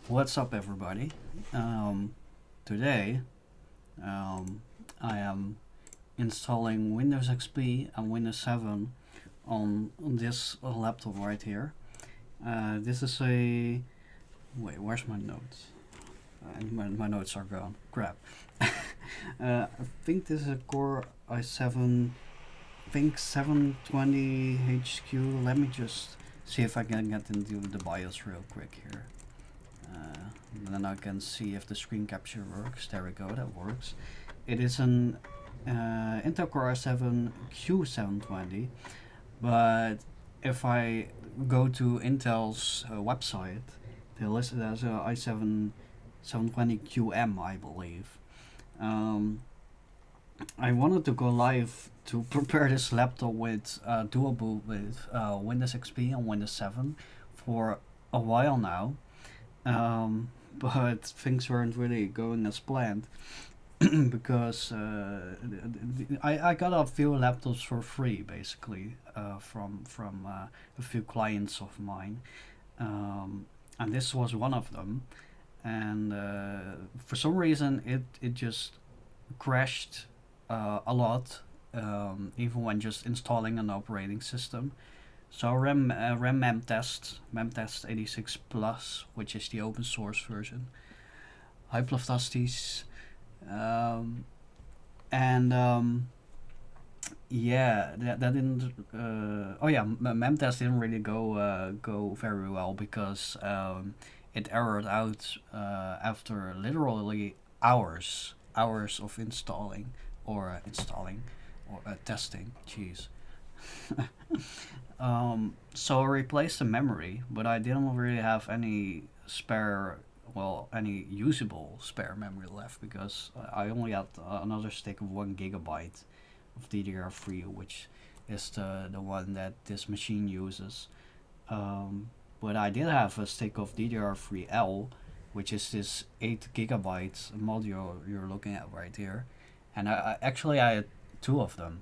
What's up, everybody? Today, I am installing Windows XP and Windows 7 on this laptop right here. This is a... Wait, where's my notes? My notes are gone. Crap. I think this is a Core i7, I think 720 HQ. Let me just see if I can get into the BIOS real quick here. Then I can see if the screen capture works. There we go, that works. It is an Intel Core i7 Q720, but if I go to Intel's website, they list it as a i7 720QM, I believe. I wanted to go live to prepare this laptop with dual boot with Windows XP and Windows 7 for a while now. But things weren't really going as planned because I got a few laptops for free, basically, from a few clients of mine, and this was one of them. And for some reason, it just crashed a lot, even when just installing an operating system. So ran memtest 86 plus, which is the open source version. Hyplotasties, and Yeah, that didn't. Oh yeah, Memtest didn't really go very well because it errored out after literally hours of installing or testing. Jeez. So I replaced the memory, but I didn't really have any spare, well, any usable spare memory left because I only had another stick of 1 GB of DDR3, which is the one that this machine uses. But I did have a stick of DDR3L, which is this 8 GB module you're looking at right here, and I had two of them.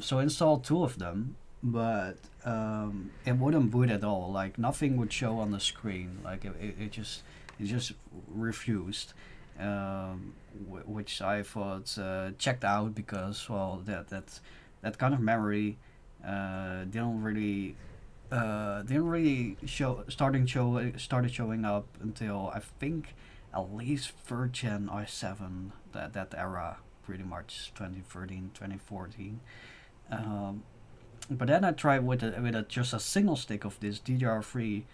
So I installed two of them, but it wouldn't boot at all. Like nothing would show on the screen. Like it just refused. Which I thought checked out because well that kind of memory didn't really started showing up until I think at least third gen i7, that era, pretty much 2013 2014. um, but then I tried with just a single stick of this DDR3.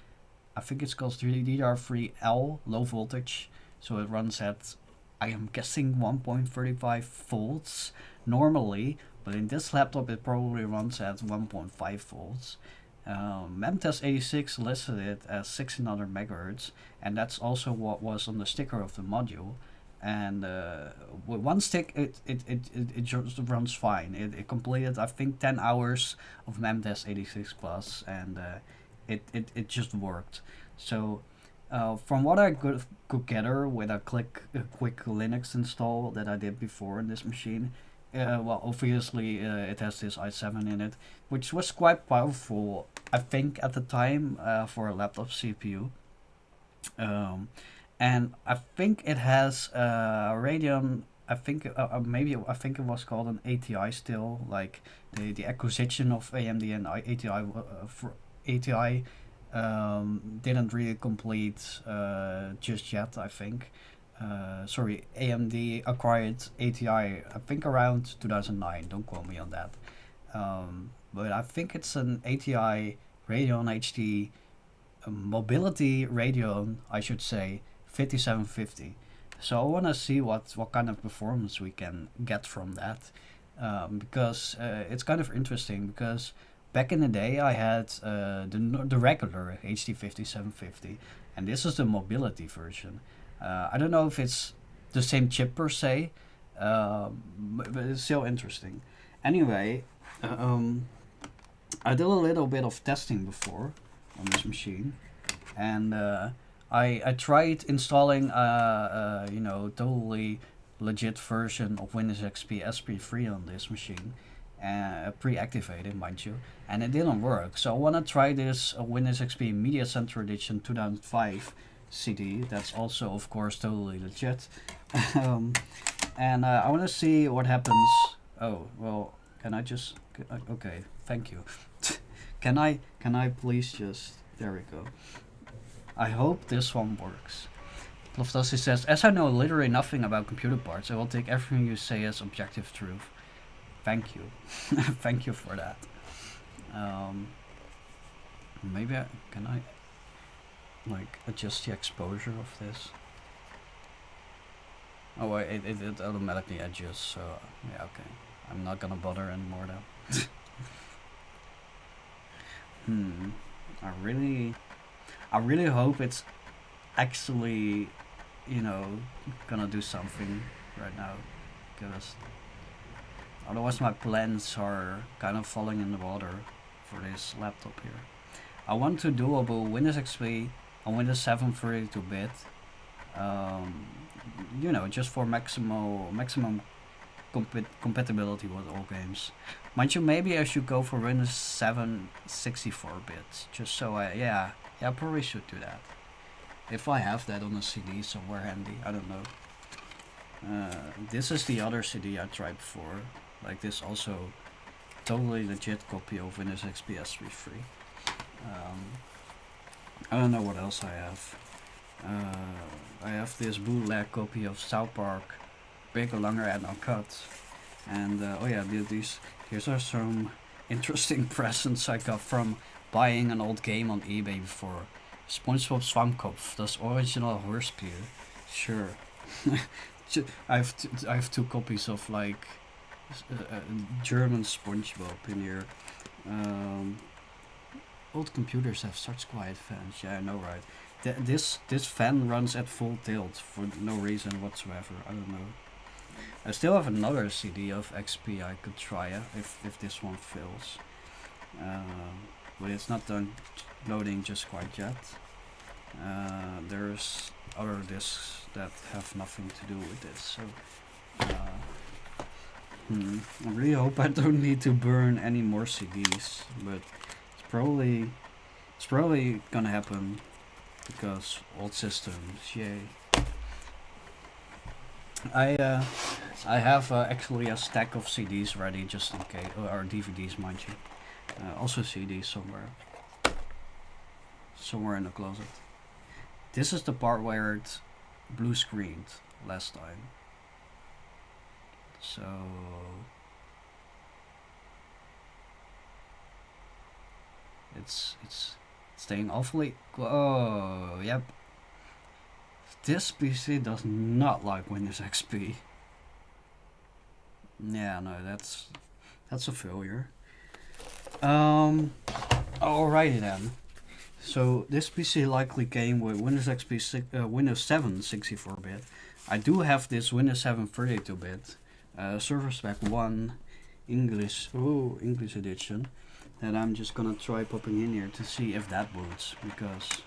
I think it's called DDR3L low voltage, so it runs at, I am guessing, 1.35 volts normally, but in this laptop it probably runs at 1.5 volts. Memtest 86 listed it as 1600 megahertz, and that's also what was on the sticker of the module. And with one stick, it just runs fine. It completed, I think, 10 hours of Memtest 86 Plus, and it just worked. So, from what I could gather with a quick Linux install that I did before in this machine, well, obviously it has this i7 in it, which was quite powerful, I think, at the time for a laptop CPU. Um, and I think it has a Radeon. I think it was called an ATI still, like the acquisition of AMD and ATI for ATI didn't really complete just yet. I think. Sorry, AMD acquired ATI, I think around 2009. Don't quote me on that. But I think it's an ATI Radeon HD mobility Radeon, I should say, 5750. So I want to see what kind of performance we can get from that, because it's kind of interesting. Because back in the day, I had the regular HD 5750, and this is the mobility version. I don't know if it's the same chip per se, but it's still interesting. Anyway, um, I did a little bit of testing before on this machine, and I tried installing totally legit version of Windows XP SP3 on this machine, pre-activated, mind you, and it didn't work. So I want to try this Windows XP Media Center Edition 2005 CD. That's also, of course, totally legit. um, and I want to see what happens. Oh well, can I just? Okay, thank you. Can I please just? There we go. I hope this one works. Loftussi says, as I know literally nothing about computer parts, I will take everything you say as objective truth. Thank you. Thank you for that. Um, maybe can I like adjust the exposure of this? Oh wait, it automatically adjusts, so yeah, okay. I'm not gonna bother anymore though. Hmm. I really I really hope it's actually, you know, gonna do something right now. Because otherwise my plans are kind of falling in the water for this laptop here. I want to do about Windows XP on Windows 7 32-bit. Um, just for maximum compatibility with all games. Mind you, maybe I should go for Windows 7 64-bit, just so I probably should do that. If I have that on a CD somewhere handy, I don't know. This is the other CD I tried before, like this also totally legit copy of Windows XP SP3. I don't know what else I have. I have this bootleg copy of South Park, Bigger, Longer and Uncut. And oh yeah, here's are some interesting presents I got from buying an old game on eBay before. SpongeBob Schwammkopf, das original Hörspiel. Sure. I have two copies of like German SpongeBob in here. Old computers have such quiet fans. Yeah, I know, right? This fan runs at full tilt for no reason whatsoever. I don't know. I still have another CD of XP I could try if this one fails. But it's not done loading just quite yet. There's other discs that have nothing to do with this, so I really hope I don't need to burn any more CDs, but it's probably gonna happen because old systems, yay. I have actually a stack of CDs ready just in case, or DVDs, mind you. Also CDs somewhere in the closet. This is the part where it blue screened last time. So it's staying awfully. Oh, yep. This PC does not like Windows XP. Yeah, no, that's a failure. Alrighty then. So this PC likely came with Windows XP, Windows 7 64-bit. I do have this Windows 7 32-bit, Server Spec 1 English edition, that I'm just gonna try popping in here to see if that boots, because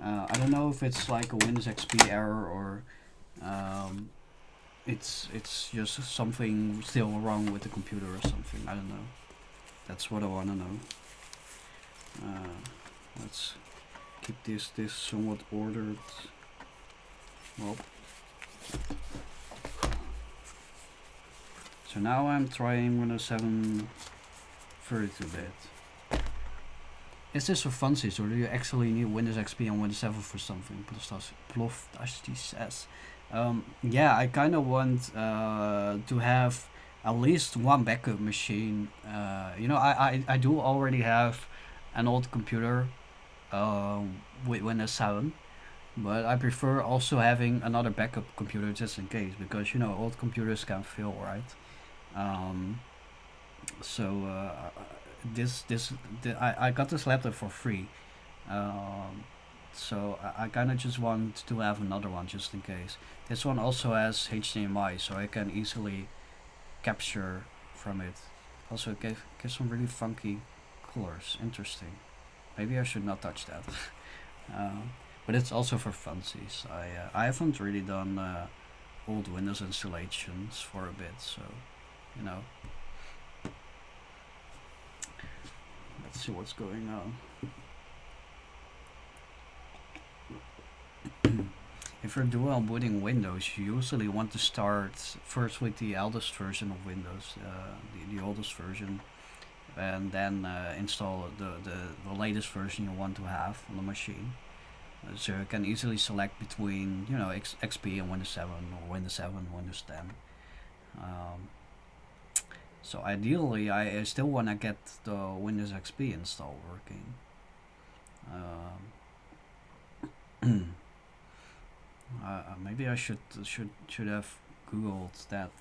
I don't know if it's like a Windows XP error or it's just something still wrong with the computer or something. I don't know. That's what I want to know. Let's keep this somewhat ordered. Well, so now I'm trying Windows 7 32-bit. Is this for funsies, or do you actually need Windows XP and Windows 7 for something? Ploftasty says. Yeah, I kind of want to have at least one backup machine. You know, I do already have an old computer with Windows 7, but I prefer also having another backup computer just in case, because you know old computers can fail, right? I got this laptop for free, so I kind of just want to have another one just in case. This one also has HDMI, so I can easily capture from it. Also, it gave some really funky colors. Interesting. Maybe I should not touch that. But it's also for funsies. I haven't really done old Windows installations for a bit, so you know. Let's see what's going on. If you're dual booting Windows, you usually want to start first with the eldest version of Windows, the oldest version, and then install the latest version you want to have on the machine. So you can easily select between, you know, XP and Windows 7, or Windows 7 and Windows 10. So ideally, I still want to get the Windows XP install working. Maybe I should have googled that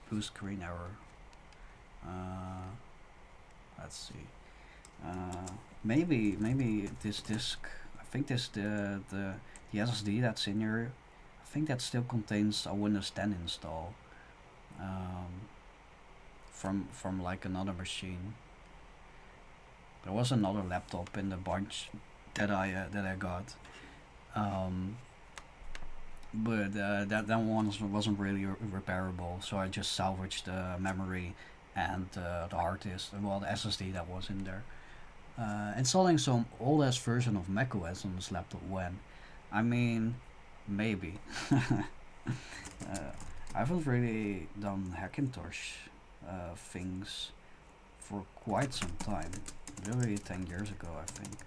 blue screen error. Let's see. Maybe this disk. I think the SSD that's in here. I think that still contains a Windows 10 install. From like another machine. There was another laptop in the bunch that I got. But that one wasn't really repairable, so I just salvaged the memory and the hard disk, well, the SSD that was in there. Installing some old ass version of macOS on this laptop when? I mean, maybe. I haven't really done Hackintosh things for quite some time. Really 10 years ago, I think.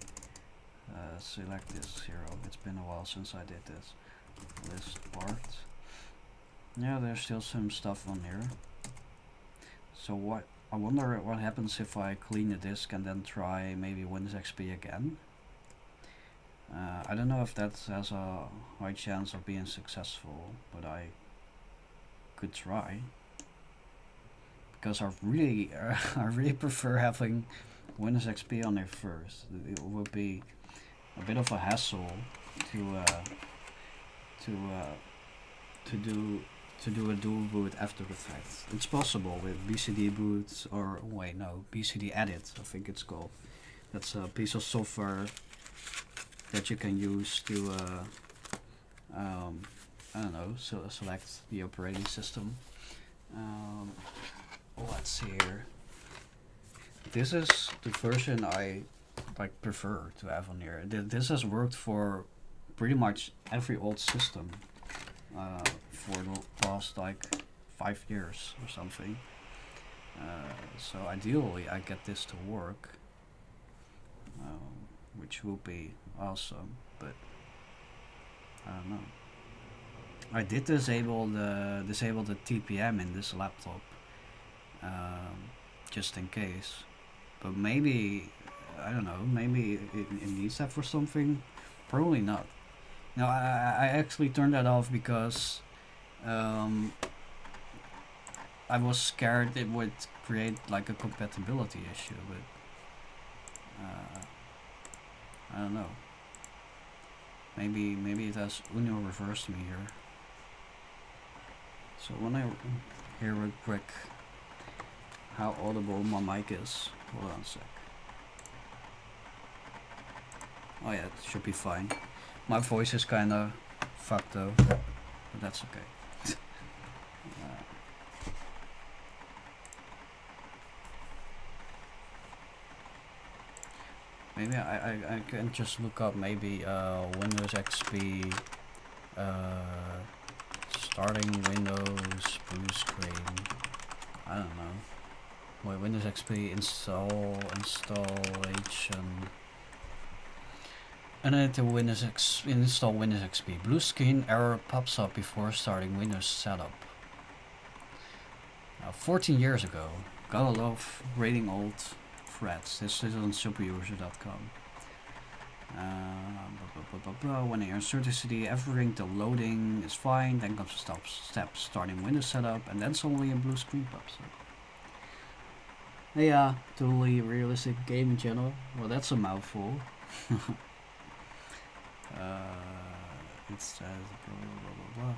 Select this 0. It's been a while since I did this. List part. Yeah, there's still some stuff on here. So what? I wonder what happens if I clean the disk and then try maybe Windows XP again. I don't know if that has a high chance of being successful, but I could try. Because I really, I really prefer having Windows XP on there first. It would be a bit of a hassle to to to do a dual boot after the fact. It's possible with BCD boot, or wait, no, BCD edit, I think it's called. That's a piece of software that you can use to I don't know, select the operating system. Let's see here. This is the version I prefer to have on here. This has worked for pretty much every old system for the past 5 years or something. So ideally I get this to work, which will be awesome, but I don't know. I did disable the TPM in this laptop, just in case, but maybe, I don't know, maybe it needs that for something. Probably not. No, I actually turned that off because I was scared it would create like a compatibility issue, but I don't know. Maybe it has Uno reversed me here. So when I hear real quick how audible my mic is, hold on a sec. Oh yeah, it should be fine. My voice is kinda fucked though, but that's okay. Maybe I can just look up maybe Windows XP starting Windows blue screen. I don't know. Wait, Windows XP installation. And then to install Windows XP. Blue screen error pops up before starting Windows setup. 14 years ago. Gotta love reading old threads. This is on superuser.com. When I insert the CD, everything the loading is fine, then comes the step starting Windows setup, and then suddenly a blue screen pops up. Yeah, totally realistic gaming channel. Well, that's a mouthful. It says blah, blah, blah, blah.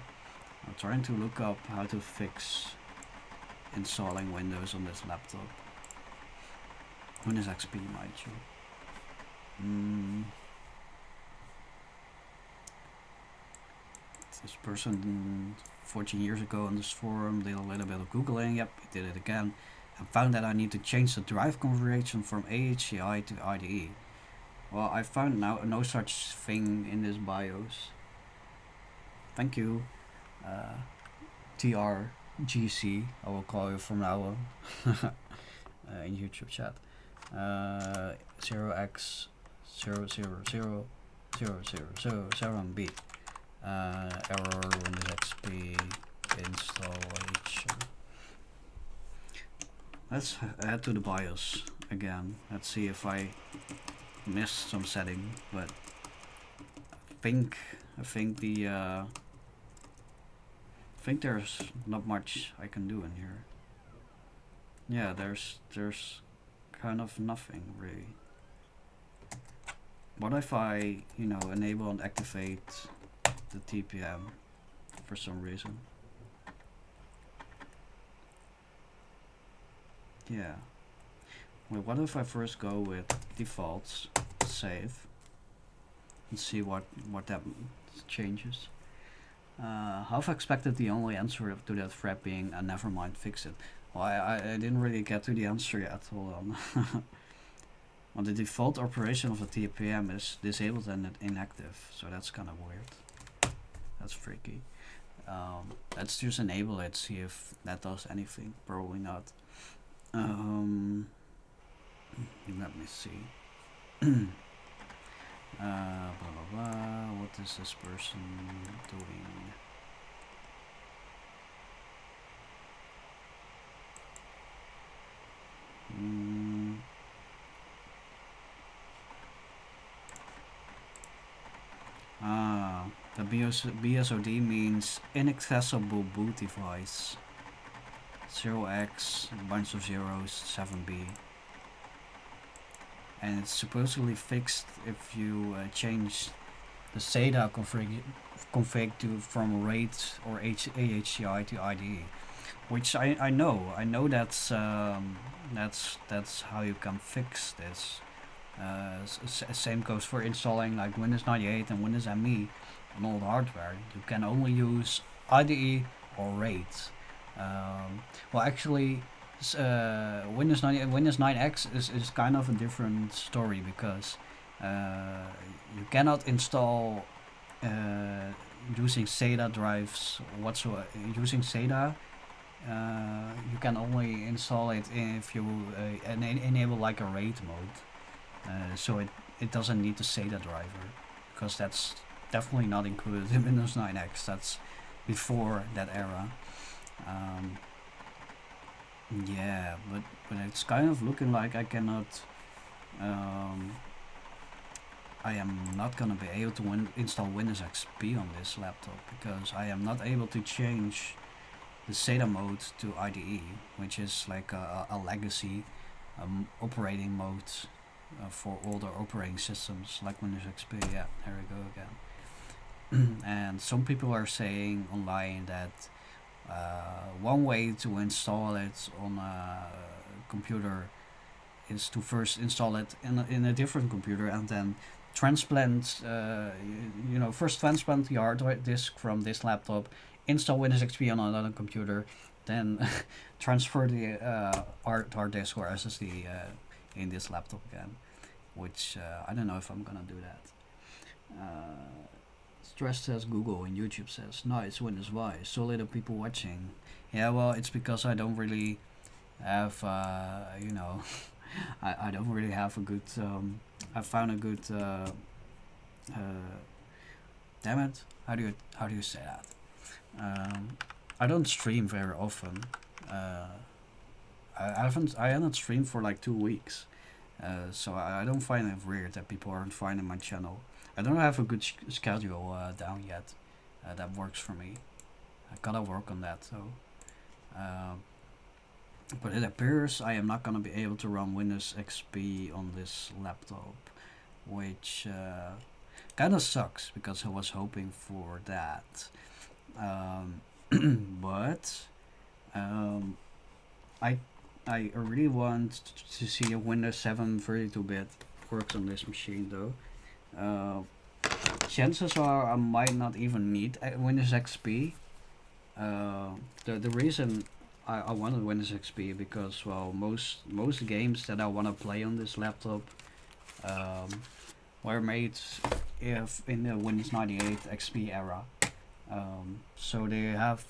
I'm trying to look up how to fix installing Windows on this laptop. Windows XP, mind you. This person 14 years ago on this forum did a little bit of Googling. Yep, he did it again. And found that I need to change the drive configuration from AHCI to IDE. Well, I found now no such thing in this BIOS. Thank you, TRGC. I will call you from now on in YouTube chat. 0x000007B. Error Windows XP installation. Let's add to the BIOS again. Let's see if I missed some setting, but I think there's not much I can do in here. Yeah, there's kind of nothing really. What if I, enable and activate the TPM for some reason? Yeah. Wait, what if I first go with defaults, save, and see what that changes? Half expected the only answer to that thread being a never mind, fix it. Well, I didn't really get to the answer yet. Hold on. Well, the default operation of the TPM is disabled and inactive, so that's kind of weird. That's freaky. Let's just enable it, see if that does anything. Probably not. Let me see. Blah blah blah. What is this person doing? Mm, ah, the BSOD means inaccessible boot device. 0x, a bunch of zeros, 7B. And it's supposedly fixed if you change the SATA config to from RAID or AHCI to IDE, which I know that's how you can fix this. Same goes for installing like Windows 98 and Windows ME on old hardware. You can only use IDE or RAID. Well, actually, Windows 9 Windows 9X is kind of a different story because you cannot install using SATA drives whatsoever. Using SATA, you can only install it if you enable like a RAID mode. So it doesn't need the SATA driver because that's definitely not included in Windows 9X. That's before that era. Yeah, but it's kind of looking like I cannot. I am not gonna be able to install Windows XP on this laptop because I am not able to change the SATA mode to IDE, which is like a legacy operating mode for older operating systems like Windows XP. Yeah, there we go again. And some people are saying online that one way to install it on a computer is to first install it in a different computer and then transplant, first transplant the hard disk from this laptop, install Windows XP on another computer, then transfer the hard disk or SSD in this laptop again, which I don't know if I'm gonna do that. Stress says Google and YouTube says nice Windows Y. So little people watching. Yeah, well, it's because I don't really have, I don't really have a good. I found a good. Damn it! How do you say that? I don't stream very often. I haven't streamed for like 2 weeks. So I don't find it weird that people aren't finding my channel. I don't have a good schedule down yet that works for me. I gotta work on that though. But it appears I am not gonna be able to run Windows XP on this laptop, which kinda sucks because I was hoping for that. But I really want to see a Windows 7 32-bit works on this machine though. Chances are I might not even need Windows XP. The reason I wanted Windows XP because well most games that I want to play on this laptop were made in the Windows 98 XP era. So they have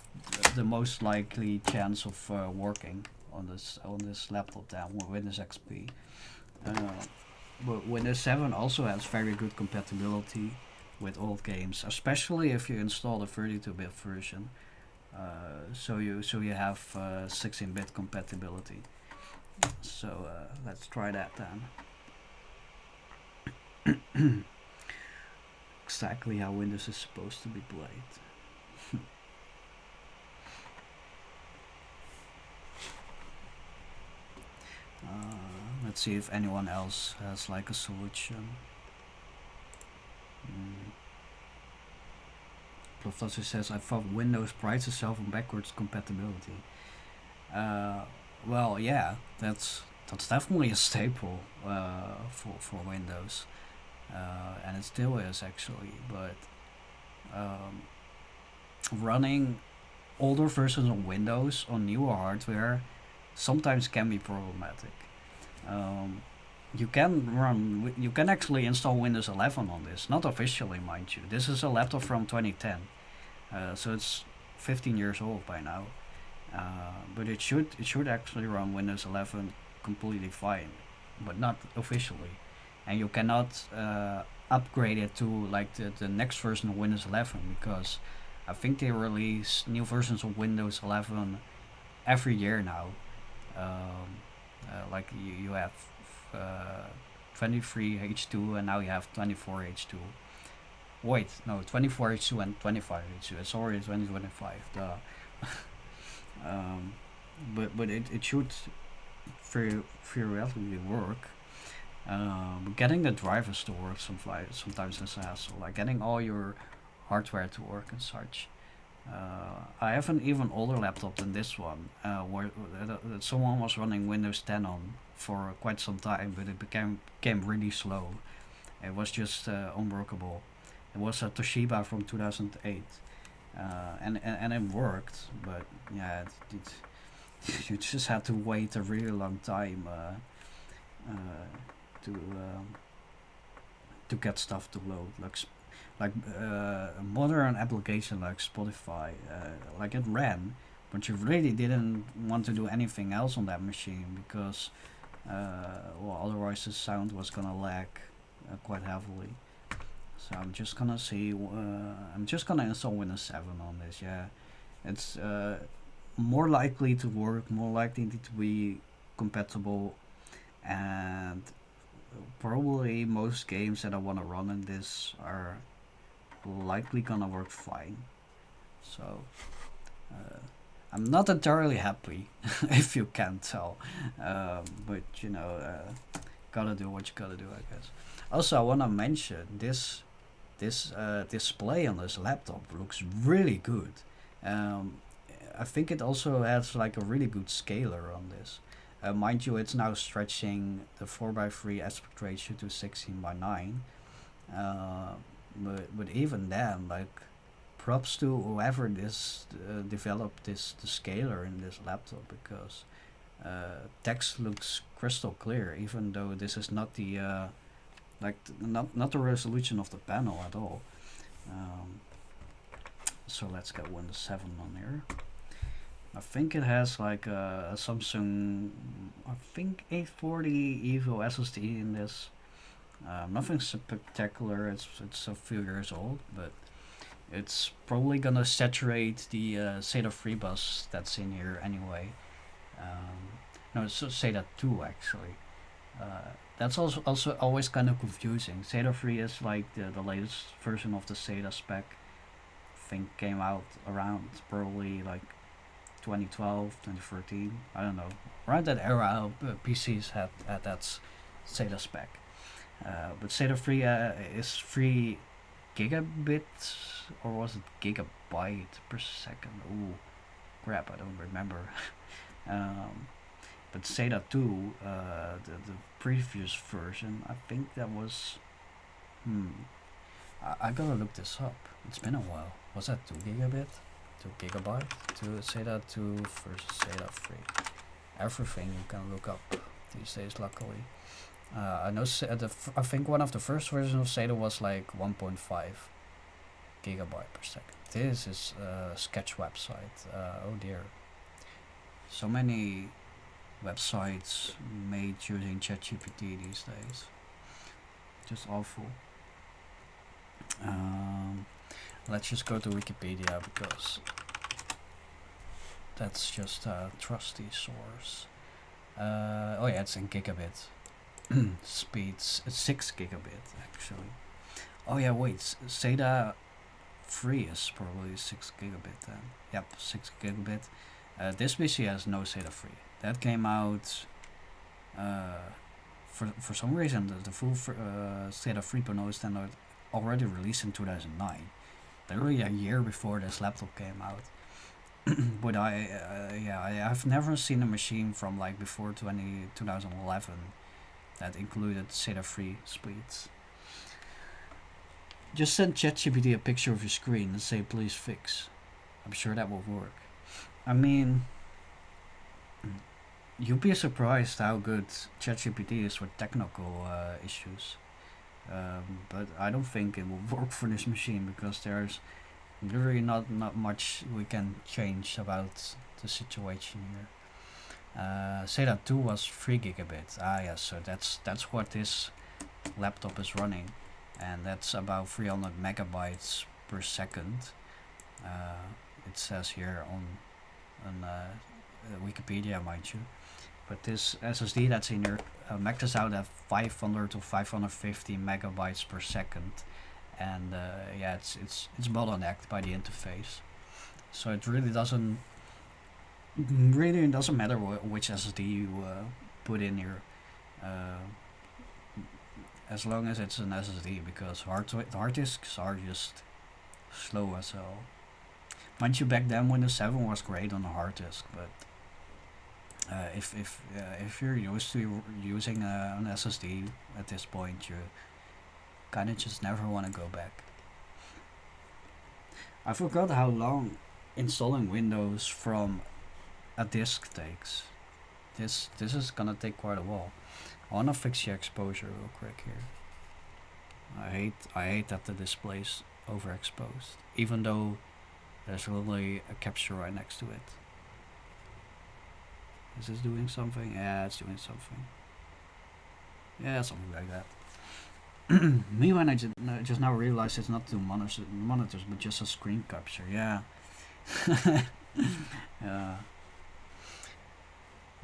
the most likely chance of working on this laptop than Windows XP. But Windows 7 also has very good compatibility with old games, especially if you install the 32-bit version. So you have 16-bit compatibility. So let's try that then. Exactly how Windows is supposed to be played. Let's see if anyone else has like a solution. Professor says I thought Windows prides itself on backwards compatibility. Well, yeah, that's definitely a staple for Windows, and it still is actually. But running older versions of Windows on newer hardware sometimes can be problematic. You can actually install Windows 11 on this, not officially, mind you. This is a laptop from 2010, so it's 15 years old by now. But it should actually run Windows 11 completely fine, but not officially. And you cannot upgrade it to like the next version of Windows 11 because I think they release new versions of Windows 11 every year now. Like you have 23H2 and now you have 24H2. Wait, no, 24H2 and 25H2. It's already 2025. Duh. um, but it should theoretically work. Getting the drivers to work sometimes is a hassle. Like getting all your hardware to work and such. I have an even older laptop than this one, where someone was running Windows 10 on for quite some time, but it became really slow. It was just unworkable. It was a Toshiba from 2008, and it worked, but yeah, you just had to wait a really long time to to get stuff to load, like a modern application like Spotify, like it ran, but you really didn't want to do anything else on that machine because, well, otherwise the sound was gonna lag quite heavily. So I'm just gonna install Windows 7 on this. Yeah, it's more likely to work, more likely to be compatible, and probably most games that I want to run in this are likely gonna work fine. So uh, I'm not entirely happy, if you can tell, but gotta do what you gotta do, I guess. Also, I wanna mention this display on this laptop looks really good. Um, I think it also has like a really good scaler on this. Mind you, it's now stretching the 4:3 aspect ratio to 16:9. Uh, but even then, like, props to whoever this developed the scaler in this laptop, because text looks crystal clear, even though this is not the not the resolution of the panel at all. Um, so let's get Windows 7 on here. I think it has like a Samsung, I think 840 Evo SSD in this. Nothing spectacular. It's a few years old, but it's probably gonna saturate the SATA FreeBus that's in here anyway. No, it's SATA 2 actually. That's also always kind of confusing. SATA 3 is like the latest version of the SATA spec. I think came out around probably like 2012, 2013. I don't know. Around that era, PCs had that SATA spec. But SATA 3 is 3 gigabits, or was it gigabyte per second? Ooh, crap, I don't remember. But SATA 2, the previous version, I think that was. I gotta look this up. It's been a while. Was that 2 gigabit? 2 gigabyte? To SATA 2 versus SATA 3. Everything you can look up these days, luckily. I know I think one of the first versions of SATA was like 1.5 gigabyte per second. This is a sketch website. Oh dear. So many websites made using ChatGPT these days. Just awful. Let's just go to Wikipedia because that's just a trusty source. Oh yeah, it's in gigabit. Speeds 6 gigabit actually. Oh yeah, wait, SATA 3 is probably 6 gigabit then. Yep, 6 gigabit. This PC has no SATA 3. That came out for some reason the full SATA 3.0 standard already released in 2009, literally a year before this laptop came out. But I've never seen a machine from like before 2011 that included SATA 3 speeds. Just send ChatGPT a picture of your screen and say please fix. I'm sure that will work. I mean, you'd be surprised how good ChatGPT is with technical issues. But I don't think it will work for this machine because there's literally not much we can change about the situation here. SATA 2 was 3 gigabit. Yes, so that's what this laptop is running, and that's about 300 megabytes per second. It says here on Wikipedia, mind you. But this SSD that's in here maxes out at 500 to 550 megabytes per second, and yeah, it's bottlenecked by the interface. So it really doesn't matter which SSD you put in here, as long as it's an SSD, because hard disks are just slow as hell. Mind you, back then Windows 7 was great on a hard disk, but if you're used to using an SSD at this point, you kind of just never want to go back. I forgot how long installing Windows from a disk takes. This is gonna take quite a while. I wanna fix the exposure real quick here. I hate that the display's overexposed, even though there's really a capture right next to it. Is this doing something? Yeah, it's doing something. Yeah, something like that. Me, when I just now realized it's not two monitors, but just a screen capture. Yeah. Yeah.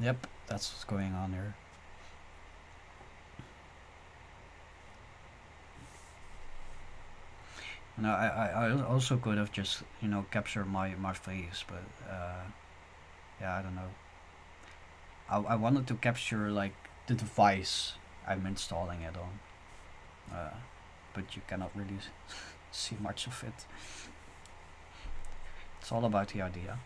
Yep, that's what's going on here. No, I also could have just, captured my face, but yeah, I don't know. I wanted to capture like the device I'm installing it on, but you cannot really see much of it. It's all about the idea.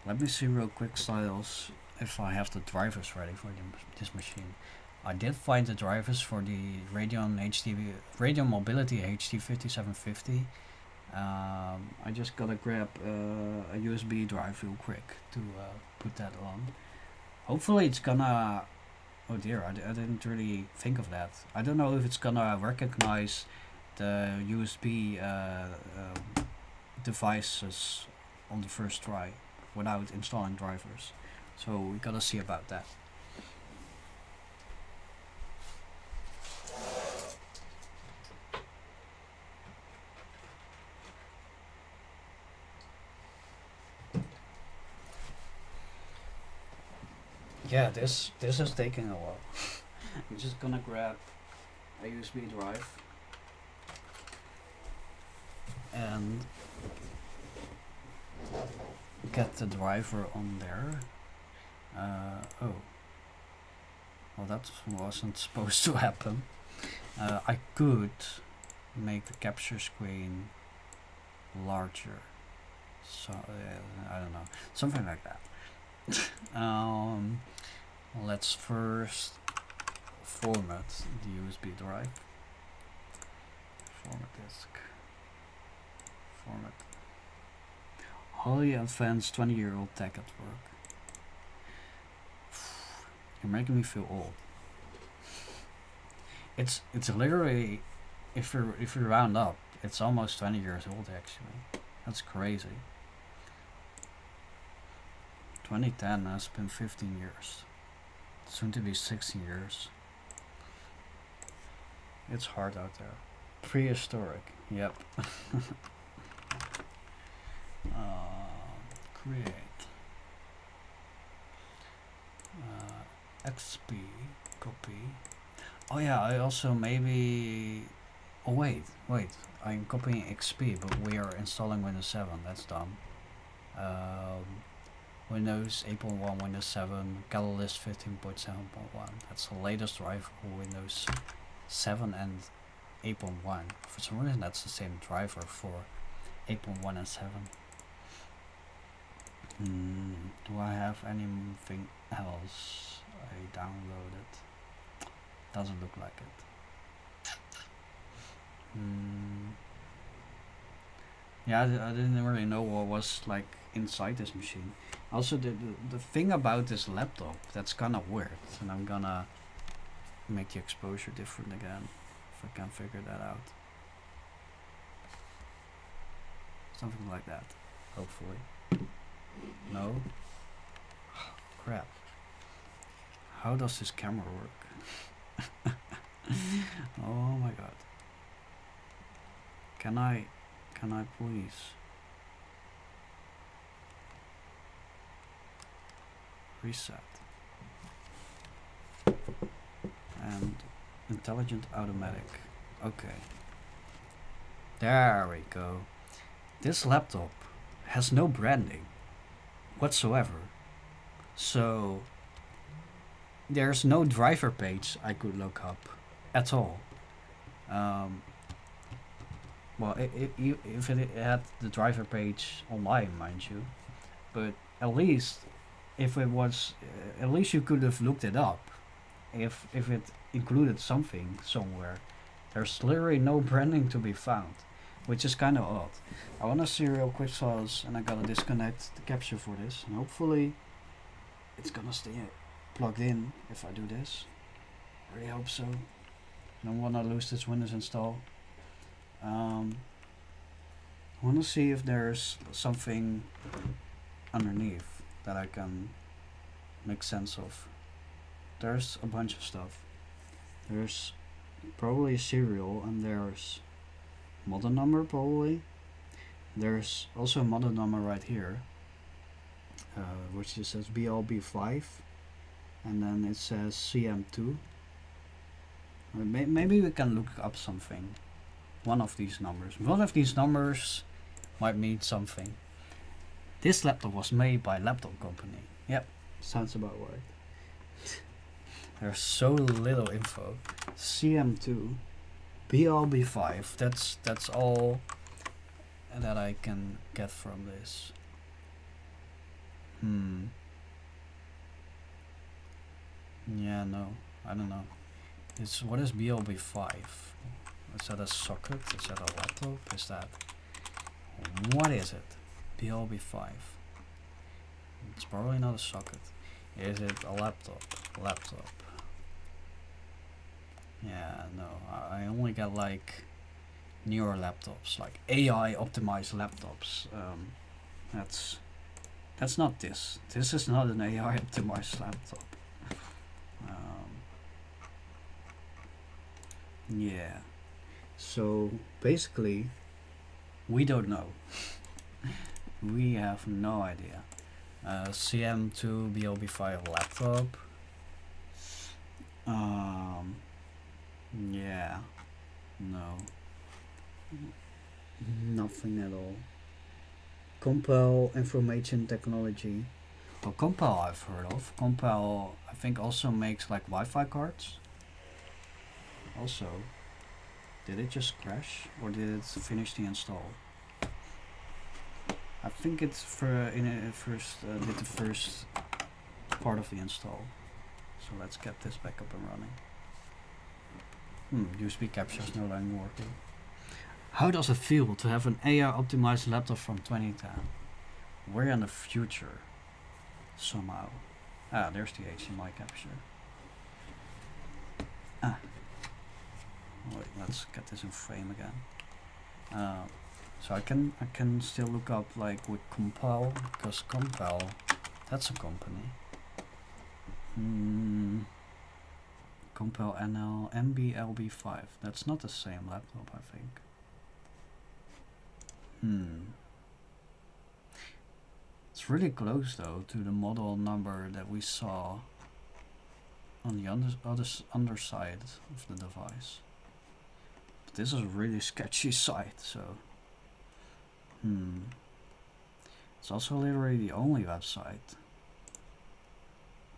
Let me see real quick, Styles, if I have the drivers ready for this machine. I did find the drivers for the Radeon Mobility HD 5750. I just gotta grab a USB drive real quick to put that on. Hopefully it's gonna... Oh dear, I didn't really think of that. I don't know if it's gonna recognize the USB devices on the first try without installing drivers. So we gotta see about that. Yeah, this is taking a while. I'm just gonna grab a USB drive and get the driver on there. Oh, well, that wasn't supposed to happen. I could make the capture screen larger, so I don't know, something like that. Let's first format the USB drive. Format disk. Format. Highly advanced 20-year-old tech at work. You're making me feel old. It's literally, if you round up, it's almost 20 years old actually. That's crazy. 2010 has been 15 years. Soon to be 16 years. It's hard out there. Prehistoric. Yep. Create. XP. Copy. Oh yeah, I also maybe... Oh wait. I'm copying XP, but we are installing Windows 7. That's dumb. Windows 8.1, Windows 7, Catalyst 15.7.1. That's the latest driver for Windows 7 and 8.1. For some reason that's the same driver for 8.1 and 7. Do I have anything else I downloaded? Doesn't look like it. Yeah, I didn't really know what was like inside this machine. Also, the thing about this laptop that's kind of weird, and I'm gonna make the exposure different again if I can figure that out. Something like that, hopefully. No? Crap. How does this camera work? Oh my god. Can I please? reset. And intelligent automatic. Okay. There we go. This laptop has no branding whatsoever. So there's no driver page I could look up at all. Well, if it had the driver page online, mind you, but at least if it was, at least you could have looked it up. If it included something somewhere, there's literally no branding to be found, which is kind of odd. I want to see real quick sauce, and I gotta disconnect the capture for this, and hopefully it's gonna stay plugged in if I do this. I really hope so. Don't want to lose this Windows install. I want to see if there's something underneath that I can make sense of. There's a bunch of stuff. There's probably serial, and there's model number probably. There's also a model number right here, which just says BLB5, and then it says CM2. Maybe we can look up something. One of these numbers. One of these numbers might mean something. This laptop was made by a laptop company. Yep, sounds about right. There's so little info. CM2, BLB5. That's all that I can get from this. Yeah, no, I don't know. What is BLB5? Is that a socket? Is that a laptop? Is that, what is it? BLB5. It's probably not a socket. Is it a laptop? Laptop. Yeah, no. I only got like newer laptops, like AI optimized laptops. That's not this. This is not an AI optimized laptop. Yeah. So basically, we don't know. We have no idea. CM2 BLB5 laptop. Yeah. No. Nothing at all. Compal Information Technology. Well, Compal I've heard of. Compal I think also makes like Wi-Fi cards. Also, did it just crash or did it finish the install? I think it's did the first part of the install. So let's get this back up and running. USB capture is no longer working. How does it feel to have an AI optimized laptop from 2010? We're in the future. Somehow. There's the HDMI capture. Wait, let's get this in frame again. So I can still look up like with Compal, because Compal, that's a company. Compal NL MBLB5. That's not the same laptop, I think. It's really close though to the model number that we saw on the underside of the device. But this is a really sketchy site, so it's also literally the only website,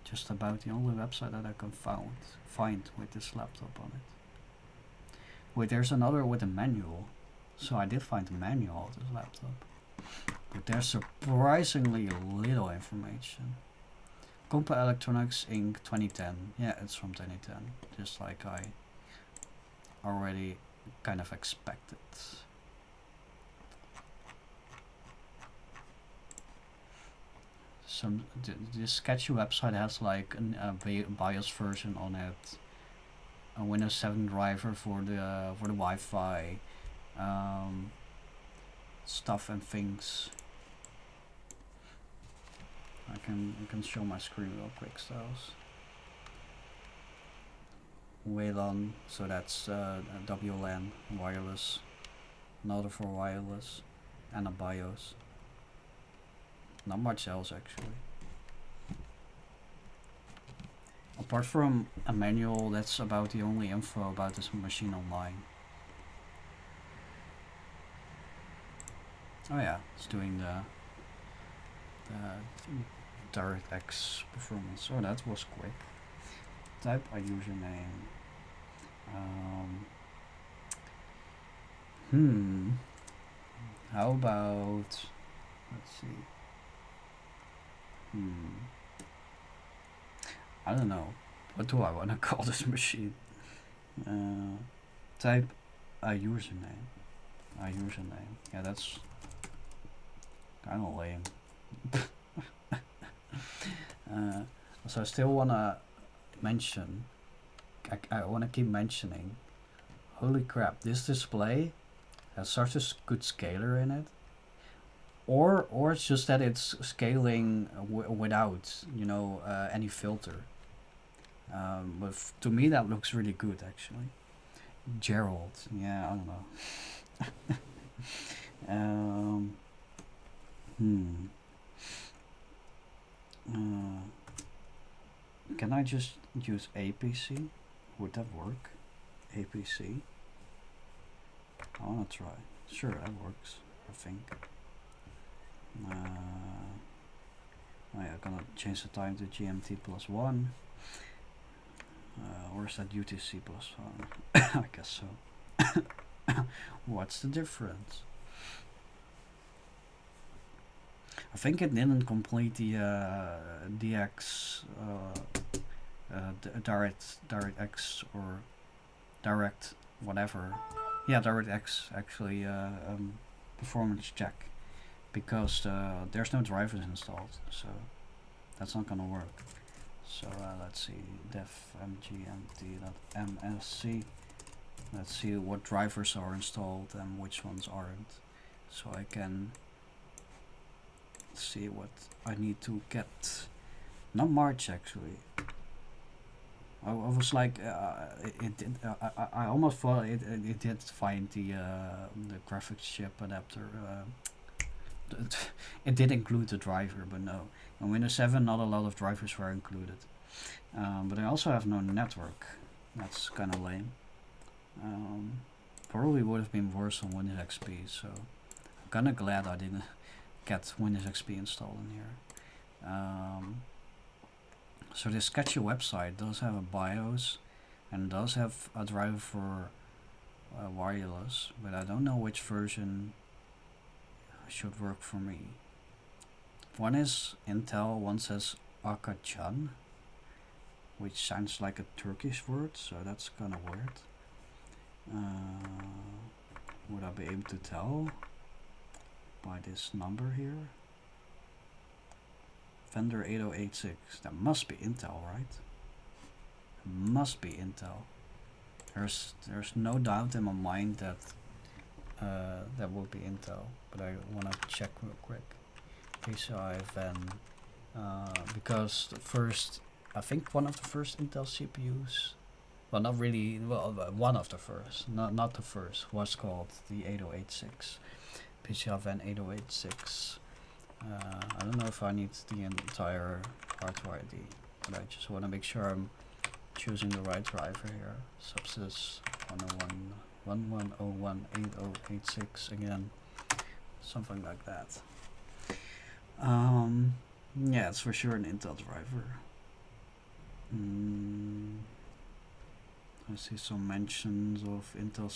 just about the only website that I can find with this laptop on it. Wait, there's another with a manual, so I did find a manual of this laptop, but there's surprisingly little information. Compal Electronics Inc. 2010. Yeah, it's from 2010, just like I already kind of expected. This sketchy website has like a BIOS version on it, a Windows 7 driver for the Wi-Fi stuff and things. I can show my screen real quick, Styles. WLAN, so that's WLAN wireless, another for wireless, and a BIOS. Not much else actually. apart from a manual, that's about the only info about this machine online. Oh yeah, it's doing the DirectX performance. Oh, that was quick. Type a username. How about, let's see. I don't know. What do I want to call this machine? Type a username. A username. Yeah, that's kind of lame. So I still want to mention, I want to keep mentioning, holy crap, this display has such a good scaler in it. Or it's just that it's scaling without, you know, any filter. But to me that looks really good actually. Gerald, yeah, I don't know. Can I just use APC? Would that work? APC? I wanna try. Sure, that works, I think. Oh yeah, I'm gonna change the time to GMT plus 1. Or is that UTC plus 1? I guess so. What's the difference? I think it didn't complete the DX DirectX or direct whatever. Yeah, DirectX actually performance check, because there's no drivers installed, so that's not gonna work. So let's see, def mgmt.msc. Let's see what drivers are installed and which ones aren't, so I can see what I need to get. Not March actually. I was like, I almost thought it did find the graphics chip adapter. It did include the driver, but no. In Windows 7, not a lot of drivers were included. But I also have no network. That's kind of lame. Probably would have been worse on Windows XP, so I'm kind of glad I didn't get Windows XP installed in here. So this Sketchy website does have a BIOS and does have a driver for wireless, but I don't know which version should work for me. One is Intel, one says Akacan, which sounds like a Turkish word, so that's kind of weird. Would I be able to tell by this number here? Vendor 8086. That must be Intel, right? Must be Intel. There's no doubt in my mind that that will be Intel, but I want to check real quick. PCI Ven, because the first, I think one of the first Intel CPUs, well, not really, well, one of the first, not the first, was called the 8086. PCI Ven 8086. I don't know if I need the entire hardware ID, but I just want to make sure I'm choosing the right driver here. Subsys 101.1101.8086 again, something like that. Yeah, it's for sure an Intel driver. I see some mentions of Intel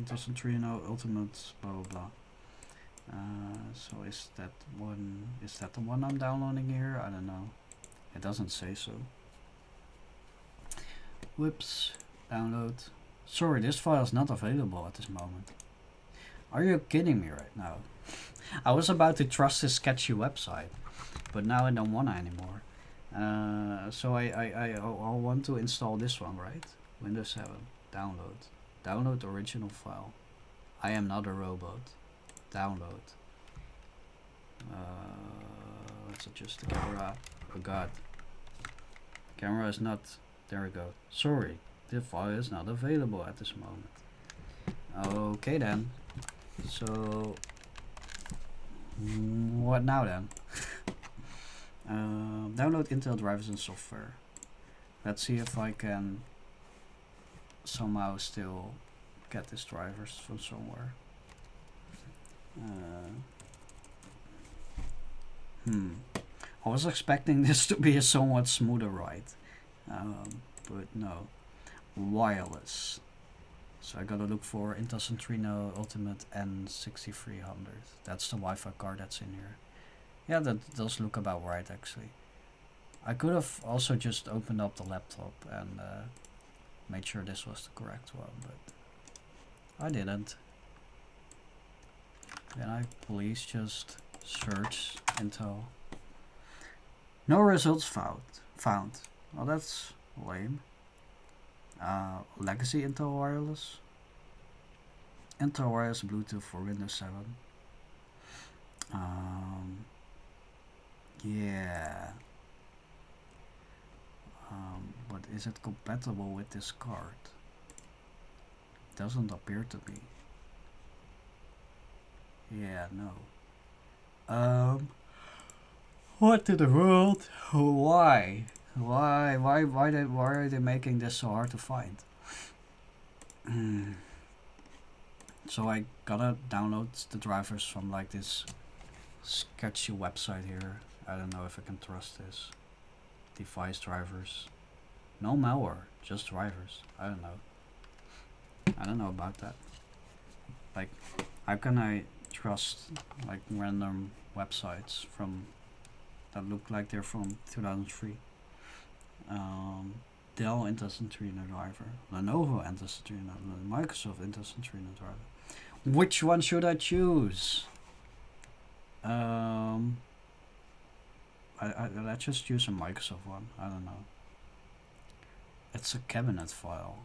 Centrino Ultimate, blah blah blah. So is that the one I'm downloading here? I don't know. It doesn't say so. Whoops. Download. Sorry, this file is not available at this moment. Are you kidding me right now? I was about to trust this sketchy website, but now I don't want it anymore. So I'll want to install this one, right? Windows 7. Download. Download original file. I am not a robot. Download. Let's adjust the camera. Oh god. Camera is not. There we go. Sorry, the file is not available at this moment. Okay then. So what now then? Download Intel drivers and software. Let's see if I can somehow still get these drivers from somewhere. I was expecting this to be a somewhat smoother ride, but no. Wireless. So I gotta look for Intel Centrino Ultimate N6300. That's the Wi-Fi card that's in here. Yeah, that does look about right actually. I could have also just opened up the laptop and made sure this was the correct one, but I didn't. Then I please just search Intel. No results found. Well, that's lame. Legacy Intel Wireless. Intel Wireless Bluetooth for Windows 7. Yeah. But is it compatible with this card? Doesn't appear to be. Yeah, no. What in the world? Why? Why are they making this so hard to find? So I gotta download the drivers from like this sketchy website here. I don't know if I can trust this. Device drivers. No malware, just drivers. I don't know about that. Like, how can I trust like random websites from that look like they're from 2003? Dell Intel Centrino driver, Lenovo Intel Centrino, Microsoft Intel Centrino driver. Which one should I choose? Let's just use a Microsoft one. I don't know. It's a cabinet file.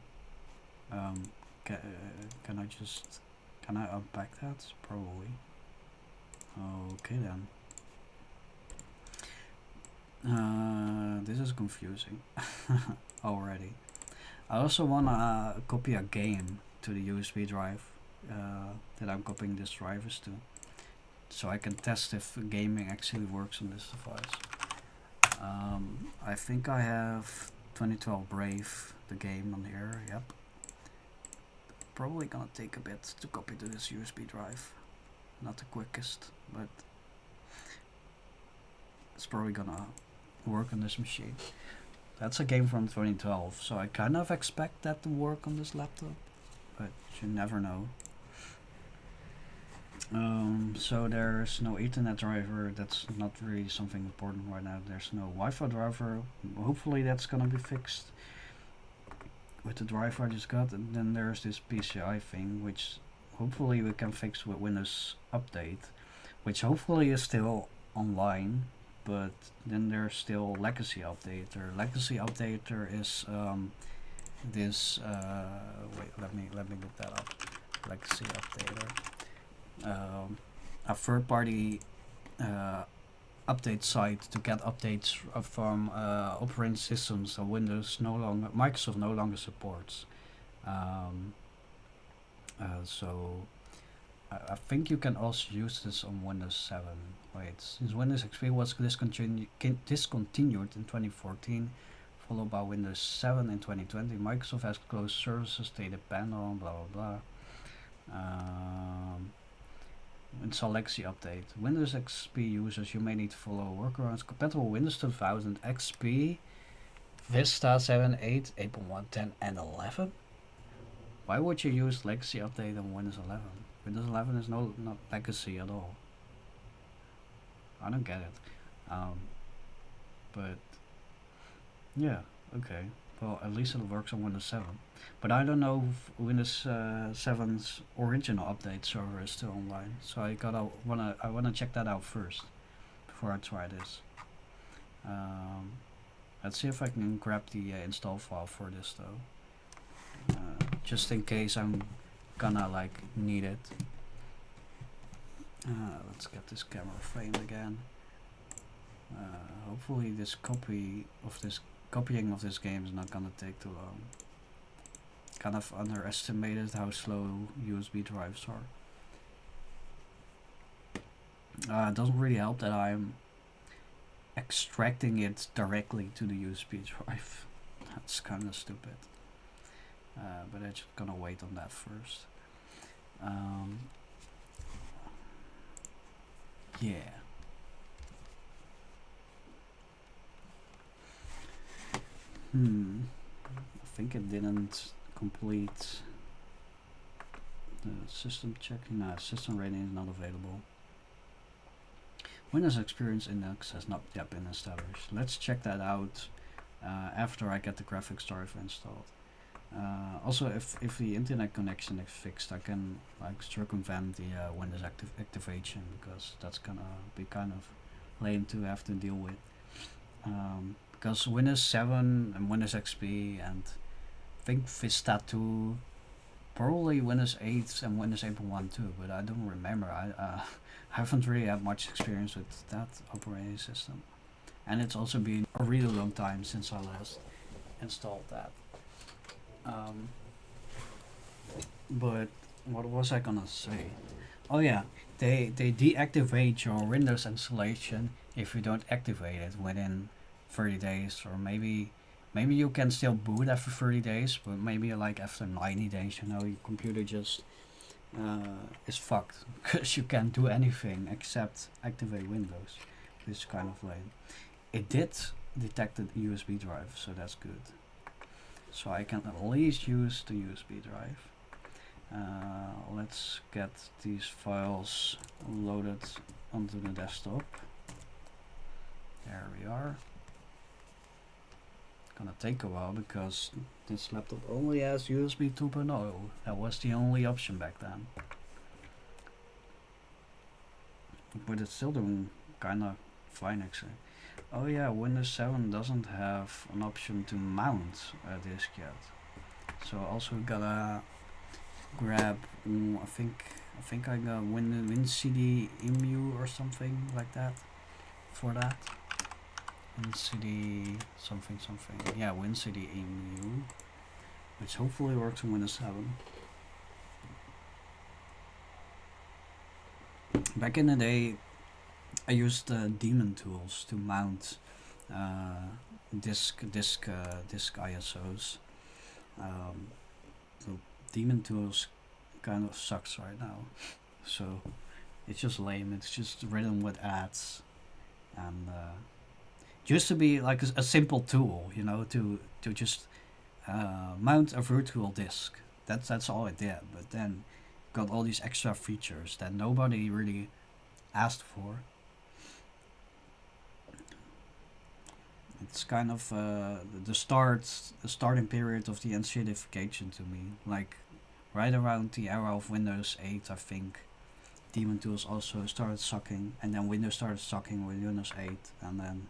Can I unpack that? Probably. Okay then. This is confusing already. I also wanna copy a game to the USB drive that I'm copying these drivers to, so I can test if gaming actually works on this device. I think I have 2012 Brave, the game, on here. Yep. Probably gonna take a bit to copy to this USB drive. Not the quickest, but it's probably gonna work on this machine. That's a game from 2012, so I kind of expect that to work on this laptop, but you never know. So there's no Ethernet driver. That's not really something important right now. There's no Wi-Fi driver. Hopefully that's gonna be fixed with the driver I just got. And then there's this PCI thing, which hopefully we can fix with Windows Update, which hopefully is still online. But then there's still Legacy Updater. Legacy Updater is this. Wait, let me look that up. Legacy Updater. A third-party update site to get updates from operating systems that Microsoft no longer supports. So I think you can also use this on Windows 7. Wait, since Windows XP was discontinued in 2014, followed by Windows 7 in 2020, Microsoft has closed services they depend on, blah blah blah. Install Legacy Update. Windows XP users, you may need to follow workarounds. Compatible Windows 2000, XP, Vista 7, 8, 8.1, 10, and 11? Why would you use Legacy Update on Windows 11? Windows 11 is not legacy at all. I don't get it. But yeah, okay. Well, at least it works on Windows 7. But I don't know if Windows 7's original update server is still online. So I wanna check that out first before I try this. Let's see if I can grab the install file for this though. Just in case I'm gonna like need it. Let's get this camera framed again. Hopefully this copying of this game is not gonna take too long. Kind of underestimated how slow USB drives are. It doesn't really help that I'm extracting it directly to the USB drive. It's kind of stupid. But I'm just gonna wait on that first. Yeah. I think it didn't complete the system check. No, system rating is not available. Windows Experience Index has not yet been established. Let's check that out after I get the graphics driver installed. Also, if the internet connection is fixed, I can like circumvent the Windows activation, because that's gonna be kind of lame to have to deal with. Because Windows 7 and Windows XP and I think Vista 2, probably Windows 8 and Windows 8.1 too, but I don't remember. I haven't really had much experience with that operating system, and it's also been a really long time since I last installed that. But what was I gonna say? Oh yeah, they deactivate your Windows installation if you don't activate it within 30 days, or maybe you can still boot after 30 days, but maybe like after 90 days, you know, your computer just is fucked because you can't do anything except activate Windows. This is kind of lame. It did detect a USB drive, so that's good. So I can at least use the USB drive. Let's get these files loaded onto the desktop. There we are. Gonna take a while because this laptop only has USB 2.0. That was the only option back then. But it's still doing kinda fine actually. Oh yeah, Windows 7 doesn't have an option to mount a disk yet. So also gotta grab, I think I got WinCD EMU or something like that for that. WinCD something. Yeah, WinCD EMU, which hopefully works in Windows 7. Back in the day, I used daemon tools to mount disk ISOs. So daemon tools kind of sucks right now. So it's just lame. It's just written with ads, and used to be like a simple tool, you know, to just mount a virtual disk. That's all it did. But then got all these extra features that nobody really asked for. It's kind of the starting period of the NCDification to me. Like right around the era of Windows 8, I think daemon tools also started sucking, and then Windows started sucking with Windows 8, and then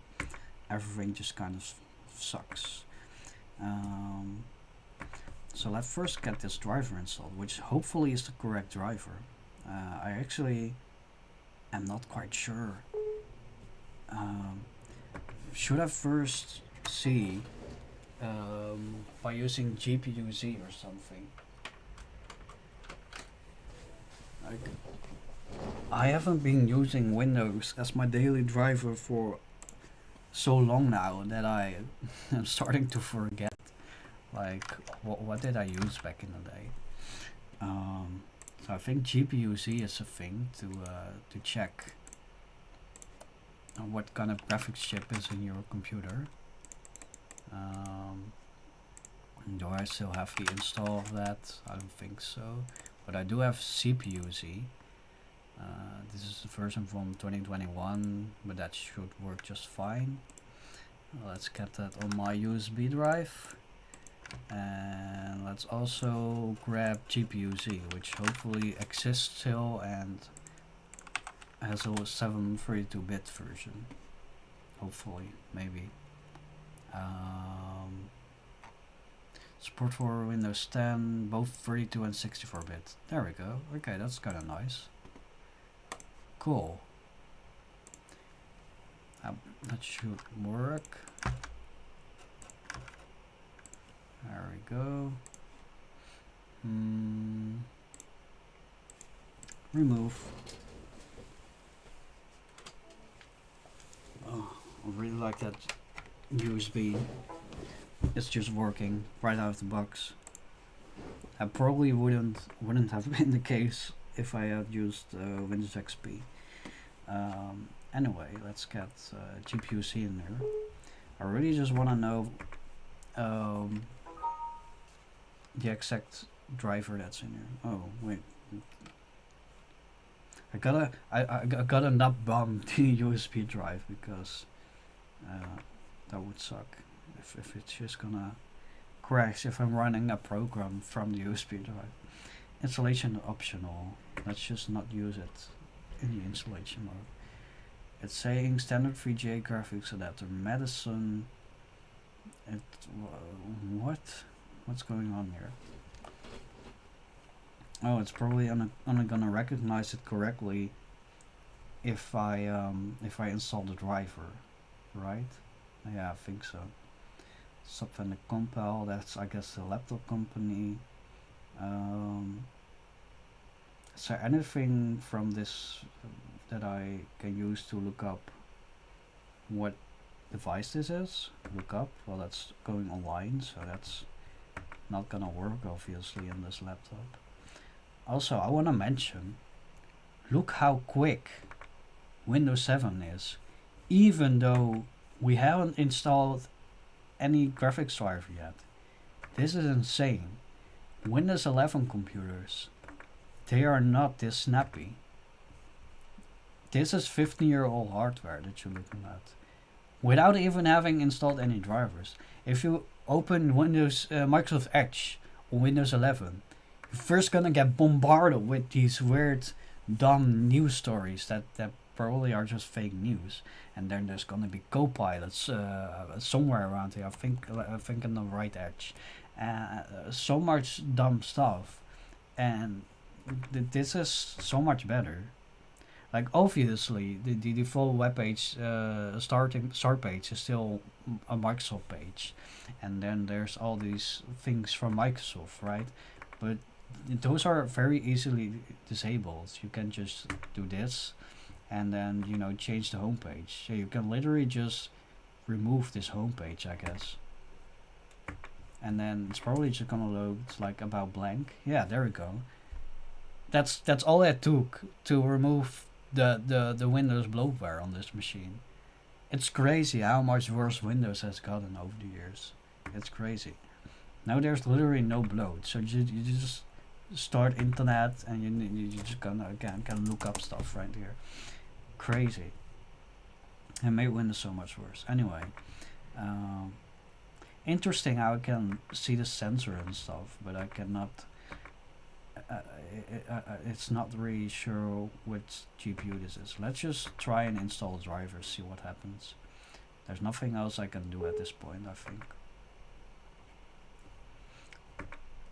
everything just kind of sucks. So let's first get this driver installed, which hopefully is the correct driver. I actually am not quite sure. Should I first see by using GPU-Z or something? Like, I haven't been using Windows as my daily driver for so long now that I am starting to forget. Like, what did I use back in the day? So I think GPU-Z is a thing to check what kind of graphics chip is in your computer. Do I still have the install of that? I don't think so. But I do have CPU-Z. This is the version from 2021, but that should work just fine. Let's get that on my USB drive. And let's also grab GPU-Z, which hopefully exists still and has a 732-bit version. Hopefully, maybe. Support for Windows 10, both 32 and 64-bit. There we go. Okay, that's kind of nice. Cool. That should work. There we go. Remove. Oh, I really like that USB it's just working right out of the box. That probably wouldn't have been the case if I had used Windows XP. Anyway, let's get GPU-C in there. I really just want to know the exact driver that's in here. Oh wait, I gotta not bomb the USB drive because that would suck if it's just gonna crash if I'm running a program from the USB drive. Installation optional. Let's just not use it in the installation mode. It's saying standard VGA graphics adapter Madison. What's going on here? Oh, it's probably only gonna recognize it correctly if I install the driver, right? Yeah, I think so. Subfender Compal, that's I guess the laptop company. Is there anything from this that I can use to look up what device this is? Look up? Well, that's going online, so that's not gonna work obviously in this laptop. Also, I want to mention, look how quick Windows 7 is, even though we haven't installed any graphics driver yet. This is insane. Windows 11 computers, they are not this snappy. This is 15-year-old hardware that you're looking at, without even having installed any drivers. If you open Windows Microsoft Edge on Windows 11, you're first gonna get bombarded with these weird, dumb news stories that probably are just fake news, and then there's gonna be co-pilots somewhere around here. I think in the right edge, so much dumb stuff, and this is so much better. Like obviously, the default web page start page is still a Microsoft page, and then there's all these things from Microsoft, right? But those are very easily disabled. You can just do this, and then change the homepage. So you can literally just remove this homepage, I guess. And then it's probably just gonna load like about blank. Yeah, there we go. That's all it took to remove the Windows bloatware on this machine. It's crazy how much worse Windows has gotten over the years. It's crazy. Now there's literally no bloat, so you just start internet and you just can look up stuff right here. Crazy. And made Windows so much worse. Anyway, interesting how I can see the sensor and stuff, but I cannot. It's not really sure which GPU this is. Let's just try and install the drivers, see what happens. There's nothing else I can do at this point, I think.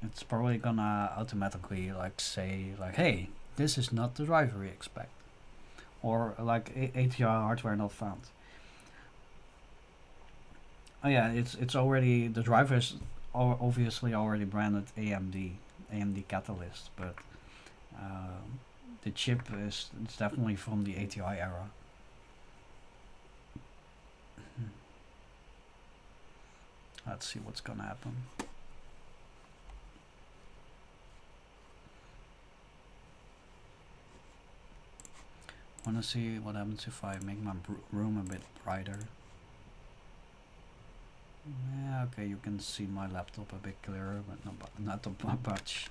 It's probably gonna automatically say hey, this is not the driver we expect, or ATI hardware not found. Oh yeah, it's already, the driver is obviously already branded AMD Catalyst, but the chip it's definitely from the ATI era. Let's see what's gonna happen. Wanna see what happens if I make my room a bit brighter. Yeah, okay, you can see my laptop a bit clearer, but not much,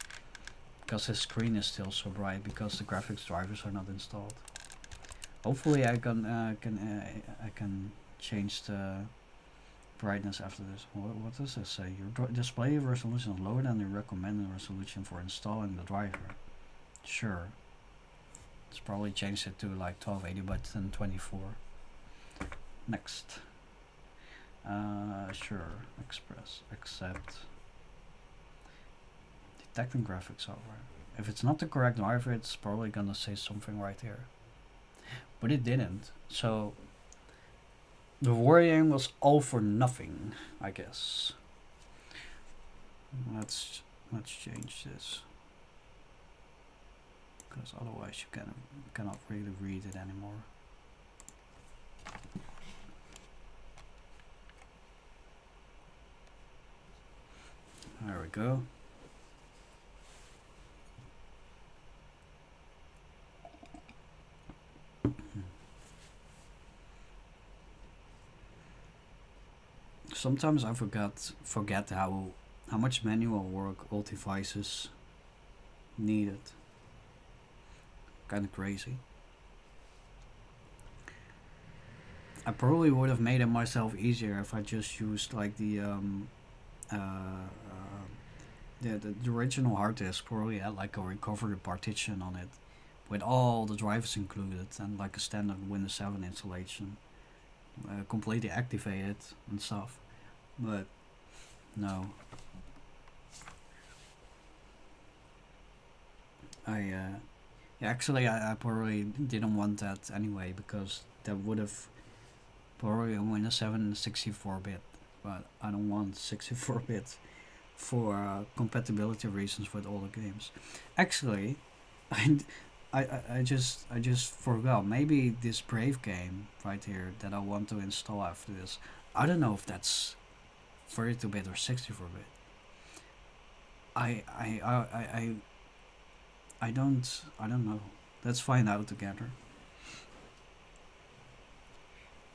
because his screen is still so bright because the graphics drivers are not installed. Hopefully I can change the brightness after this. What does this say? Your display resolution is lower than the recommended resolution for installing the driver. Sure. It's probably changed it to 1280 by 1024. Next. Sure. Express. Accept. Detecting graphics software. If it's not the correct driver, it's probably gonna say something right here. But it didn't. So the worrying was all for nothing, I guess. Let's change this, because otherwise you cannot really read it anymore. There we go. Sometimes I forget how much manual work all devices needed. Kind of crazy. I probably would have made it myself easier if I just used like uh, uh, the original hard disk. Probably had like a recovery partition on it with all the drivers included and like a standard Windows 7 installation, completely activated and stuff. But no, yeah, actually I probably didn't want that anyway because that would have probably a Windows 7 64-bit, but I don't want 64-bit for compatibility reasons with all the games. Actually, I, I just forgot. Maybe this Brave game right here that I want to install after this. I don't know if that's 32-bit or 64-bit. I I I I I I don't know. Let's find out together.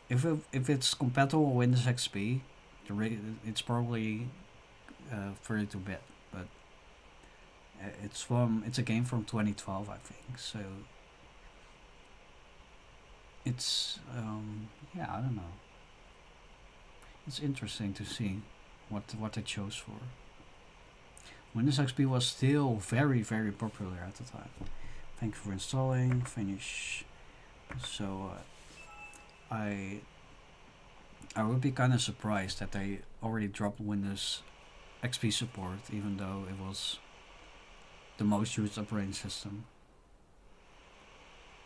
If it's compatible with Windows XP, it's probably 32-bit, but it's a game from 2012, I think. So it's yeah, I don't know. It's interesting to see what they chose for. Windows XP was still very popular at the time. Thank you for installing. Finish. So I I would be kind of surprised that they already dropped Windows XP support, even though it was the most used operating system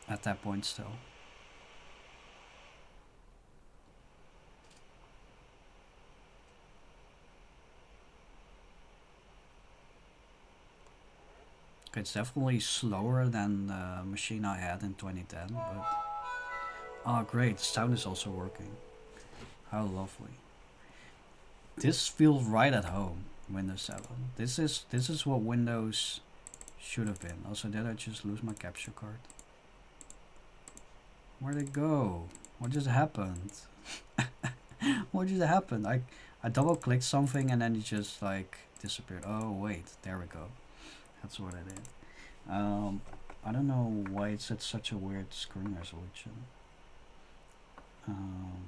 at that point still. Okay, it's definitely slower than the machine I had in 2010, but oh great, the sound is also working. How lovely. This feels right at home, Windows 7. This is what Windows should have been. Also, did I just lose my capture card? Where'd it go? What just happened? What just happened? I double clicked something and then it just like disappeared. Oh wait, there we go. That's what I did. I don't know why it's at such a weird screen resolution. Um,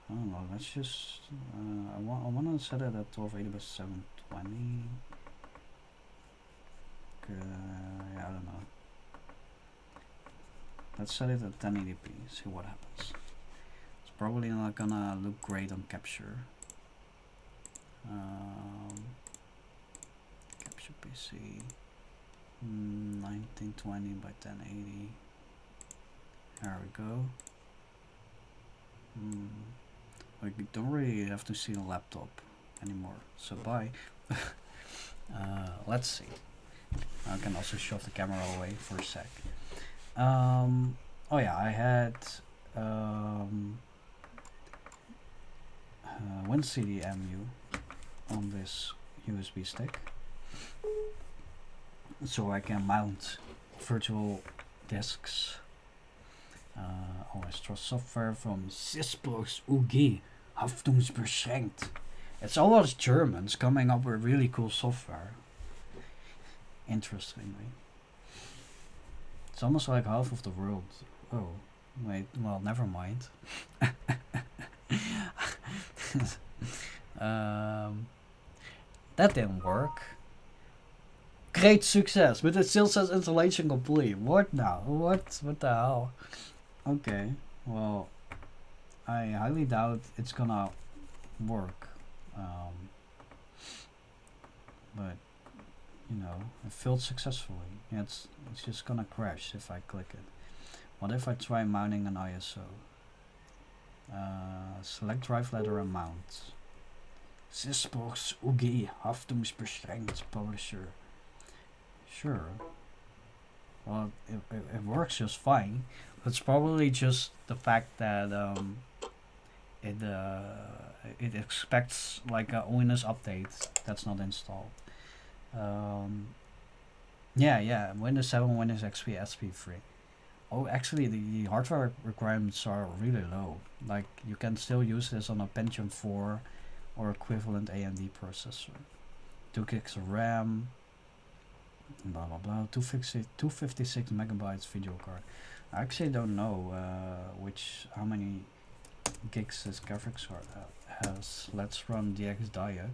I don't know. Let's just. I want to set it at 1280 by 720. Yeah, I don't know. Let's set it at 1080p. See what happens. It's probably not gonna look great on capture. Capture PC. 1920 by 1080. There we go. We don't really have to see the laptop anymore, so bye. Let's see. I can also shove the camera away for a sec. Oh yeah, I had WinCDMU on this USB stick, so I can mount virtual disks. OS Trust software from Sysbox UG Haftungsbeschränkt. It's always Germans coming up with really cool software. Interestingly. It's almost like half of the world. Oh, wait, well, never mind. That didn't work. Great success, but it still says installation complete. What now? What the hell? Okay, well, I highly doubt it's gonna work. But you know, it failed successfully. It's just gonna crash if I click it. What if I try mounting an ISO? Select drive letter and mount. Sysbox UG Haftungsbeschränkt publisher. Sure. Well, it works just fine. It's probably just the fact that it expects like a Windows update that's not installed. Yeah, Windows 7, Windows XP, SP3. Oh, actually, the hardware requirements are really low. Like, you can still use this on a Pentium 4 or equivalent AMD processor. 2 gigs of RAM, blah blah blah, 256 megabytes video card. I actually don't know how many gigs this graphics card has. Let's run DXDiag.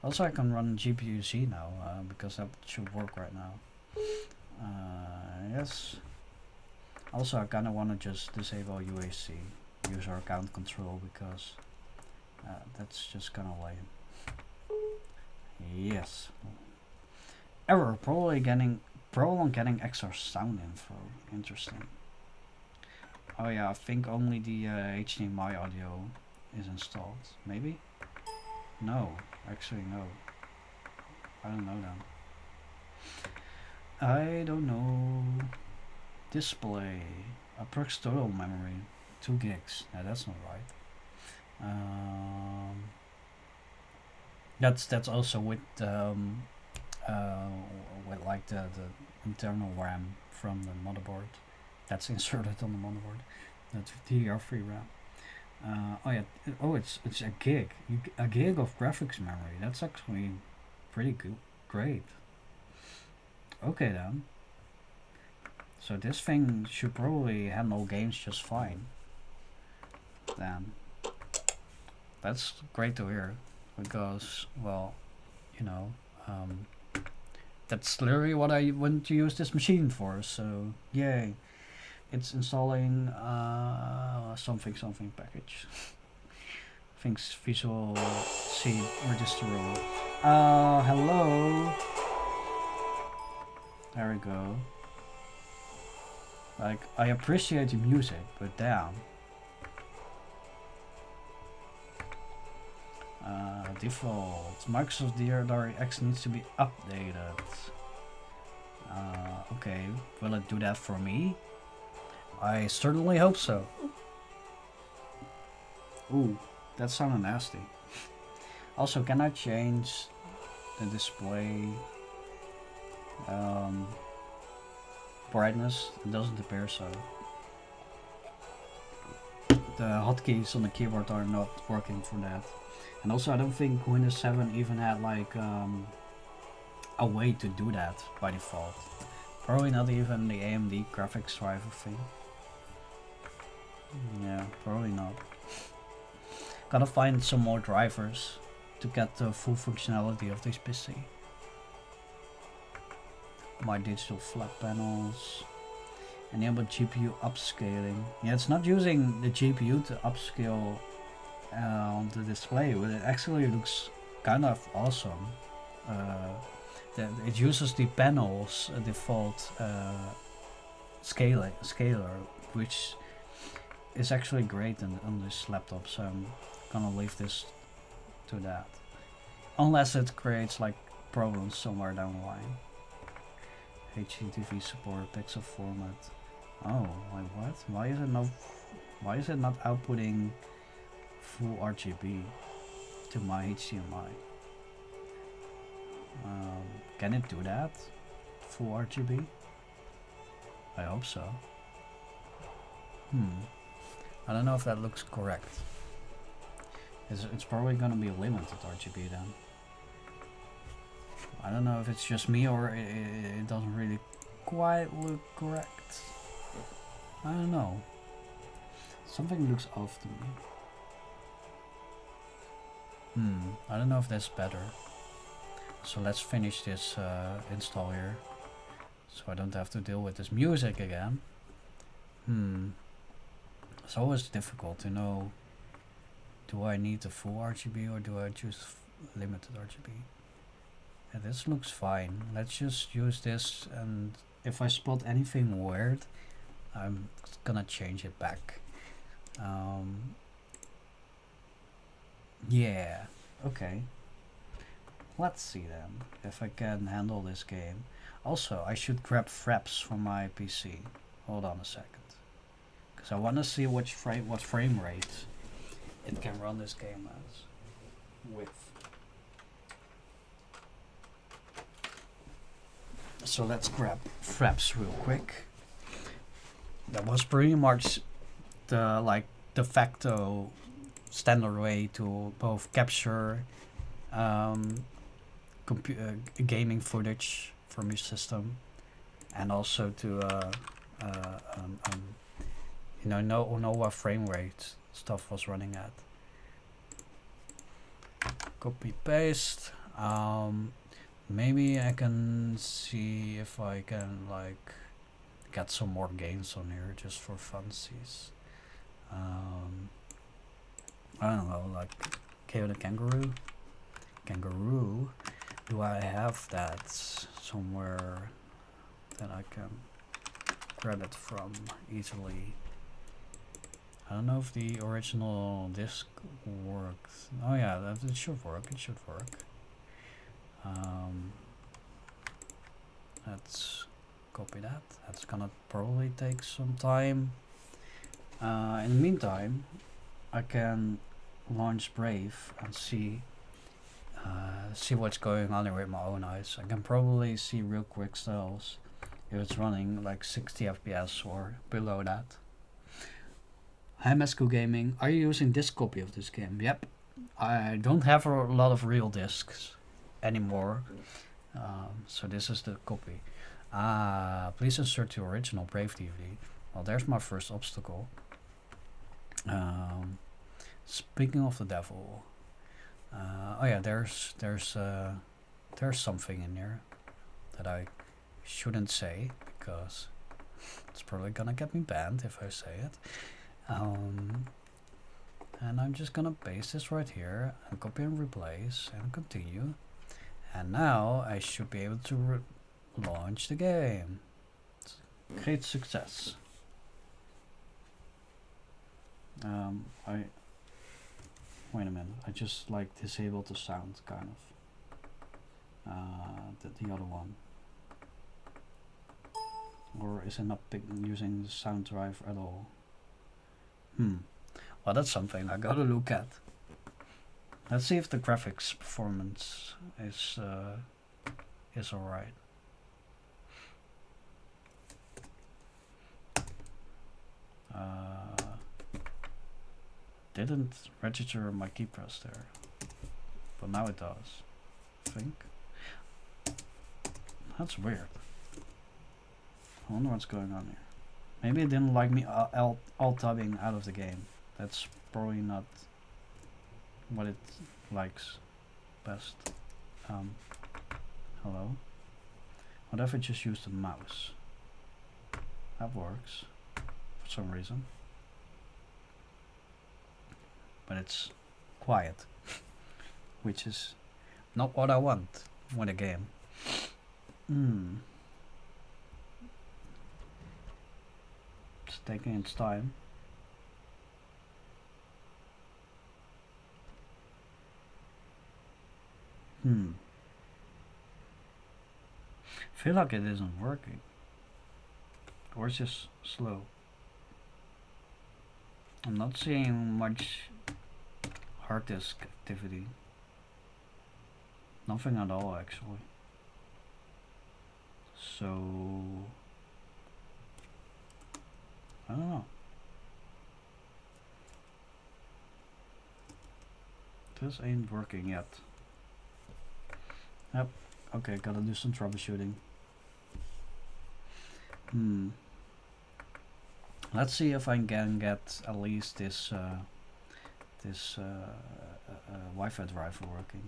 Also, I can run GPU-Z now because that should work right now. Yes. Also, I kind of want to just disable UAC, user account control, because that's just kind of lame. Yes. Error, problem getting extra sound info. Interesting. Oh yeah, I think only the HDMI audio is installed. Maybe? No, actually no. I don't know then. I don't know. Display. Approx total memory. 2 gigs. No, that's not right. That's also with like the internal RAM from the motherboard. That's inserted on the motherboard. That's DDR3 RAM. Oh yeah. Oh, it's a gig. A gig of graphics memory. That's actually pretty good. Great. Okay then. So this thing should probably handle games just fine. Then that's great to hear, because, well, you know, that's literally what I want to use this machine for. So yay! It's installing something package. Things Visual C register rule. Hello. There we go. Like, I appreciate the music, but damn. Default. Microsoft DirectX needs to be updated. Okay, will it do that for me? I certainly hope so. Ooh, that sounded nasty. Also, can I change the display brightness? It doesn't appear so. The hotkeys on the keyboard are not working for that. And also, I don't think Windows 7 even had like a way to do that by default. Probably not even the AMD graphics driver thing. Yeah, probably not. Gotta find some more drivers to get the full functionality of this PC. My digital flat panels. Enable GPU upscaling. Yeah, it's not using the GPU to upscale on the display, but it actually looks kind of awesome. It uses the panel's default scaler, which is actually great on this laptop, so I'm gonna leave this to that. Unless it creates like problems somewhere down the line. HDTV support, pixel format. Oh, wait, what? Why is it not outputting full RGB to my HDMI? Can it do that? Full RGB? I hope so. I don't know if that looks correct. It's probably gonna be limited RGB then. I don't know if it's just me or it doesn't really quite look correct. I don't know. Something looks off to me. I don't know if that's better. So let's finish this install here, so I don't have to deal with this music again. It's always difficult to know, do I need the full RGB or do I choose limited RGB? Yeah, this looks fine. Let's just use this, and if I spot anything weird, I'm gonna change it back. Yeah, okay. Let's see then if I can handle this game. Also, I should grab fraps from my PC. Hold on a second, because I want to see what frame rate it can run this game as with. So let's grab Fraps real quick. That was pretty much the de facto standard way to both capture gaming footage from your system, and also to know what frame rate stuff was running at. Copy paste. Maybe I can see if I can get some more games on here just for funsies. I don't know, like KO the Kangaroo. Do I have that somewhere that I can grab it from easily? I don't know if the original disc works. Oh yeah, it should work. It should work. Let's copy that. That's gonna probably take some time. In the meantime, I can launch Brave and see what's going on here with my own eyes. I can probably see real quick styles if it's running like 60 FPS or below that. Hi Mesco Gaming, are you using disc copy of this game? Yep. I don't have a lot of real discs anymore, so this is the copy. Please insert the original Brave DVD. Well, there's my first obstacle. Speaking of the devil, oh yeah, there's something in there that I shouldn't say because it's probably gonna get me banned if I say it. And I'm just gonna paste this right here and copy and replace and continue. And now I should be able to launch the game. Great success. Wait a minute. I just disabled the sound kind of. The other one. Or is it not using the sound drive at all? Well, that's something I gotta look at. Let's see if the graphics performance is alright. Didn't register my key press there, but now it does. I think that's weird. I wonder what's going on here. Maybe it didn't like me alt-tabbing out of the game. That's probably not what it likes best. Hello? What if I just use the mouse? That works for some reason. But it's quiet, which is not what I want with a game. It's taking its time. I feel like it isn't working. Or it's just slow. I'm not seeing much hard disk activity. Nothing at all, actually. So I don't know. This ain't working yet. Yep. Okay, gotta do some troubleshooting. Let's see if I can get at least this Wi-Fi driver working.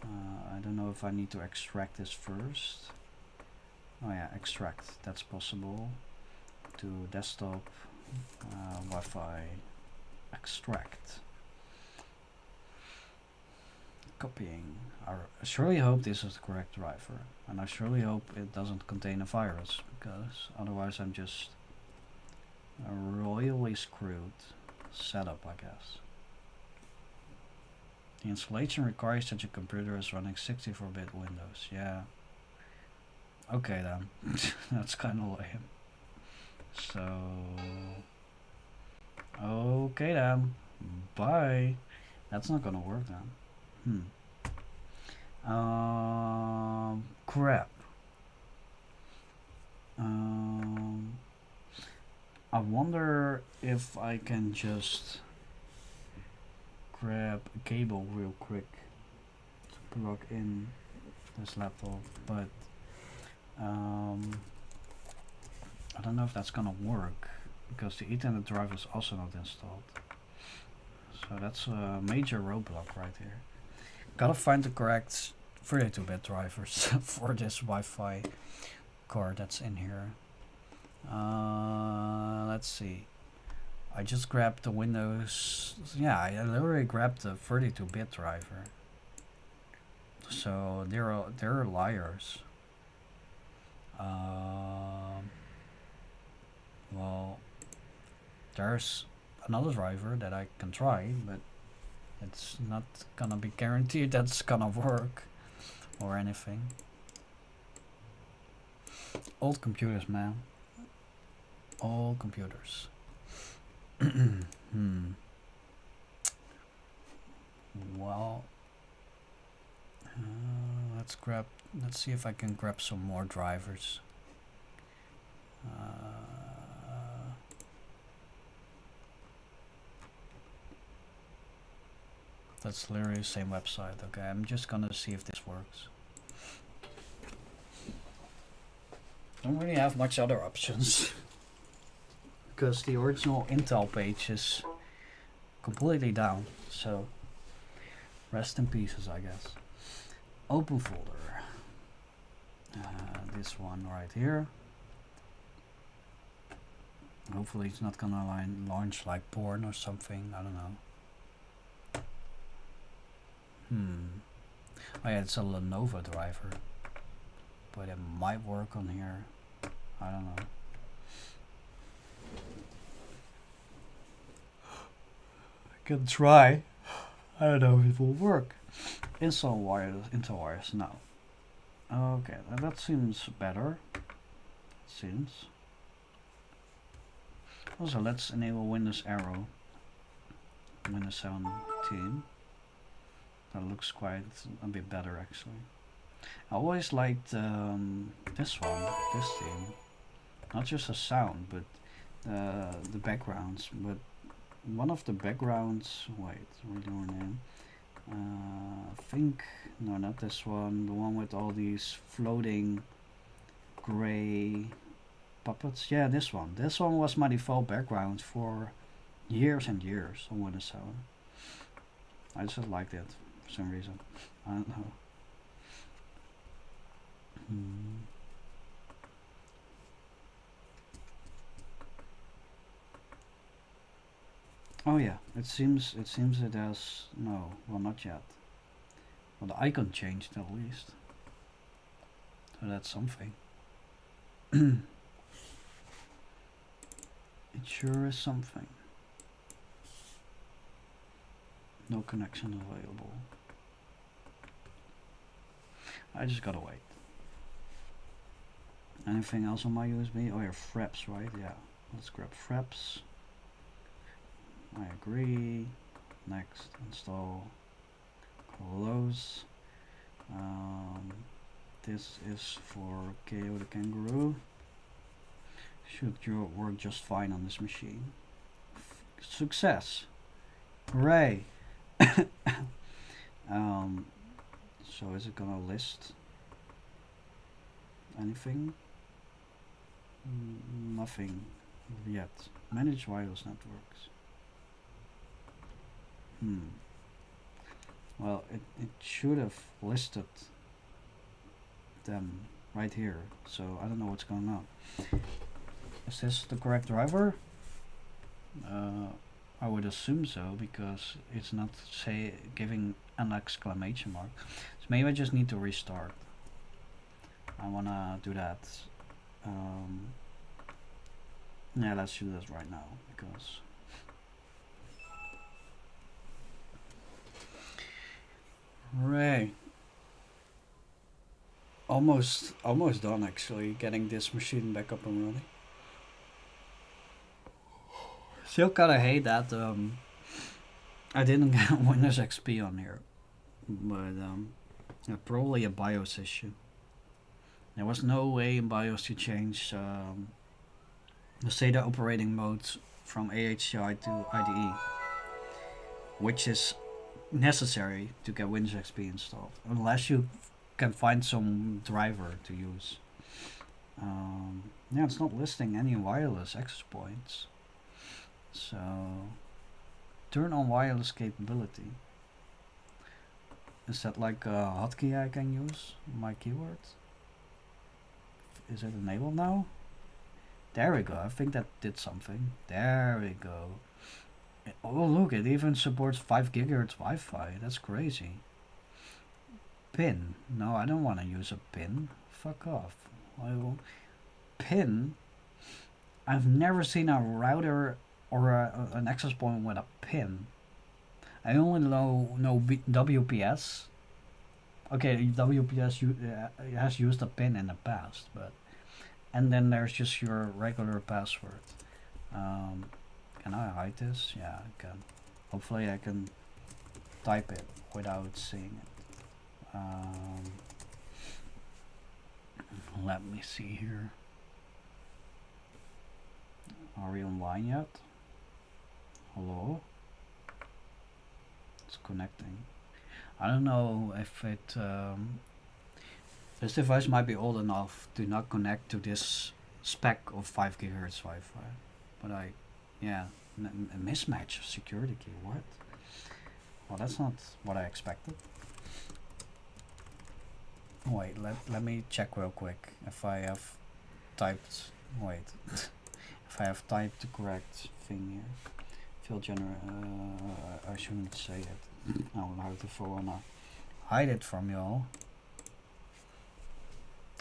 I don't know if I need to extract this first. Oh yeah, extract. That's possible. To desktop, Wi-Fi, extract. Copying. I surely hope this is the correct driver, and I surely hope it doesn't contain a virus, because otherwise I'm just a royally screwed setup, I guess. The installation requires that your computer is running 64-bit Windows. Yeah. Okay then. That's kind of lame. So okay then. Bye. That's not gonna work then. Crap. I wonder if I can just grab a cable real quick to plug in this laptop, but I don't know if that's gonna work because the Ethernet drive is also not installed. So that's a major roadblock right here. Gotta find the correct 32-bit drivers for this Wi-Fi card that's in here. Let's see. I just grabbed the Windows. Yeah, I literally grabbed the 32-bit driver. So they're liars. Well, there's another driver that I can try, but it's not gonna be guaranteed that's gonna work or anything. Old computers, man. Old computers. Well, let's see if I can grab some more drivers. That's literally the same website. Okay, I'm just gonna see if this works. Don't really have much other options because the original Intel page is completely down. So rest in pieces, I guess. Open folder. This one right here. Hopefully it's not gonna launch like porn or something. I don't know. Oh yeah, it's a Lenovo driver, but it might work on here. I don't know. I can try. I don't know if it will work. Install wireless, Intel wireless. No. Okay, that seems better. Seems. Also, let's enable Windows Arrow. Windows 17. That looks quite a bit better actually. I always liked this theme. Not just the sound, but the backgrounds. But one of the backgrounds, wait, what's your name? I think, no, not this one. The one with all these floating gray puppets. Yeah, this one. This one was my default background for years and years on Windows 7. I just liked it for some reason. I don't know. Oh yeah, it seems it has no, well, not yet. Well, the icon changed at least, so that's something. It sure is something. No connection available. I just gotta wait. Anything else on my USB? Oh yeah, Fraps, right? Yeah, let's grab Fraps. I agree. Next, install. Close. This is for KO the Kangaroo. Should work just fine on this machine. Success! Hooray! So is it gonna list anything? Nothing yet. Manage wireless networks. Well, it should have listed them right here, so I don't know what's going on. Is this the correct driver? I would assume so, because it's not giving an exclamation mark. So maybe I just need to restart. I wanna do that. Yeah, let's do this right now, because right. Almost done actually, getting this machine back up and running. Still kinda hate that I didn't get Windows XP on here, but probably a BIOS issue. There was no way in BIOS to change the SATA operating modes from AHCI to IDE, which is necessary to get Windows XP installed, unless you can find some driver to use. Yeah, it's not listing any wireless access points. So, turn on wireless capability. Is that like a hotkey I can use? My keyword? Is it enabled now? There we go. I think that did something. There we go. Oh look, it even supports 5 GHz Wi-Fi. That's crazy. Pin. No, I don't want to use a pin. Fuck off. Pin. I've never seen a router or an access point with a pin. I only know WPS. Okay, WPS has used a pin in the past, but and then there's just your regular password. Can I hide this? Yeah, I can. Hopefully I can type it without seeing it. Let me see here. Are we online yet? Hello? It's connecting. I don't know if it... this device might be old enough to not connect to this spec of 5 GHz Wi-Fi. But yeah, a mismatch of security key, what? Well, that's not what I expected. Wait, let me check real quick if I have typed, wait, if I have typed the correct thing here. Field I shouldn't say it. I will have to hide it from y'all.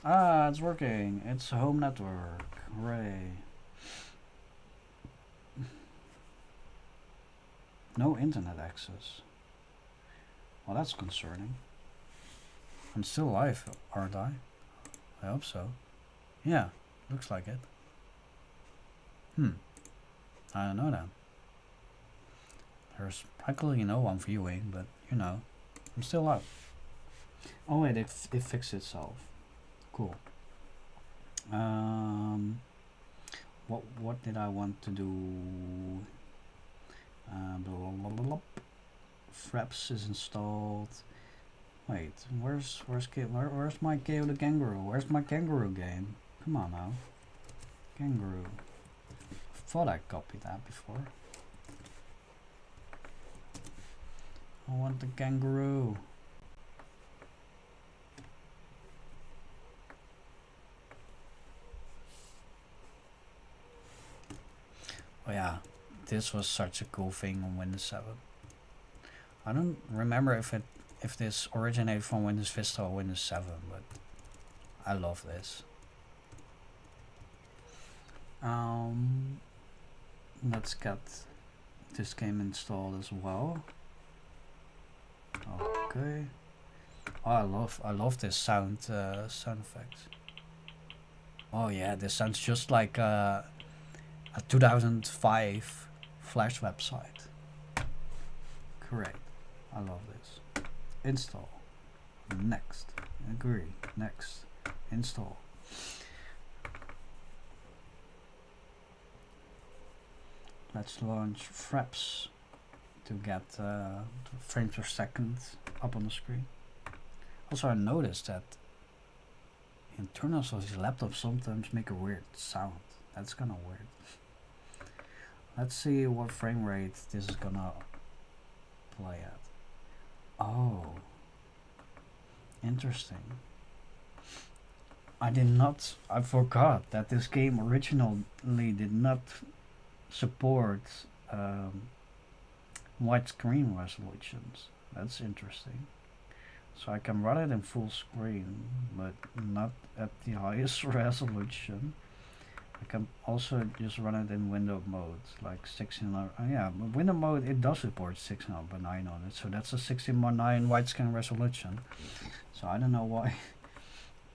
Ah, it's working. It's home network. Hooray. No internet access. Well, that's concerning. I'm still live, aren't I? I hope so. Yeah, looks like it. I don't know then. There's practically no one viewing, but you know, I'm still live. Oh wait, it fixed itself. Cool. What did I want to do? Fraps is installed. Wait, where's my KO the Kangaroo? Where's my Kangaroo game? Come on now. Kangaroo. Thought I copied that before. I want the Kangaroo. Oh yeah, this was such a cool thing on Windows 7. I don't remember if this originated from Windows Vista or Windows 7, but I love this. Let's get this game installed as well. Okay. Oh, I love this sound effects. Oh yeah, this sounds just like a 2005 Flash website. Correct. I love this. Install. Next. Agree. Next. Install. Let's launch Fraps to get frames per second up on the screen. Also, I noticed that internals of these laptops sometimes make a weird sound. That's kind of weird. Let's see what frame rate this is gonna play at. Oh, interesting. I forgot that this game originally did not support widescreen resolutions. That's interesting. So I can run it in full screen, but not at the highest resolution. I can also just run it in window mode, like 16. Yeah, window mode, it does support 16:9 on it, so that's a 16:9 widescreen resolution. So I don't know why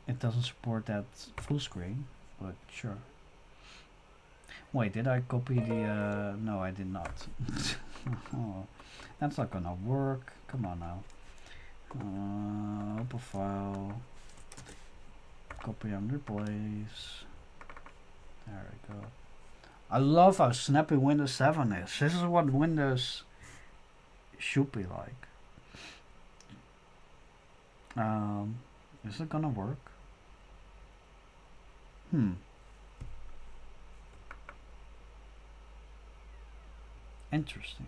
it doesn't support that full screen, but sure. Wait, did I copy the? No, I did not. Oh, That's not gonna work. Come on now. Open file. Copy and replace. There we go. I love how snappy Windows 7 is. This is what Windows should be like. Is it gonna work? Interesting.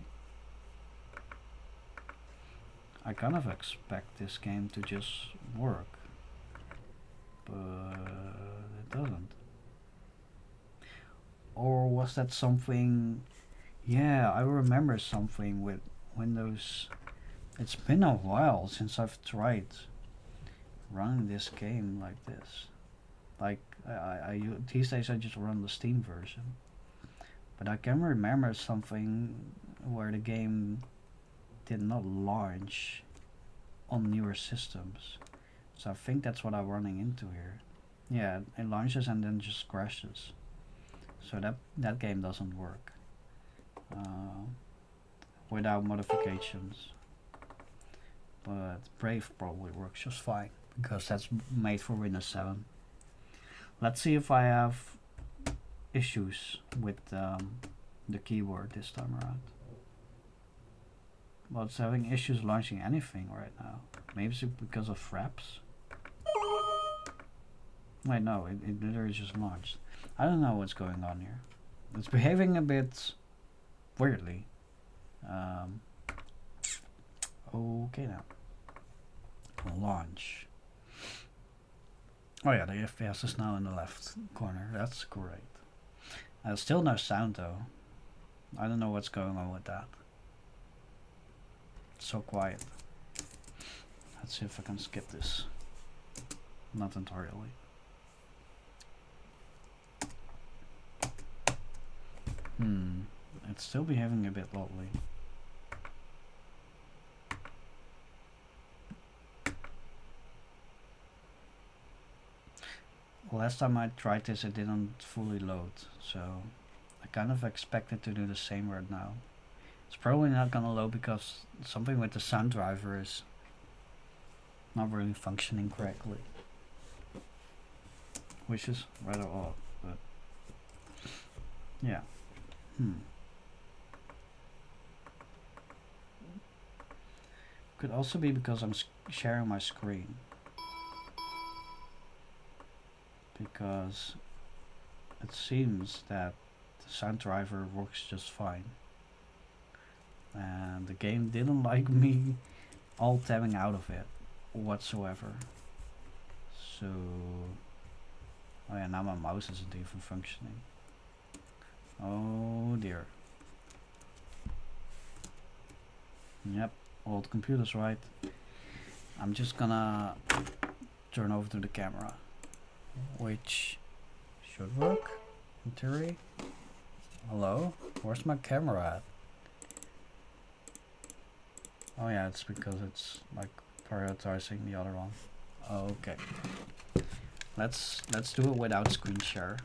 I kind of expect this game to just work, but it doesn't. Or was that something? Yeah, I remember something with Windows. It's been a while since I've tried running this game like this. Like these days I just run the Steam version, but I can remember something where the game did not launch on newer systems. So I think that's what I'm running into here. Yeah, it launches and then just crashes. So that game doesn't work without modifications. But Brave probably works just fine because that's made for Windows 7. Let's see if I have issues with the keyboard this time around. Well, it's having issues launching anything right now. Maybe it's because of fraps. Wait, no, it literally just launched. I don't know what's going on here. It's behaving a bit weirdly. Okay now. Launch. Oh yeah, the FPS is now in the left corner. That's great. Still no sound though. I don't know what's going on with that. It's so quiet. Let's see if I can skip this. Not entirely. It's still behaving a bit oddly. Last time I tried this it didn't fully load, so I kind of expected to do the same right now. It's probably not gonna load because something with the sound driver is not really functioning correctly, which is rather odd, but yeah. Could also be because I'm sharing my screen, because it seems that the sound driver works just fine and the game didn't like me alt-tabbing out of it whatsoever. So oh yeah, now my mouse isn't even functioning. Oh dear. Yep, old computer's right. I'm just gonna turn over to the camera, which should work in theory. Hello? Where's my camera at? Oh yeah, it's because it's like prioritizing the other one. Okay. Let's do it without screen share.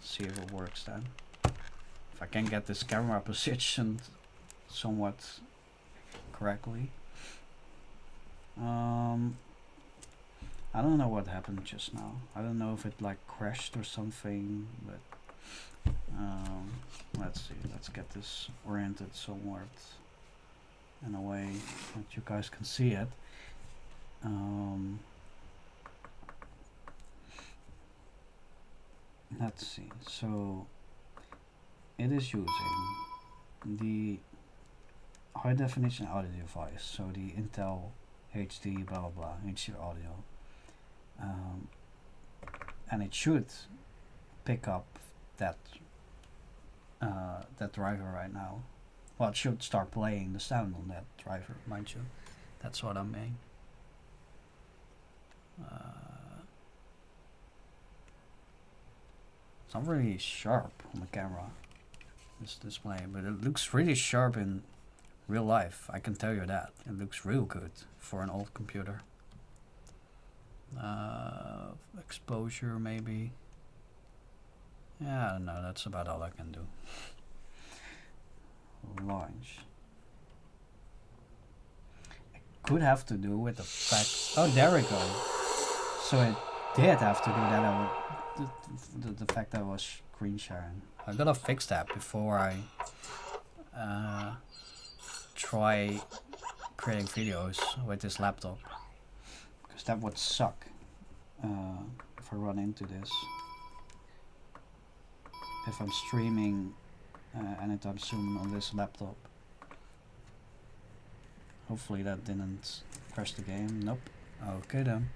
See if it works then. If I can get this camera positioned somewhat correctly. I don't know what happened just now. I don't know if it like crashed or something, but let's see. Let's get this oriented somewhat in a way that you guys can see it. Let's see. So it is using the high definition audio device, so the Intel HD blah blah blah HD audio, and it should pick up that that driver right now. Well, it should start playing the sound on that driver, mind you. That's what I mean. It's not really sharp on the camera, this display, but it looks really sharp in real life. I can tell you that. It looks real good for an old computer. Exposure maybe. Yeah, I don't know. That's about all I can do. Launch. could have to do with the fact. Oh, there we go. So it did have to do that. The fact that I was screen sharing. I gotta fix that before I try creating videos with this laptop, because that would suck if I run into this. If I'm streaming anytime soon on this laptop. Hopefully that didn't crash the game. Nope. Okay then.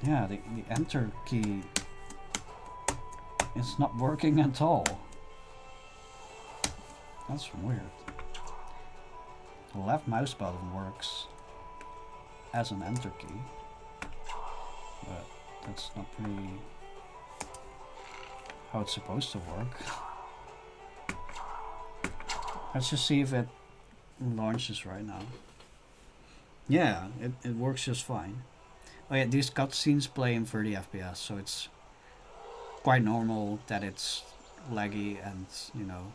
Yeah, the enter key is not working at all. That's weird. The left mouse button works as an enter key, but that's not really how it's supposed to work. Let's just see if it launches right now. Yeah, it works just fine. Oh yeah, these cutscenes play in 30 FPS, so it's quite normal that it's laggy, and you know.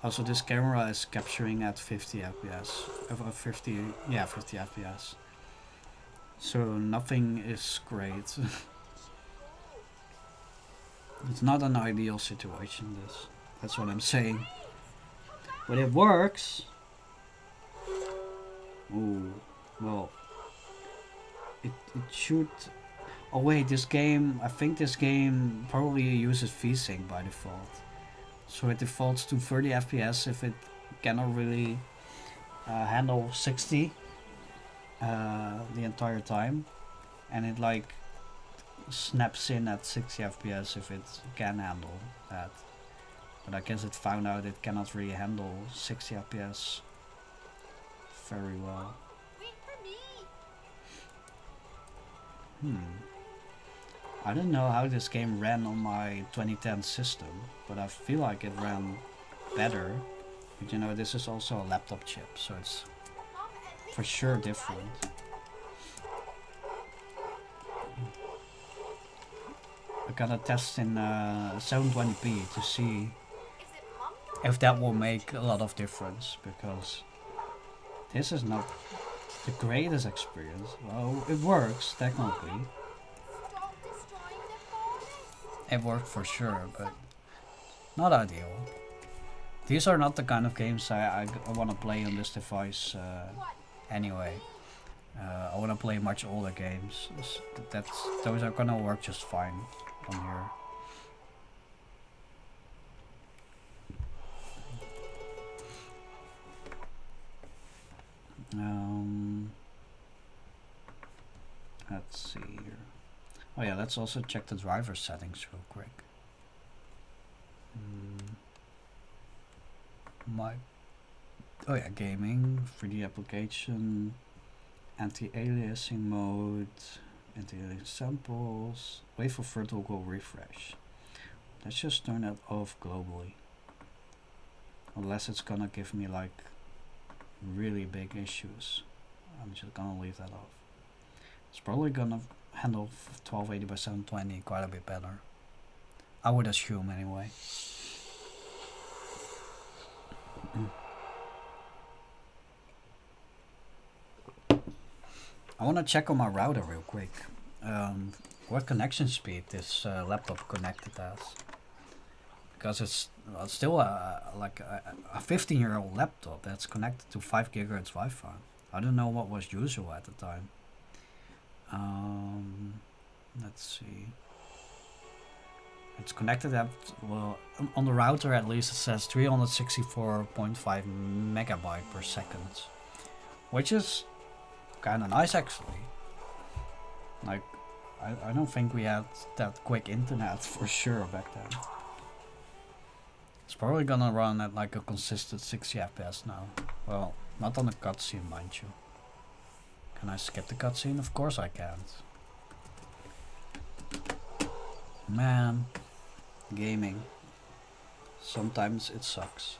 Also, this camera is capturing at 50 FPS. 50 FPS. So nothing is great. It's not an ideal situation, this. That's what I'm saying. But it works. Ooh, well. It should... Oh wait, this game... I think this game probably uses VSync by default. So it defaults to 30 FPS if it cannot really handle 60 the entire time. And it like snaps in at 60 FPS if it can handle that. But I guess it found out it cannot really handle 60 FPS very well. I don't know how this game ran on my 2010 system, but I feel like it ran better. But you know, this is also a laptop chip, so it's for sure different. I gotta test in 720p to see if that will make a lot of difference, because this is not the greatest experience. Well, it works technically. It worked for sure, but not ideal. These are not the kind of games I want to play on this device anyway. I want to play much older games. Those are gonna work just fine on here. Let's see here. Oh yeah, let's also check the driver settings real quick. Oh yeah, gaming, 3D application, anti-aliasing mode, anti-aliasing samples, wait for vertical refresh. Let's just turn that off globally. Unless it's gonna give me like really big issues. I'm just gonna leave that off. It's probably gonna handle 1280 by 720 quite a bit better. I would assume anyway. I want to check on my router real quick. What connection speed this laptop connected as. Because it's still like a 15-year-old laptop that's connected to 5 GHz Wi-Fi. I don't know what was usual at the time. Let's see. It's connected at, well, on the router at least it says 364.5 megabyte per second, which is kind of nice actually. Like, I don't think we had that quick internet for sure back then. It's probably gonna run at like a consistent 60 FPS now. Well, not on the cutscene, mind you. Can I skip the cutscene? Of course I can't. Man, gaming. Sometimes it sucks.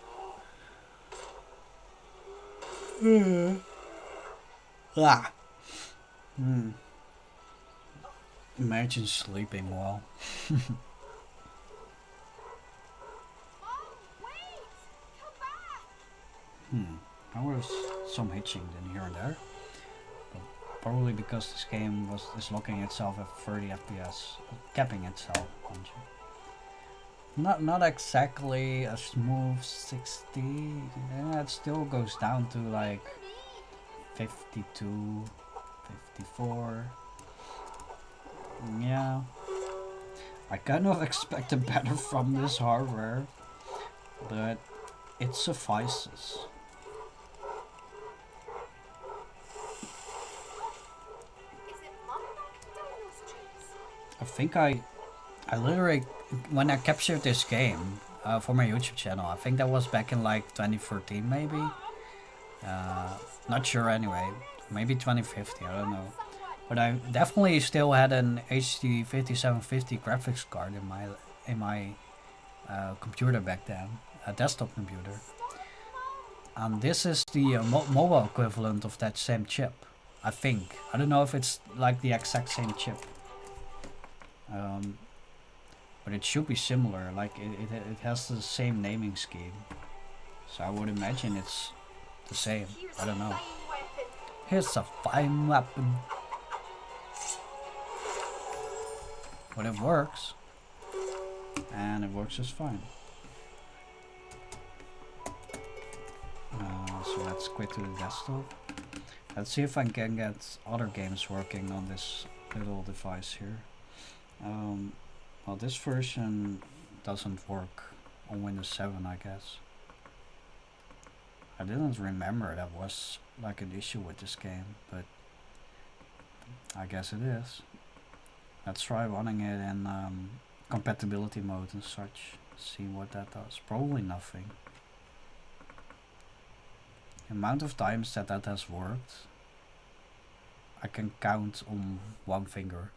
Imagine sleeping well. There was some hitching in here and there. But probably because this game is locking itself at 30 FPS, capping itself, mind you. Not exactly a smooth 60. Yeah, it still goes down to like 52, 54. Yeah. I kind of expected better from this hardware, but it suffices. I think I literally, when I captured this game for my YouTube channel, I think that was back in like 2014 maybe. Not sure anyway, maybe 2050, I don't know. But I definitely still had an HD 5750 graphics card in my computer back then, a desktop computer. And this is the mobile equivalent of that same chip, I think. I don't know if it's like the exact same chip. But it should be similar, like it has the same naming scheme. So I would imagine it's the same. I don't know. Here's a fine weapon. But it works. And it works just fine. So let's quit to the desktop. Let's see if I can get other games working on this little device here. Well, this version doesn't work on Windows 7, I guess. I didn't remember that was like an issue with this game, but I guess it is. Let's try running it in compatibility mode and such. See what that does. Probably nothing. The amount of times that has worked, I can count on one finger.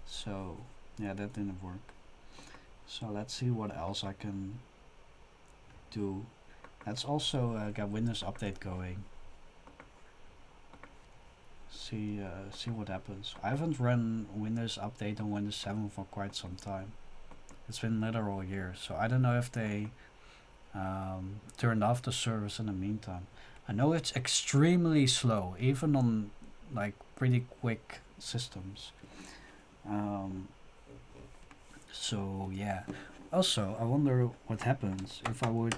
So yeah, that didn't work. So let's see what else I can do. Let's also get Windows Update going. See what happens. I haven't run Windows Update on Windows 7 for quite some time. It's been literal years, so I don't know if they turned off the service in the meantime. I know it's extremely slow, even on like pretty quick systems. So yeah. Also, I wonder what happens if I would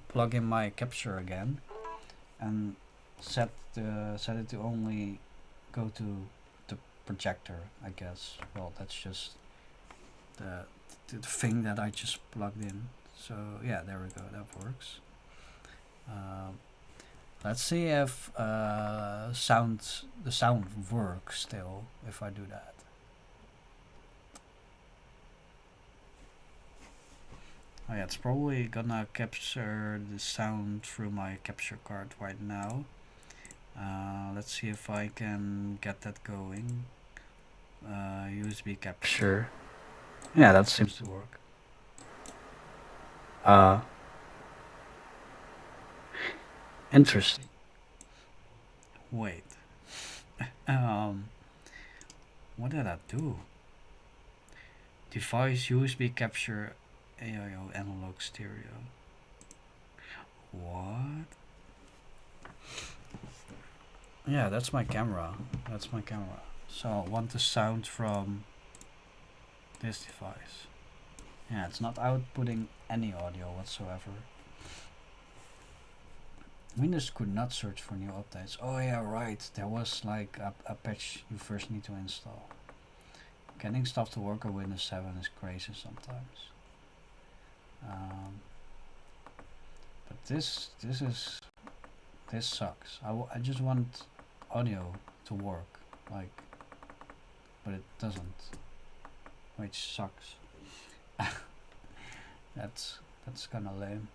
plug in my capture again and set it to only go to the projector, I guess. Well, that's just the thing that I just plugged in. So yeah, there we go, that works. Let's see if the sound works still if I do that. Oh yeah, it's probably gonna capture the sound through my capture card right now. Let's see if I can get that going. USB capture. Yeah, that seems to work. Interesting. Wait. What did I do? Device USB capture AIO analog stereo. What? Yeah, that's my camera. That's my camera. So I want the sound from this device. Yeah, it's not outputting any audio whatsoever. Windows could not search for new updates. Oh yeah, right. There was like a patch you first need to install. Getting stuff to work on Windows 7 is crazy sometimes. But this sucks. I just want audio to work, like, but it doesn't, which sucks. that's kind of lame.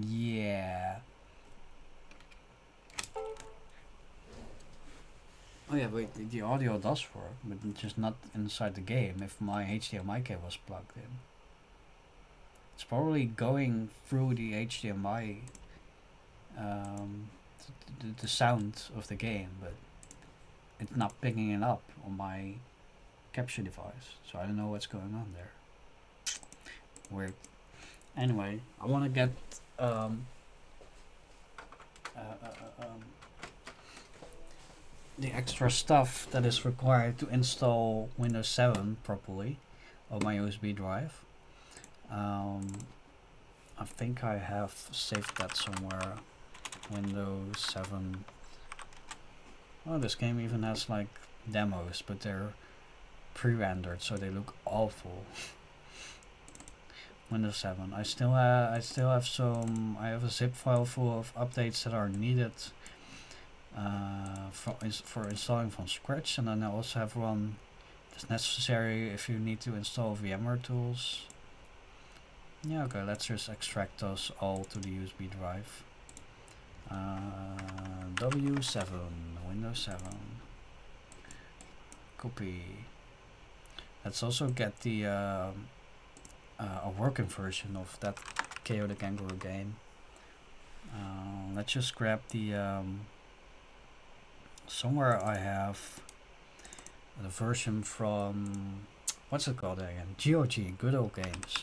Yeah. Oh yeah, wait, the audio does work, but just not inside the game if my HDMI cable was plugged in. It's probably going through the HDMI, the sound of the game, but it's not picking it up on my capture device, so I don't know what's going on there. Weird. Anyway, I want to get um, uh, uh, um, the extra stuff that is required to install Windows 7 properly on my USB drive. I think I have saved that somewhere. Windows 7. Oh, this game even has like demos, but they're pre-rendered, so they look awful. Windows 7. I still have some. I have a zip file full of updates that are needed for installing from scratch, and then I also have one that's necessary if you need to install VMware tools. Yeah, okay, let's just extract those all to the USB drive. W7, Windows 7. Copy. Let's also get the a working version of that Chaotic Kangaroo game. Let's just grab the somewhere I have the version from what's it called again? GOG, Good Old Games.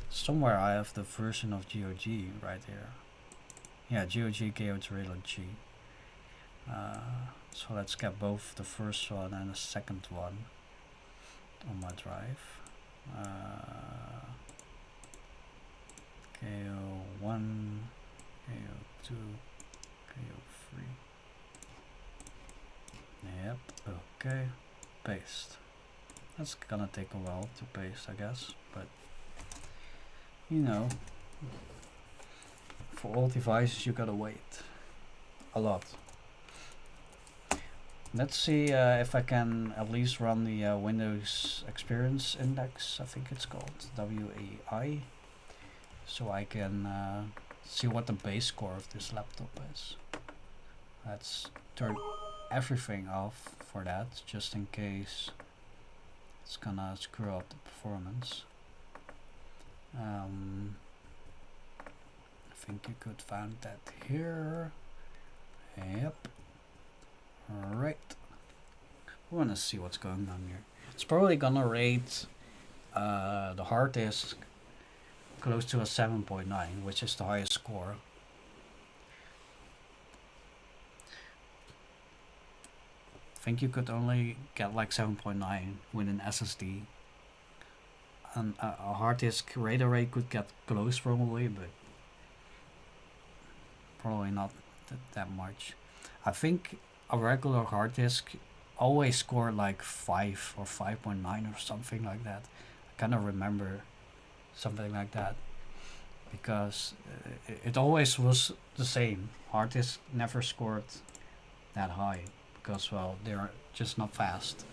Somewhere I have the version of GOG right here. Yeah, GOG KO Trilogy. So let's get both the first one and the second one on my drive. KO1, KO2, KO3. Yep, okay. Paste. That's gonna take a while to paste, I guess, but you know, for all devices you gotta wait a lot. Let's see if I can at least run the Windows Experience Index, I think it's called, WEI, so I can see what the base score of this laptop is. Let's turn everything off for that, just in case it's gonna screw up the performance. I think you could find that here. Yep. Alright. We wanna see what's going on here. It's probably gonna rate the hard disk close to a 7.9, which is the highest score. I think you could only get like 7.9 with an SSD. And a hard disk RAID array could get close probably, but probably not that much. I think a regular hard disk always scored like 5 or 5.9 or something like that. I kind of remember something like that because it always was the same. Hard disk never scored that high because, well, they're just not fast.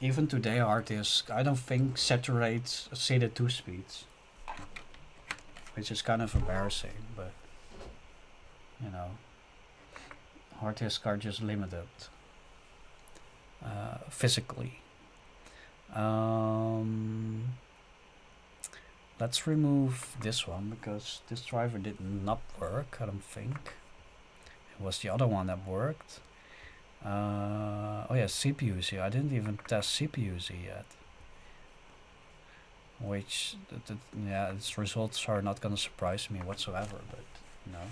Even today, hard disk I don't think saturates SATA2 speeds, which is kind of embarrassing, but you know, hard disks are just limited physically. Let's remove this one because this driver did not work, I don't think. It was the other one that worked. Oh yeah, CPU-Z. I didn't even test CPU-Z yet. Which, yeah, its results are not gonna surprise me whatsoever, but you know.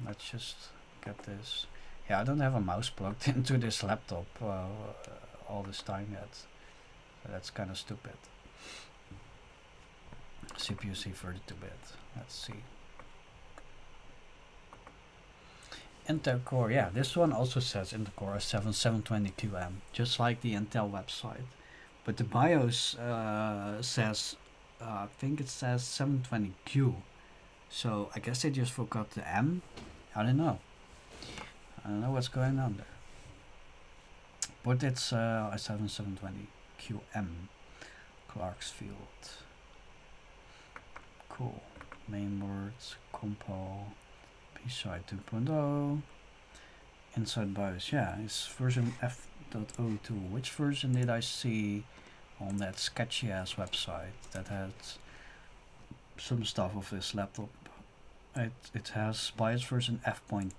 Let's just get this. Yeah, I don't have a mouse plugged into this laptop all this time yet. So that's kind of stupid. CPU-Z 32-bit. Let's see. Intel Core, yeah, this one also says Intel Core i7 720QM, just like the Intel website. But the BIOS says, I think it says 720Q. So I guess they just forgot the M. I don't know. I don't know what's going on there. But it's i7 720QM. Clarksfield. Cool. Mainboards, Compal. PCI 2.0, inside BIOS, yeah, it's version F.02. Which version did I see on that sketchy ass website that had some stuff of this laptop? It has BIOS version F.10.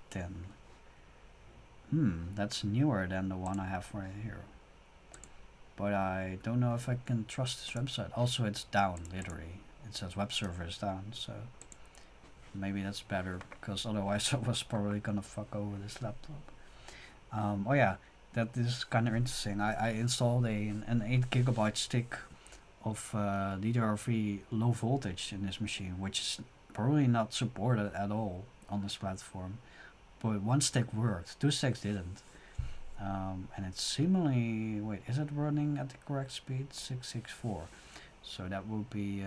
That's newer than the one I have right here. But I don't know if I can trust this website. Also, it's down, literally. It says web server is down, so maybe that's better, because otherwise I was probably gonna fuck over this laptop. Oh yeah, that is kind of interesting. I installed an 8 gigabyte stick of DDR3 low voltage in this machine, which is probably not supported at all on this platform. But one stick worked, two sticks didn't. And it's seemingly, wait, is it running at the correct speed? 664. So that would be,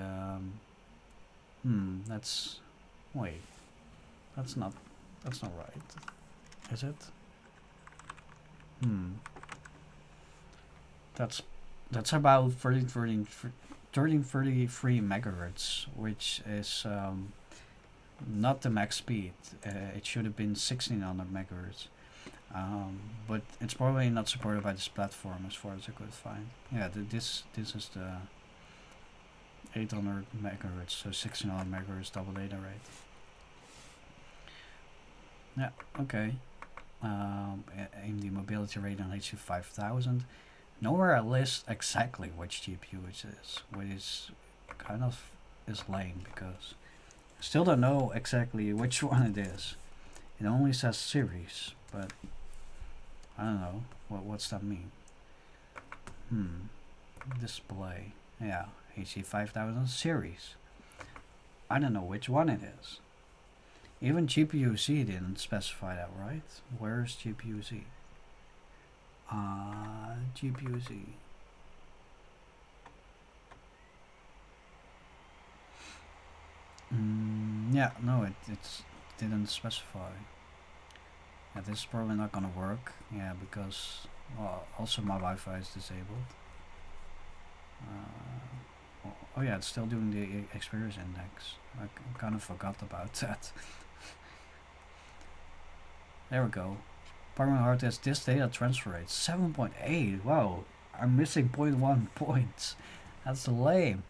that's, wait, that's not right, is it? That's about 1333 megahertz, which is not the max speed. It should have been 1600 megahertz. But it's probably not supported by this platform as far as I could find. Yeah, this is the 800 megahertz, so 1600 megahertz double data rate. Yeah, okay. AMD Mobility Radeon HD 5000. Nowhere lists exactly which GPU it is, which is kind of is lame, because I still don't know exactly which one it is. It only says series, but I don't know what's that mean. Display, yeah, HD 5000 series. I don't know which one it is. Even GPU-Z didn't specify that, right? Where's GPU-Z? GPU-Z. Yeah, no, it didn't specify. Yeah, this is probably not gonna work. Yeah, because, well, also my Wi-Fi is disabled. Oh yeah, it's still doing the experience index. I kind of forgot about that. There we go. Primary hard disk, this data transfer rate 7.8. Wow, I'm missing 0.1 points. That's lame.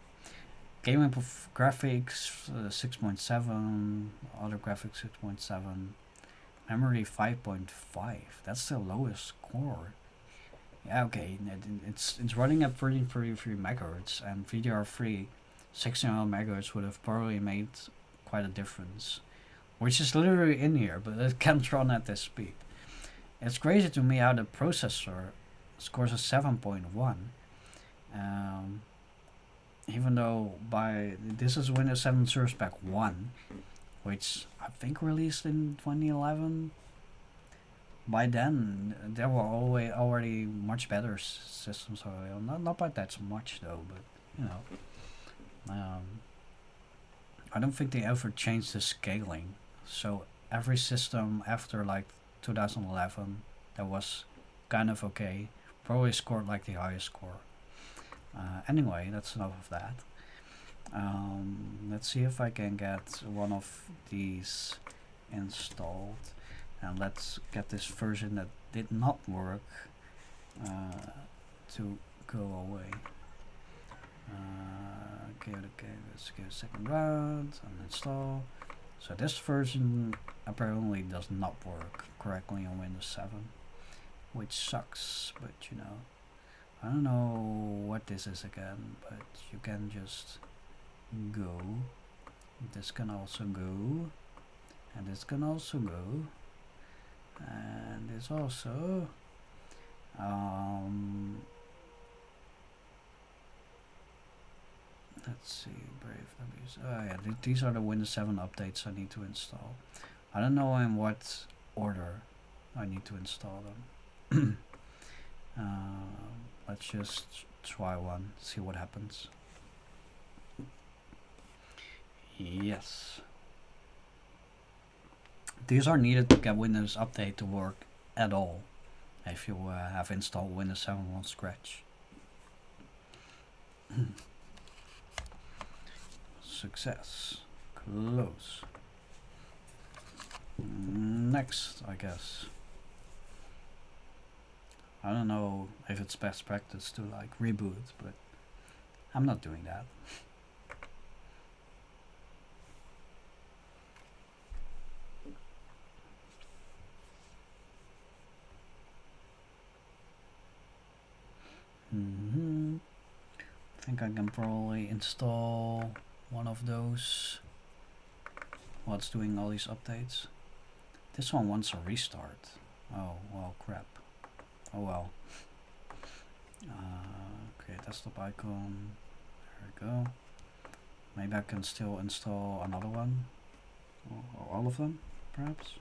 Gaming graphics 6.7, other graphics 6.7, memory 5.5. That's the lowest score. Yeah, okay, it's running at 1333 megahertz, and VDR3 1600 megahertz would have probably made quite a difference, which is literally in here, but it can't run at this speed. It's crazy to me how the processor scores a 7.1. Even though this is Windows 7 Service Pack 1, which I think released in 2011. By then, there were already much better systems. Not by that much though, but you know, I don't think they ever changed the scaling. So every system after like 2011 that was kind of okay probably scored like the highest score. Anyway, that's enough of that. Let's see if I can get one of these installed, and let's get this version that did not work to go away. Okay, let's give a second round and install. So this version apparently does not work correctly on Windows 7, which sucks, but you know, I don't know what this is again, but you can just go. This can also go, and this can also go, and this also. Let's see, Brave Abuse. Oh yeah, these are the Windows 7 updates I need to install. I don't know in what order I need to install them. Let's just try one, see what happens. Yes. These are needed to get Windows Update to work at all if you have installed Windows 7 on scratch. Success. Close. Next, I guess. I don't know if it's best practice to like reboot, but I'm not doing that. I think I can probably install one of those while it's doing all these updates. This one wants a restart. Oh, well, crap. Oh well. Okay, desktop icon. There we go. Maybe I can still install another one. Or all of them, perhaps.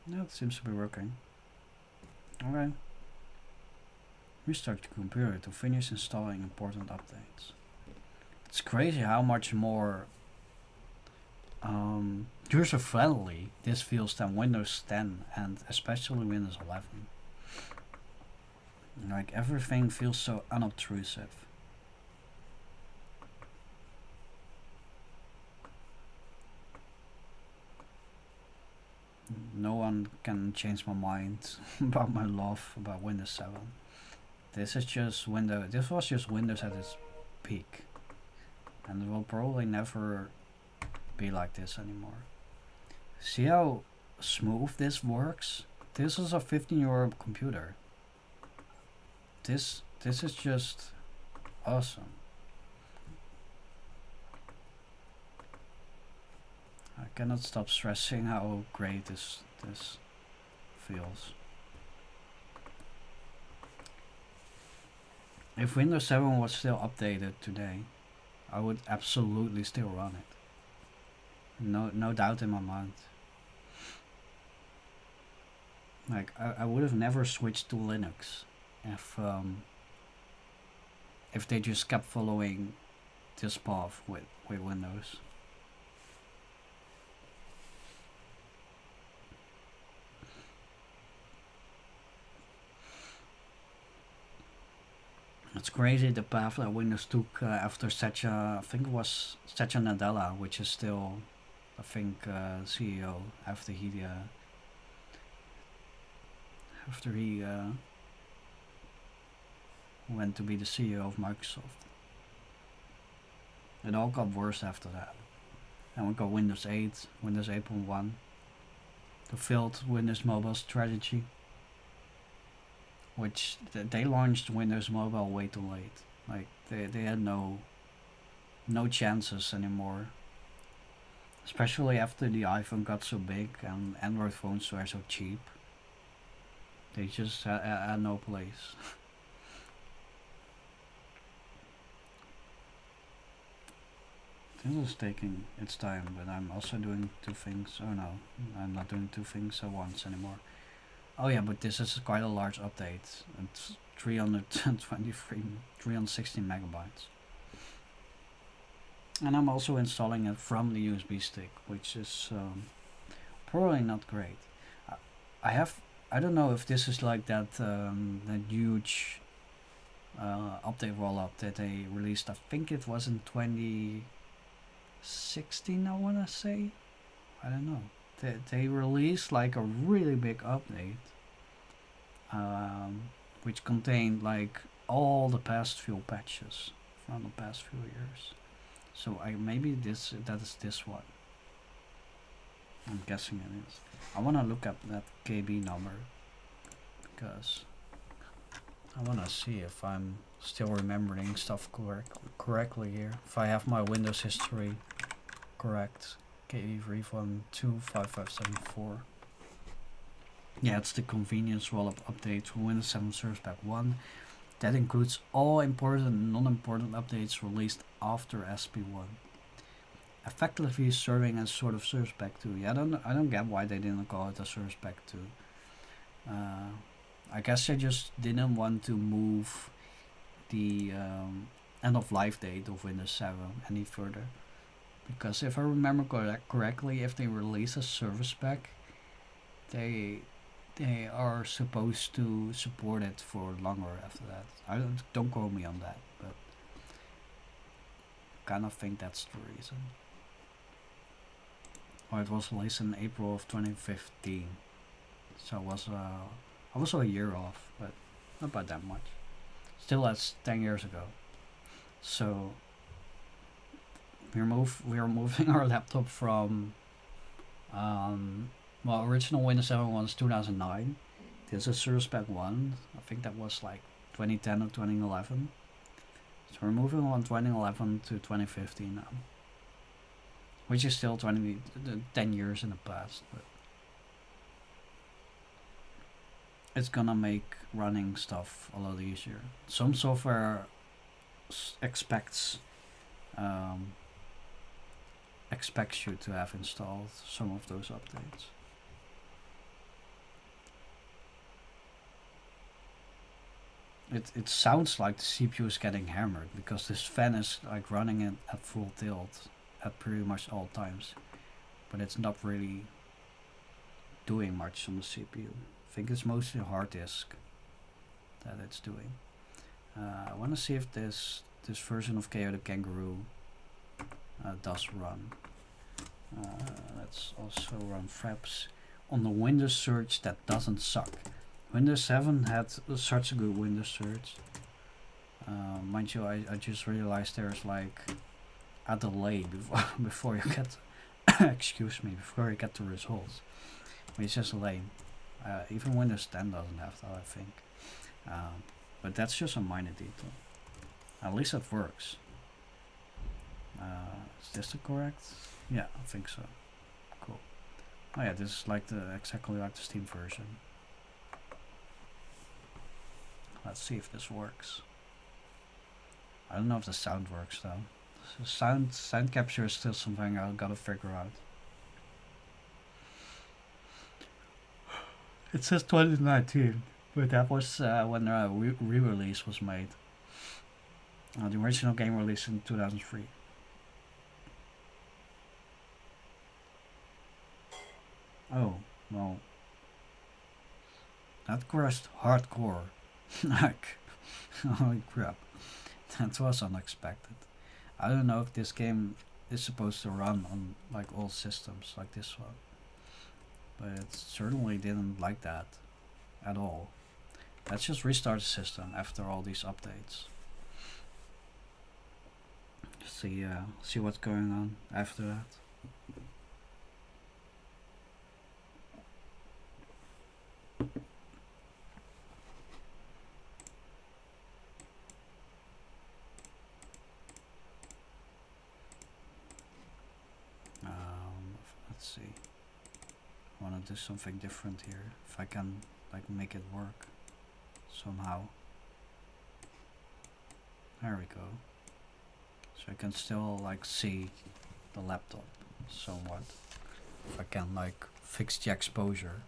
No, it seems to be working. Okay. Restart your computer to finish installing important updates. It's crazy how much more user friendly this feels than Windows 10 and especially Windows 11. Like everything feels so unobtrusive. No one can change my mind about my love about Windows 7. This is just Windows. This was just Windows at its peak, and it will probably never be like this anymore. See how smooth this works? This is a 15-year computer. This is just awesome. I cannot stop stressing how great this feels. If Windows 7 was still updated today, I would absolutely still run it. No doubt in my mind. Like I would have never switched to Linux if they just kept following this path with Windows. It's crazy the path that Windows took after Satya, I think it was Satya Nadella, which is still, I think, CEO after he went to be the CEO of Microsoft. It all got worse after that. And we got Windows 8, Windows 8.1, the failed Windows Mobile strategy, which they launched Windows Mobile way too late. Like they had no chances anymore. Especially after the iPhone got so big and Android phones were so cheap. They just had no place. This is taking its time, but I'm also doing two things. Oh no, I'm not doing two things at once anymore. Oh yeah, but this is quite a large update. It's 316 megabytes. And I'm also installing it from the USB stick, which is probably not great. I don't know if this is like that huge update rollup that they released. I think it was in 2016, I wanna say. I don't know. They released like a really big update, which contained like all the past few patches from the past few years. So maybe that is this one. I'm guessing it is. I wanna look up that KB number because I wanna see if I'm still remembering stuff correctly here. If I have my Windows history correct. KB3125574. Yeah, it's the convenience rollup update for Windows 7 Service Pack 1. That includes all important and non-important updates released after SP1. Effectively serving as sort of Service Pack 2. Yeah, I don't get why they didn't call it a Service Pack 2. I guess they just didn't want to move the end of life date of Windows 7 any further. Because if I remember correctly, if they release a service pack, they are supposed to support it for longer after that. I don't quote me on that, but kind of think that's the reason. Oh, it was released in April of 2015, so it was also a year off, but not by that much. Still, that's 10 years ago. So we are moving our laptop from original Windows 7 was 2009. This is Service Pack 1. I think that was like 2010 or 2011. So we're moving on 2011 to 2015 now, which is still 10 years in the past, but it's gonna make running stuff a lot easier. Some software expects expects you to have installed some of those updates. It sounds like the CPU is getting hammered because this fan is like running it at full tilt at pretty much all times, but it's not really doing much on the CPU. I think it's mostly hard disk that it's doing. I want to see if this version of Chaotic Kangaroo does run. Let's also run Fraps on the Windows search that doesn't suck. Windows 7 had such a good Windows search. Mind you, I just realized there's like a delay before you get excuse me, before you get the results, which is just lame. Even Windows 10 doesn't have that, I think. But that's just a minor detail. At least it works. Is this the correct? Yeah, I think so. Cool. Oh yeah, this is like exactly like the Steam version. Let's see if this works. I don't know if the sound works though. So sound capture is still something I gotta figure out. It says 2019, but that was when the re-release was made. The original game released in 2003. Oh, well. That crashed hardcore. Like, holy crap. That was unexpected. I don't know if this game is supposed to run on like all systems like this one, but it certainly didn't like that at all. Let's just restart the system after all these updates. See what's going on after that. Let's see. I want to do something different here. If I can like make it work somehow. There we go. So I can still like see the laptop somewhat. If I can like fix the exposure.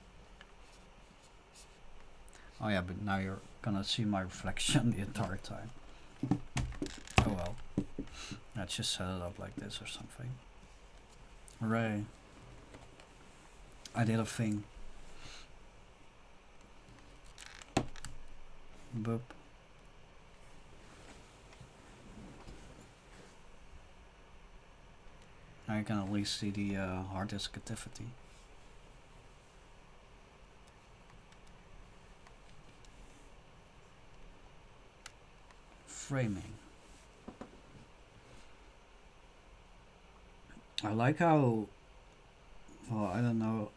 Oh yeah, but now you're gonna see my reflection the entire time. Oh well. Let's just set it up like this or something. Hooray. I did a thing. Boop. Now you can at least see the hard disk activity. Framing. I like how, well, I don't know.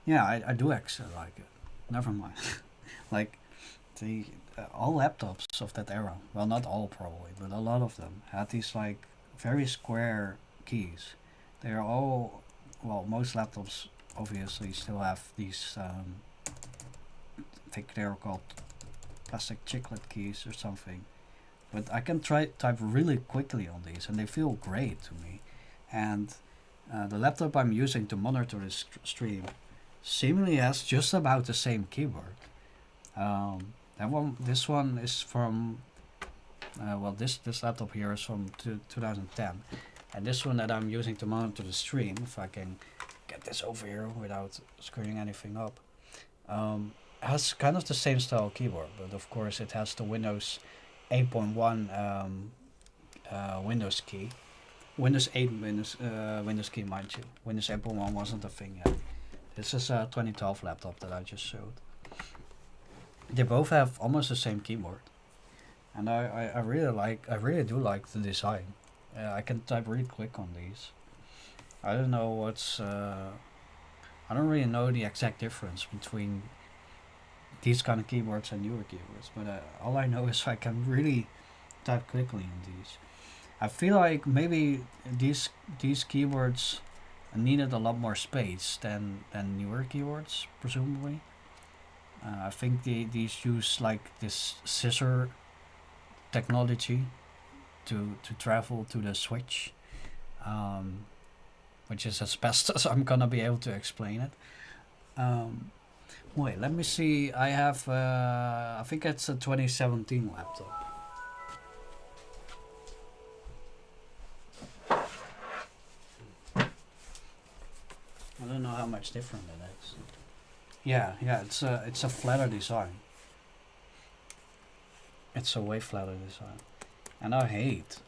Yeah, I do actually like it. Never mind. Like, the all laptops of that era, well, not all probably, but a lot of them had these like very square keys. They are all, well, most laptops obviously still have these, I think they're called plastic chiclet keys or something. But I can type really quickly on these and they feel great to me. And the laptop I'm using to monitor this stream seemingly has just about the same keyboard. This one is from, well, this laptop here is from 2010, and this one that I'm using to monitor the stream, if I can get this over here without screwing anything up, has kind of the same style keyboard, but of course it has the Windows 8.1 Windows key. Windows 8 Windows key, mind you. Windows 8.1 wasn't a thing yet. This is a 2012 laptop that I just showed. They both have almost the same keyboard, and I really do like the design. I can type really quick on these. I don't know what's I don't really know the exact difference between these kind of keyboards and newer keyboards, but all I know is I can really type quickly on these. I feel like maybe these keyboards needed a lot more space than newer keyboards, presumably. I think these use like this scissor technology to travel to the switch, which is as best as I'm gonna be able to explain it. Wait, let me see. I have, I think it's a 2017 laptop. I don't know how much different it is. Yeah, it's a flatter design. It's a way flatter design, and I hate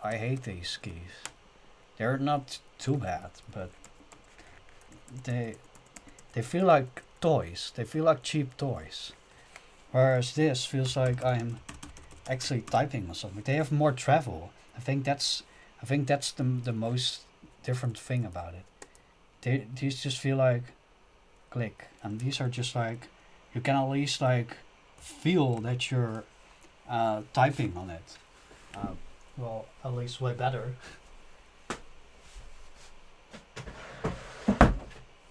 these keys. They're not too bad, but they they feel like toys. They feel like cheap toys. Whereas this feels like I'm actually typing on something. They have more travel. I think that's the most different thing about it. These just feel like click, and these are just like you can at least like feel that you're typing on it. Well, at least way better.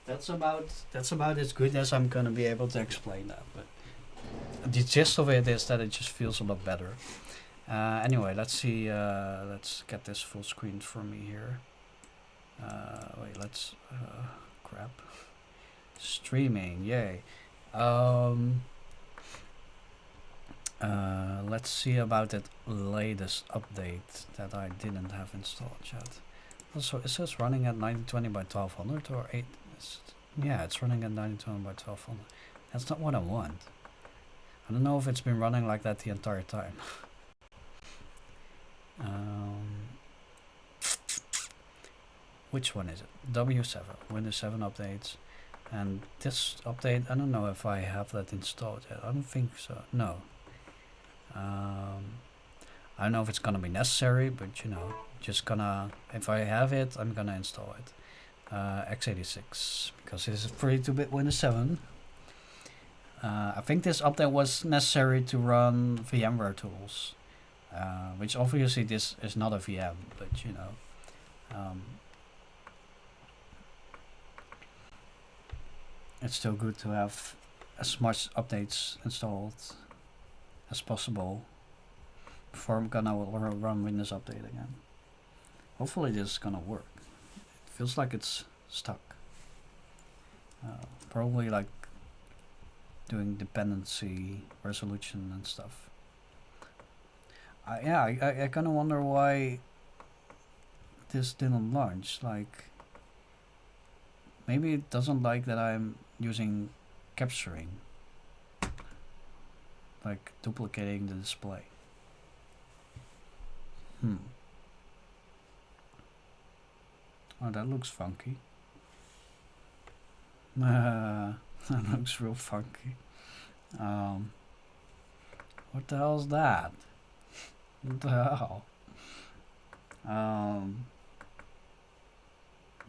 That's about as good as I'm gonna be able to explain that. But the gist of it is that it just feels a lot better. Anyway, let's see. Let's get this full screen for me here. Wait, let's crap. Streaming, yay. Let's see about that latest update that I didn't have installed yet. Also, is this running at 1920 by 1200 or 8? Yeah, it's running at 1920 by 1200. That's not what I want. I don't know if it's been running like that the entire time. Which one is it? W7, Windows 7 updates. And this update, I don't know if I have that installed yet. I don't think so. No. I don't know if it's gonna be necessary, but you know, just gonna, if I have it, I'm gonna install it. x86, because it is a 32-bit Windows 7. I think this update was necessary to run VMware tools, which obviously this is not a VM, but you know, it's still good to have as much updates installed as possible before I'm gonna run Windows Update again. Hopefully this is gonna work. It feels like it's stuck. Probably like doing dependency resolution and stuff. I kind of wonder why this didn't launch. Like, maybe it doesn't like that I'm using capturing, like duplicating the display. Oh, that looks funky. That looks real funky. What the hell's that? What the hell?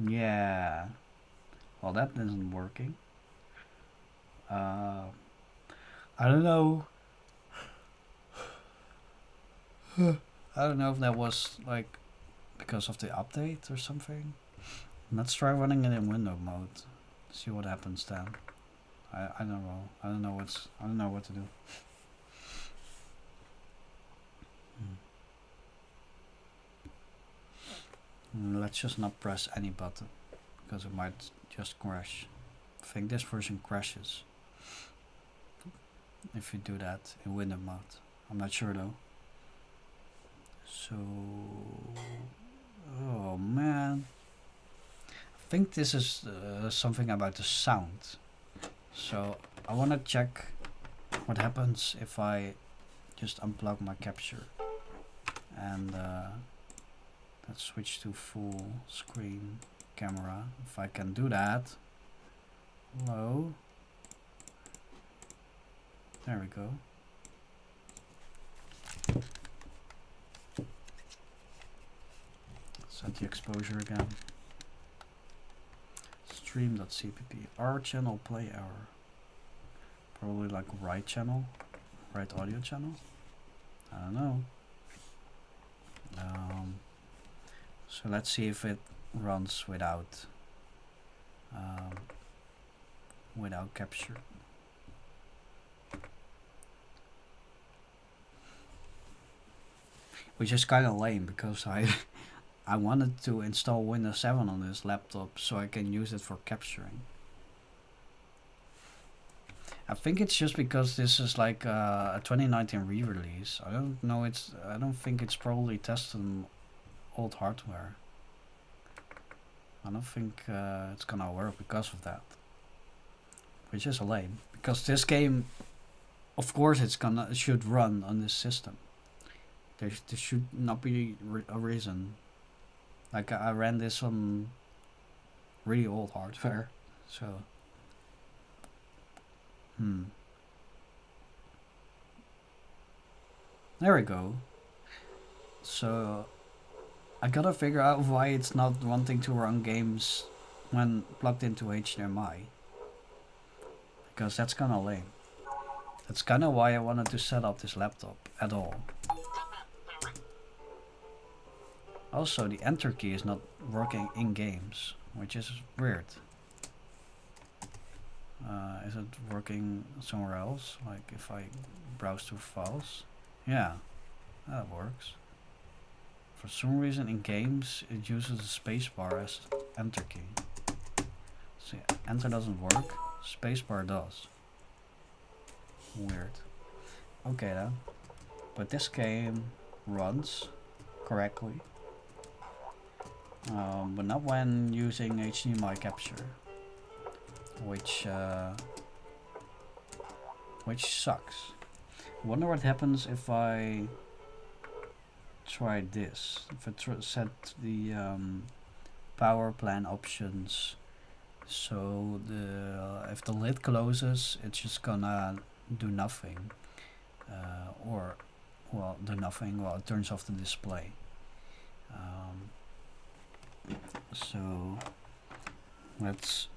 Yeah. Well, that isn't working. I don't know. I don't know if that was like because of the update or something. Let's try running it in window mode. See what happens then. I don't know. I don't know what to do. Let's just not press any button because it might just crash. I think this version crashes if you do that in window mode. I'm not sure though. So, oh man, I think this is something about the sound. So I want to check what happens if I just unplug my capture and let's switch to full screen camera. If I can do that. Hello. There we go. Set the exposure again. Stream.cpp. Our channel play hour. Probably like right channel, right audio channel. I don't know. So let's see if it runs without without capture. Which is kind of lame because I wanted to install Windows 7 on this laptop so I can use it for capturing. I think it's just because this is like a 2019 re-release. I don't know. I don't think it's probably tested on old hardware. I don't think it's gonna work because of that. Which is lame because this game, of course, it should run on this system. There should not be a reason. Like I ran this on really old hardware, so. There we go. So I gotta figure out why it's not wanting to run games when plugged into HDMI. Because that's kinda lame. That's kinda why I wanted to set up this laptop at all. Also, the enter key is not working in games, which is weird. Is it working somewhere else? Like if I browse through files? Yeah, that works. For some reason in games it uses the spacebar as enter key. See, enter doesn't work, spacebar does. Weird. Okay then. But this game runs correctly. But not when using HDMI capture. Which sucks. Wonder what happens if I try this. If I set the power plan options, so if the lid closes, it's just gonna do nothing, or well, do nothing. Well, it turns off the display. So let's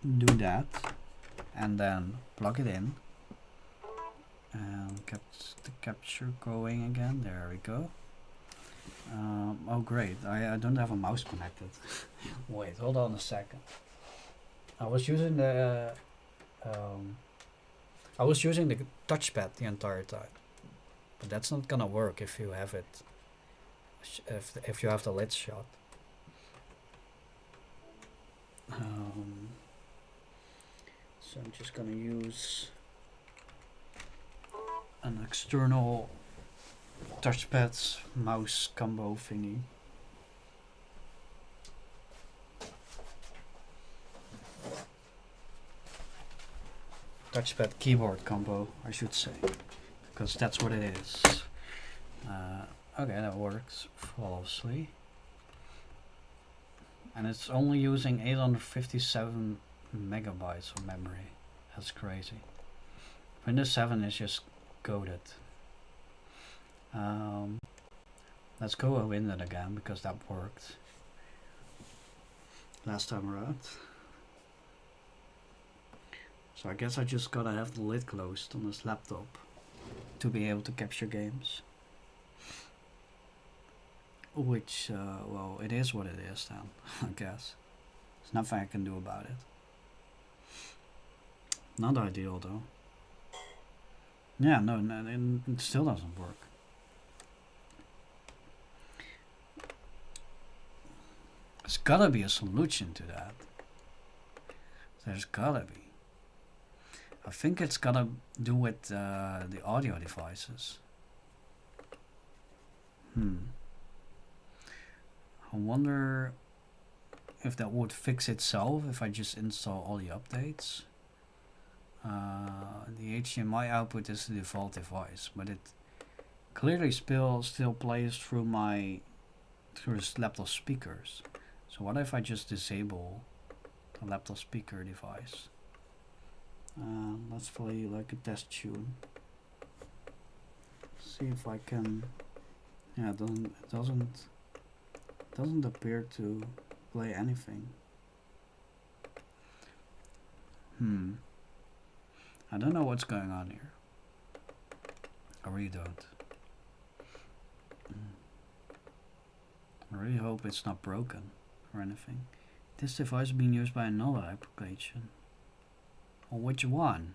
do that and then plug it in and kept the capture going again. There we go. Oh great, I don't have a mouse connected. Wait, hold on a second. I was using the touchpad the entire time, but that's not gonna work if you have it if you have the lid shut. So I'm just gonna use an external touchpad mouse combo thingy. Touchpad keyboard combo, I should say, because that's what it is. Okay, that works flawlessly. And it's only using 857 megabytes of memory. That's crazy. Windows 7 is just goated. Let's go win it again because that worked last time around. So I guess I just gotta have the lid closed on this laptop to be able to capture games. Which, well, it is what it is then, I guess. There's nothing I can do about it. Not ideal though. Yeah, no, it still doesn't work. There's gotta be a solution to that. There's gotta be. I think it's gotta do with the audio devices. I wonder if that would fix itself if I just install all the updates. The HDMI output is the default device, but it clearly still plays through this laptop speakers. So what if I just disable the laptop speaker device? Let's play like a test tune. See if I can. Yeah, it doesn't appear to play anything. I don't know what's going on here. I really don't. I really hope it's not broken or anything. This device is being used by another application. Or which one?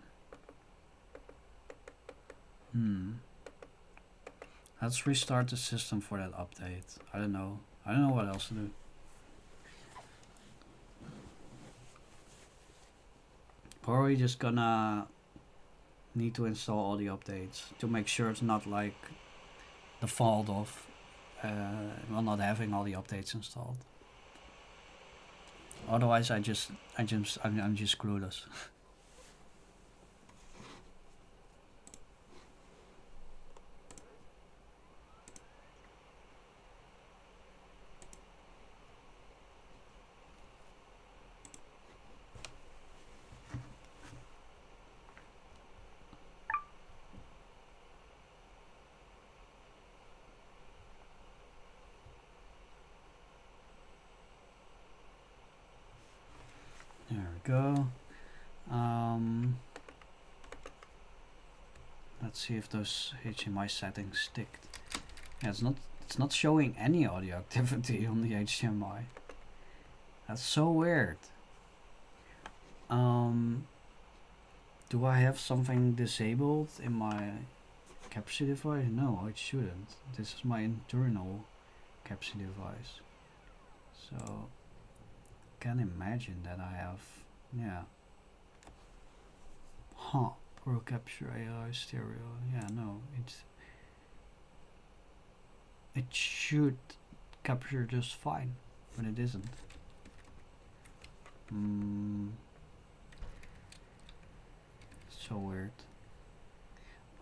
Let's restart the system for that update. I don't know. I don't know what else to do. Probably just gonna need to install all the updates to make sure it's not like the fault of not having all the updates installed. Otherwise, I'm just clueless. There we go. Let's see if those HDMI settings stick. Yeah, it's not showing any audio activity on the HDMI. That's so weird. Do I have something disabled in my capture device? No, it shouldn't. This is my internal capture device. So can imagine that I have, yeah. Pro Capture AI stereo. Yeah, no, it should capture just fine, but it isn't. So weird.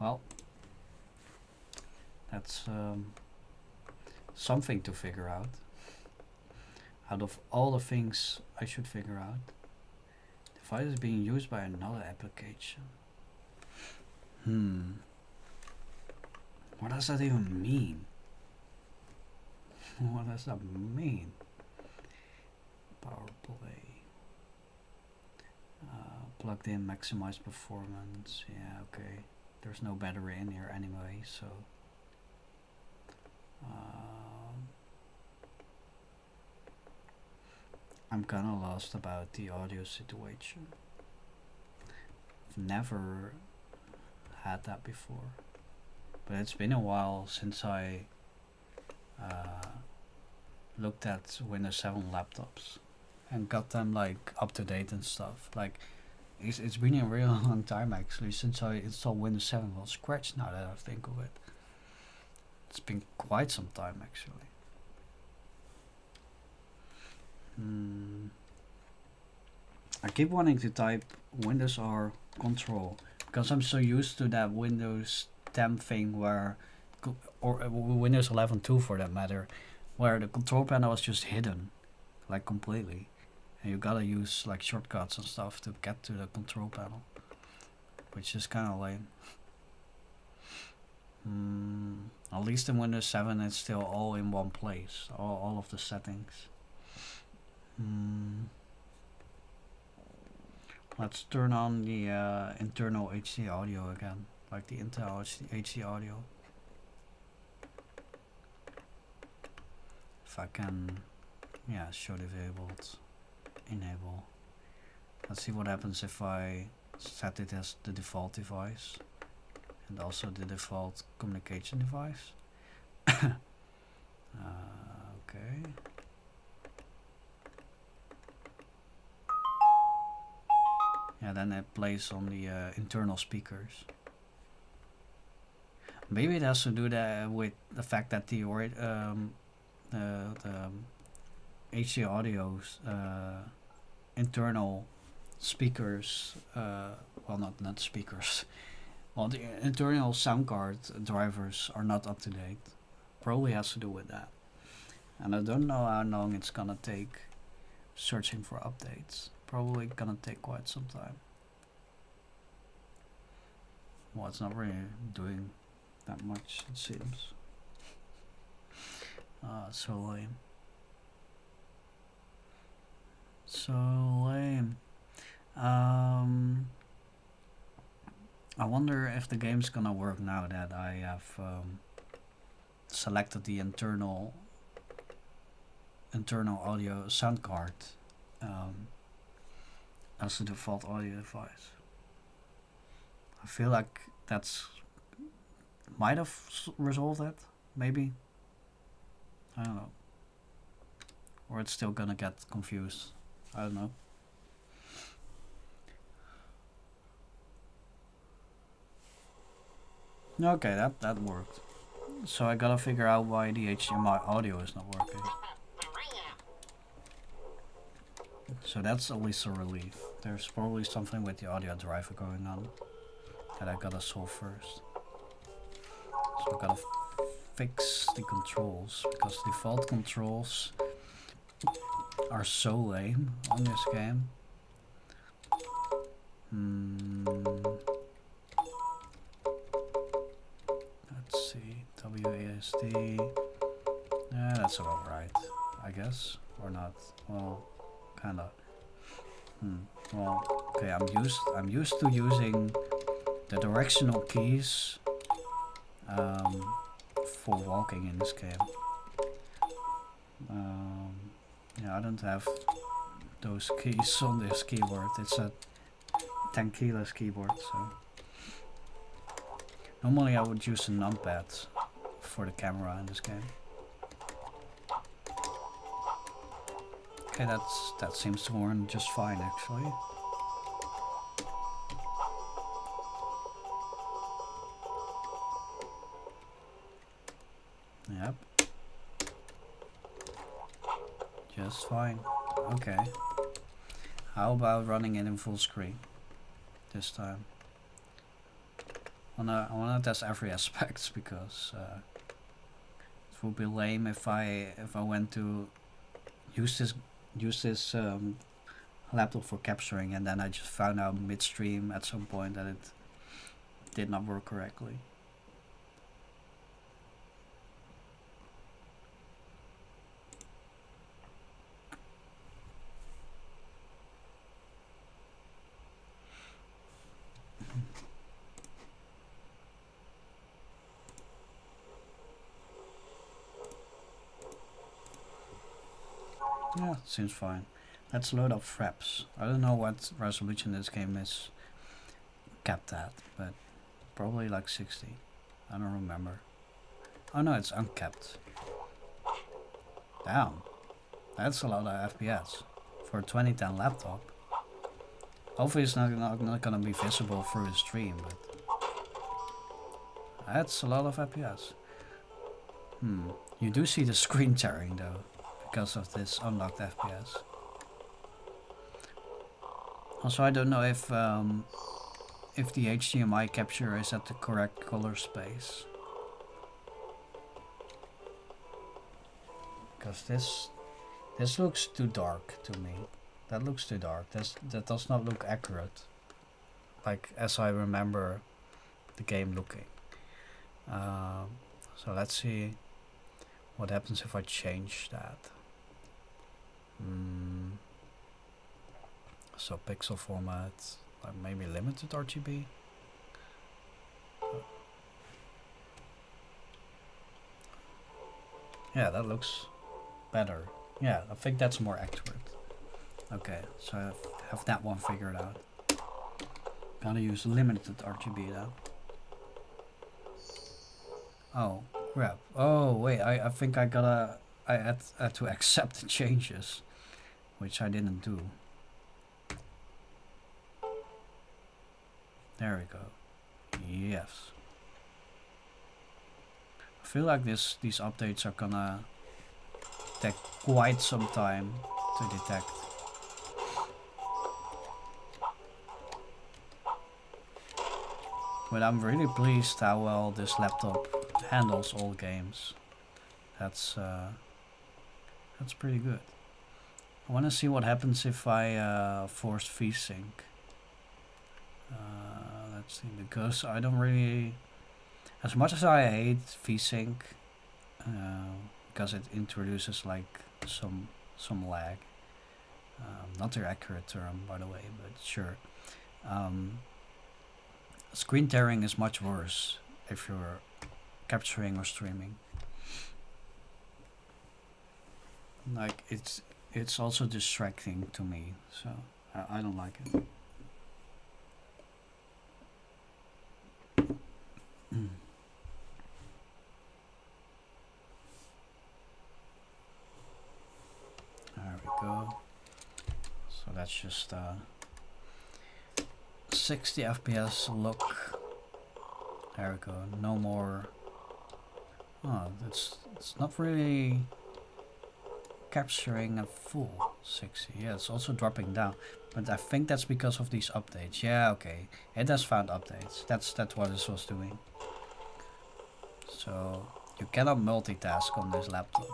Well, that's something to figure out. Out of all the things I should figure out, the device is being used by another application. What does that even mean? What does that mean? Power play. Plugged in, maximize performance. Yeah, okay. There's no battery in here anyway, so. I'm kinda lost about the audio situation. I've never had that before, but it's been a while since I looked at Windows 7 laptops and got them like up to date and stuff. Like it's been a real long time actually since I installed Windows 7 from scratch. Now that I think of it, it's been quite some time actually. I keep wanting to type Windows R Control because I'm so used to that Windows 10 thing where, or Windows 11 too for that matter, where the control panel is just hidden, like completely, and you gotta use like shortcuts and stuff to get to the control panel, which is kind of lame. At least in Windows 7 it's still all in one place, all of the settings. Let's turn on the internal HD audio again, like the Intel HD audio. If I can, yeah, show disabled, enable. Let's see what happens if I set it as the default device and also the default communication device. Okay. Yeah, then it plays on the internal speakers. Maybe it has to do that with the fact that the HD audio's internal speakers, well, not speakers, well, the internal sound card drivers are not up to date. Probably has to do with that. And I don't know how long it's gonna take searching for updates. Probably gonna take quite some time. Well, it's not really doing that much, it seems. So lame. So lame. I wonder if the game's gonna work now that I have selected the internal audio sound card um, as the default audio device. I feel like that's might have resolved that, maybe. I don't know. Or it's still gonna get confused. I don't know. Okay, that worked. So I gotta figure out why the HDMI audio is not working. So that's at least a relief. There's probably something with the audio driver going on that I gotta solve first. So I gotta fix the controls, because default controls are so lame on this game. Let's see, WASD. Yeah, that's about right, I guess, or not. Well, kinda. Well, okay, I'm used to using the directional keys for walking in this game. Yeah, I don't have those keys on this keyboard. It's a 10 keyless keyboard, so normally I would use a numpad for the camera in this game. Okay, that seems to work just fine actually. Yep. Just fine. Okay. How about running it in full screen this time? I wanna test every aspect, because it would be lame if I went to use this laptop for capturing and then I just found out midstream at some point that it did not work correctly. Yeah, seems fine. Let's load up fraps. I don't know what resolution this game is capped at, but probably like 60. I don't remember. Oh no, it's uncapped. Damn. That's a lot of FPS for a 2010 laptop. Hopefully it's not gonna be visible through the stream, but that's a lot of FPS. You do see the screen tearing though, because of this unlocked FPS. Also, I don't know if the HDMI capture is at the correct color space, because this looks too dark to me. That looks too dark. That does not look accurate, like as I remember the game looking. So let's see what happens if I change that. So pixel format, like maybe limited RGB. Yeah, that looks better. Yeah, I think that's more accurate. Okay, so I have that one figured out. Gotta use limited RGB now. Oh, crap. Oh, wait, I think I had to accept the changes, which I didn't do. There we go. Yes. I feel like these updates are gonna take quite some time to detect. But I'm really pleased how well this laptop handles all games. That's pretty good. I want to see what happens if I force VSync. Let's see, because I don't really, as much as I hate VSync, because it introduces like some lag. Not their accurate term, by the way, but sure. screen tearing is much worse if you're capturing or streaming. Like it's also distracting to me, so I don't like it. There we go. So that's just 60 FPS look. There we go. No more. Oh, it's not really capturing a full 60. Yeah, it's also dropping down. But I think that's because of these updates. Yeah, okay. It has found updates. That's what it was doing. So you cannot multitask on this laptop.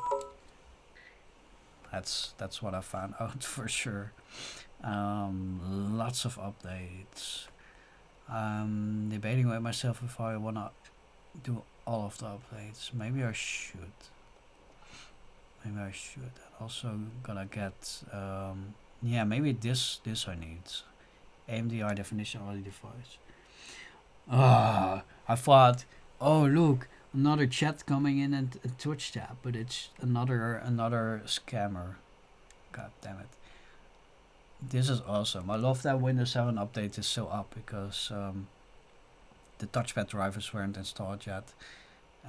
That's what I found out for sure. Lots of updates. I'm debating with myself if I wanna do all of the updates. Maybe I should. Maybe I should. Also gonna get yeah, maybe this I need. AMD high definition audio device. I thought, oh look, another chat coming in and a Twitch chat, but it's another scammer. God damn it. This is awesome. I love that Windows 7 update is so up because the touchpad drivers weren't installed yet.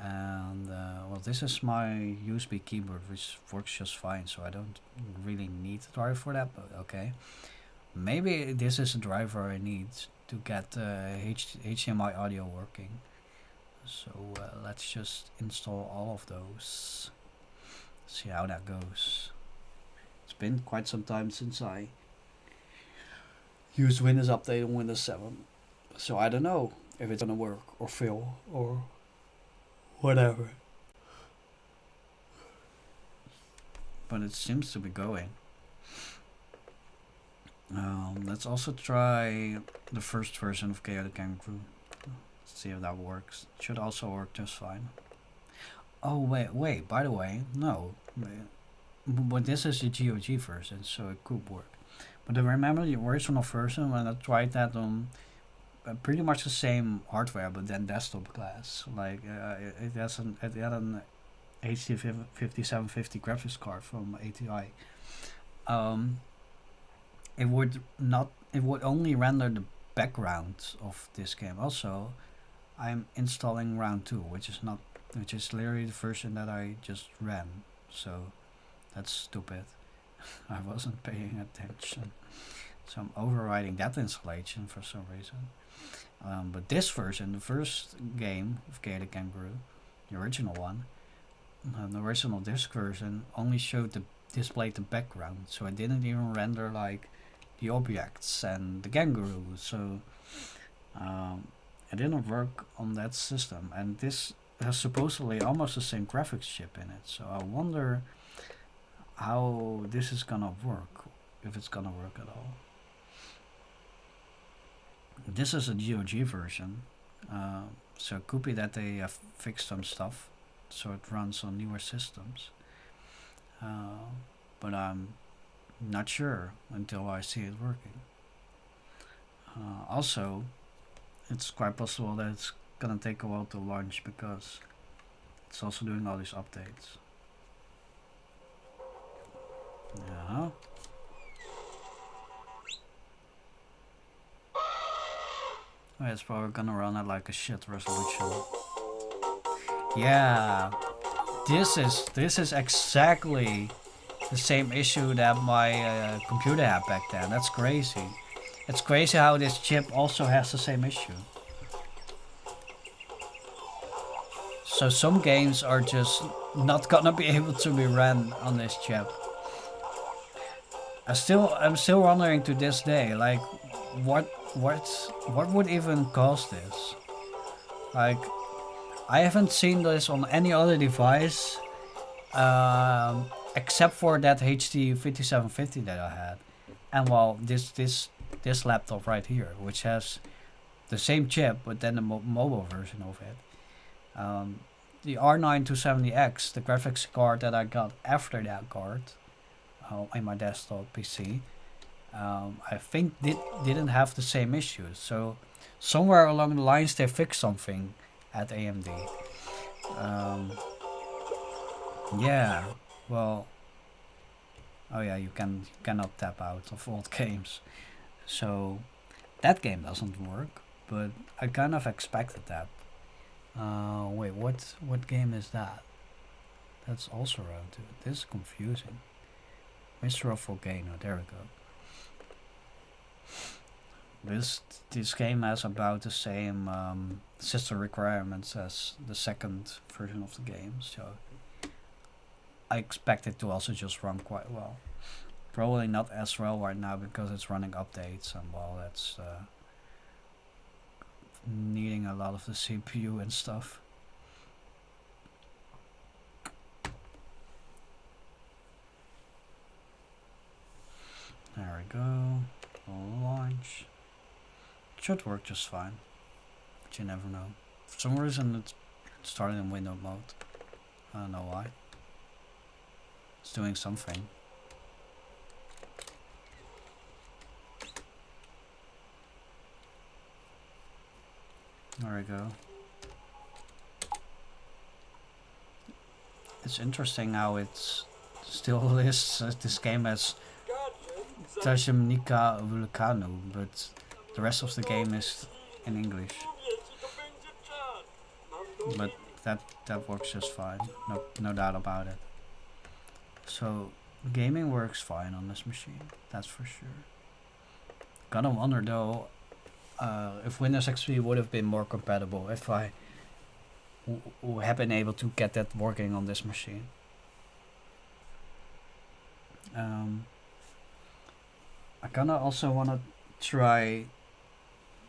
And well, this is my USB keyboard, which works just fine, so I don't really need a driver for that, but okay. Maybe this is a driver I need to get HDMI audio working. So let's just install all of those. See how that goes. It's been quite some time since I used Windows Update on Windows 7. So I don't know if it's gonna work or fail or whatever. But it seems to be going. Let's also try the first version of Chaotic Kangaroo. See if that works. It should also work just fine. Oh wait, by the way, no. But this is the GOG version, so it could work. But I remember the original version when I tried that on pretty much the same hardware, but then desktop class. Like it had an HD 5750 graphics card from ATI. It would only render the background of this game. Also, I'm installing round 2, which is literally the version that I just ran. So that's stupid. I wasn't paying attention. So I'm overriding that installation for some reason. But this version, the first game of Chaotic Kangaroo, the original one, the original disc version only displayed the background, so I didn't even render like the objects and the kangaroo. So it didn't work on that system, and this has supposedly almost the same graphics chip in it. So I wonder how this is gonna work, if it's gonna work at all. This is a GOG version, so it could be that they have fixed some stuff so it runs on newer systems, but I'm not sure until I see it working. Also, it's quite possible that it's gonna take a while to launch because it's also doing all these updates. Yeah. Oh, it's probably gonna run at like a shit resolution. Yeah, this is exactly the same issue that my computer had back then. That's crazy. It's crazy how this chip also has the same issue. So some games are just not gonna be able to be ran on this chip. I'm still wondering to this day, like, what would even cause this? Like, I haven't seen this on any other device, except for that HD 5750 that I had, and well, this laptop right here, which has the same chip but then the mobile version of it. The R9 270X, the graphics card that I got after that card, in my desktop PC, I think didn't have the same issues. So somewhere along the lines they fixed something at AMD. Um, yeah, well, oh yeah, you cannot tap out of old games, so that game doesn't work. But I kind of expected that. Wait, what game is that? That's also around too. This is confusing. Mr. of Volcano, there we go. This game has about the same system requirements as the second version of the game, so I expect it to also just run quite well. Probably not as well right now because it's running updates and well, that's needing a lot of the CPU and stuff. There we go. Launch. It should work just fine, but you never know. For some reason it started in window mode. I don't know why. It's doing something. There we go. It's interesting how it's still lists this game as Tajemnica Vulcano, but the rest of the game is in English. But that works just fine. No doubt about it. So gaming works fine on this machine, that's for sure. Gotta wonder though, if Windows XP would have been more compatible if I have been able to get that working on this machine. I kinda also wanna try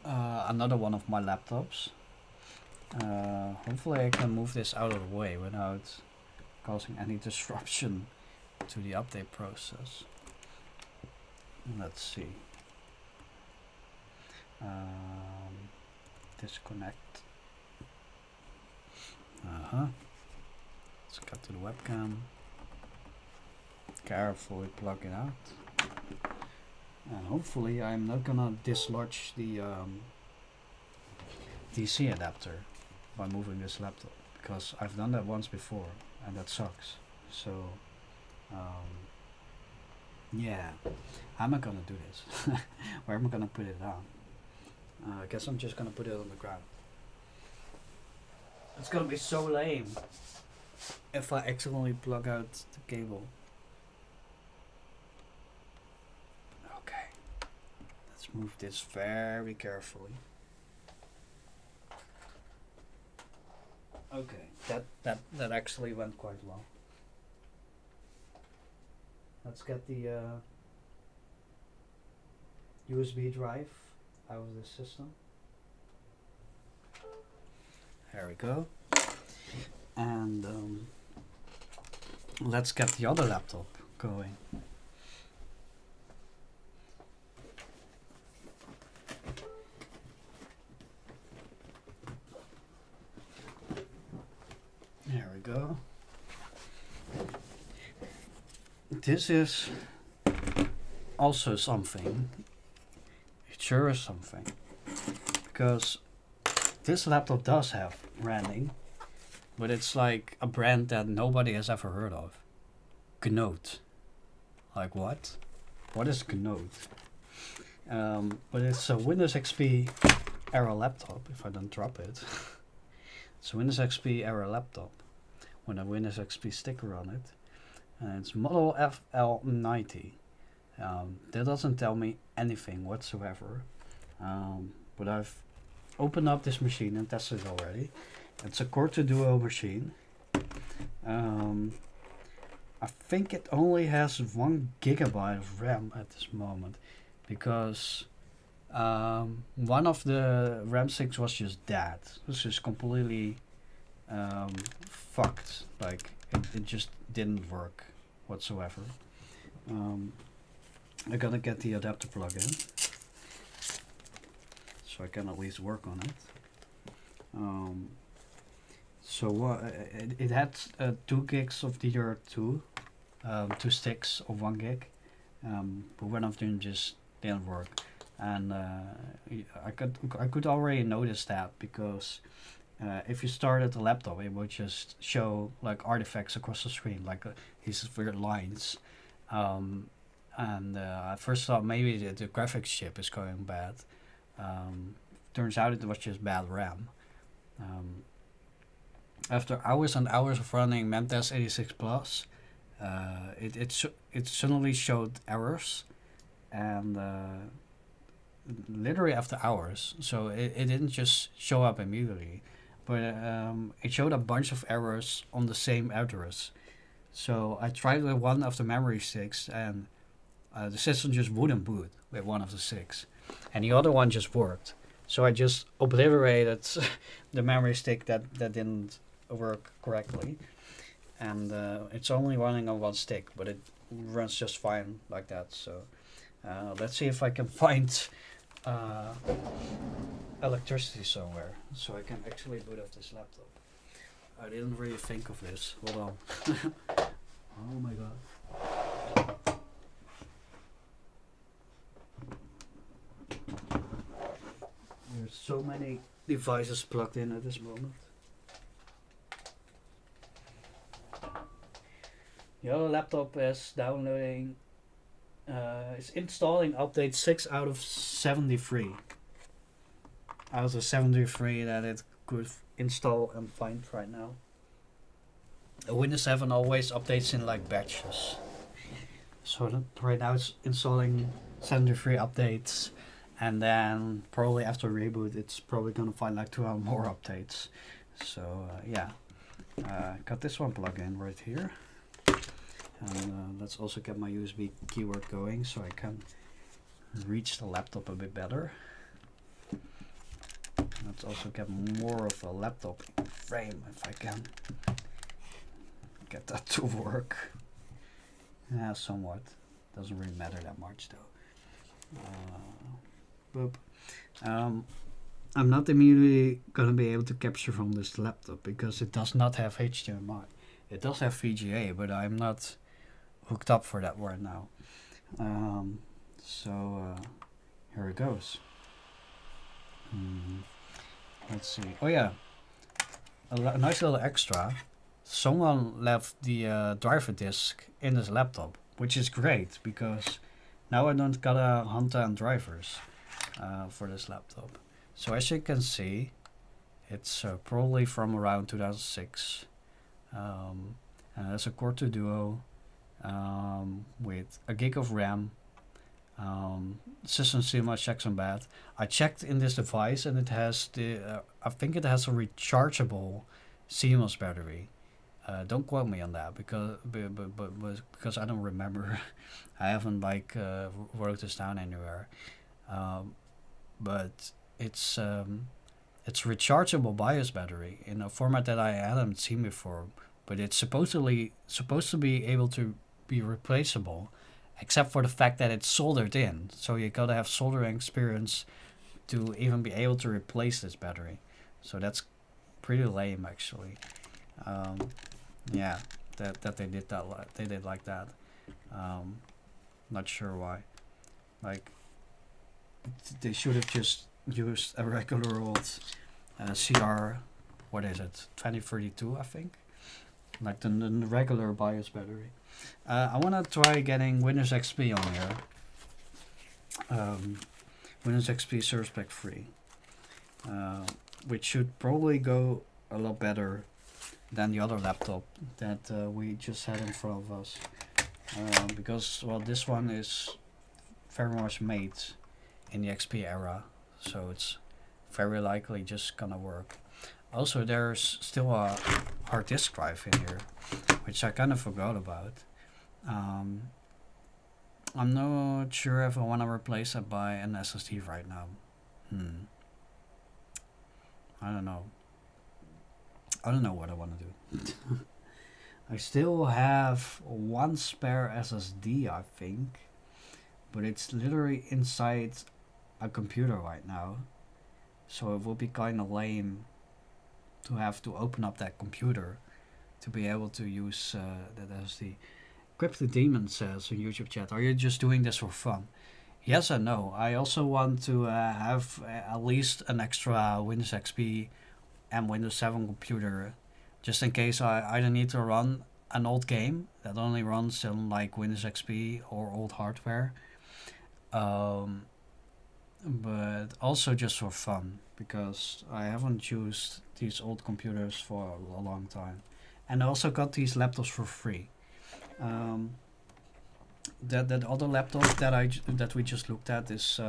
another one of my laptops. Hopefully I can move this out of the way without causing any disruption to the update process. Let's see. Disconnect. Let's get to the webcam. Carefully plug it out. And hopefully I'm not gonna dislodge the DC adapter by moving this laptop, because I've done that once before and that sucks. So yeah, how am I gonna do this? Where am I gonna put it down? I guess I'm just gonna put it on the ground. It's gonna be so lame if I accidentally plug out the cable. Okay, let's move this very carefully. Okay, that actually went quite well. Let's get the USB drive out of the system. There we go. And let's get the other laptop going. There we go. This is also something. It sure is something. Because this laptop does have branding, but it's like a brand that nobody has ever heard of. Gnode. Like what? What is Gnode? But it's a Windows XP era laptop, if I don't drop it. It's a Windows XP era laptop with a Windows XP sticker on it. And it's model FL90. That doesn't tell me anything whatsoever. But I've opened up this machine and tested it already. It's a Core 2 Duo machine. I think it only has 1 gigabyte of RAM at this moment, because one of the RAM sticks was just dead. It was just completely fucked. Like it just didn't work whatsoever. I gotta get the adapter plug in, so I can at least work on it. It had 2 gigs of DDR2, 2 sticks of 1 gig, but one of them just didn't work. and I could already notice that because if you started the laptop, it would just show like artifacts across the screen, like these weird lines. Um, and I first thought maybe the graphics chip is going bad. Um, Turns out it was just bad RAM. Um, After hours and hours of running Memtest 86 Plus, it suddenly showed errors, and literally after hours. So it didn't just show up immediately, but it showed a bunch of errors on the same address. So I tried with one of the memory sticks, and the system just wouldn't boot with one of the six, and the other one just worked. So I just obliterated the memory stick that didn't work correctly, and it's only running on one stick, but it runs just fine like that. So let's see if I can find uh, electricity somewhere so I can actually boot up this laptop. I didn't really think of this. Hold on. Oh my god. There's so many devices plugged in at this moment. Your laptop is downloading, it's installing update 6 out of 73. Out of the 73 that it could install and find right now. Windows 7 always updates in like batches. So right now it's installing 73 updates, and then probably after reboot it's probably gonna find like 2 more updates. So yeah, got this one plug in right here. And let's also get my USB keyword going so I can reach the laptop a bit better. Let's also get more of a laptop frame if I can get that to work. Yeah, somewhat. Doesn't really matter that much though. I'm not immediately gonna be able to capture from this laptop because it does not have HDMI. It does have VGA, but I'm not hooked up for that right now. So here it goes. Let's see. Oh yeah, a nice little extra. Someone left the driver disk in this laptop, which is great because now I don't gotta hunt down drivers for this laptop. So as you can see, it's probably from around 2006. And that's a Core 2 Duo with a gig of RAM. System CMOS checks on bad. I checked in this device and it has I think it has a rechargeable CMOS battery. Don't quote me on that because because I don't remember. I haven't wrote this down anywhere. But it's rechargeable BIOS battery in a format that I hadn't seen before. But it's supposed to be able to be replaceable, except for the fact that it's soldered in. So you gotta have soldering experience to even be able to replace this battery. So that's pretty lame actually. Yeah, that they did that. They did like that. Not sure why. Like they should have just used a regular old CR. What is it? 2032, I think. Like the regular BIOS battery. I want to try getting Windows XP on here. Windows XP Service Pack 3. Which should probably go a lot better than the other laptop that we just had in front of us. Because, well, this one is very much made in the XP era. So it's very likely just gonna work. Also, there's still a hard disk drive in here, which I kind of forgot about. I'm not sure if I want to replace it by an SSD right now. I don't know. I don't know what I want to do. I still have one spare SSD, I think, but it's literally inside a computer right now. So it will be kind of lame to have to open up that computer to be able to use that SSD. Cryptid Demon says in YouTube chat, "Are you just doing this for fun?" Yes and no. I also want to have at least an extra Windows XP and Windows 7 computer, just in case I either need to run an old game that only runs in like Windows XP or old hardware, um, but also just for fun because I haven't used these old computers for a long time, and I also got these laptops for free. Um, that other laptop that we just looked at is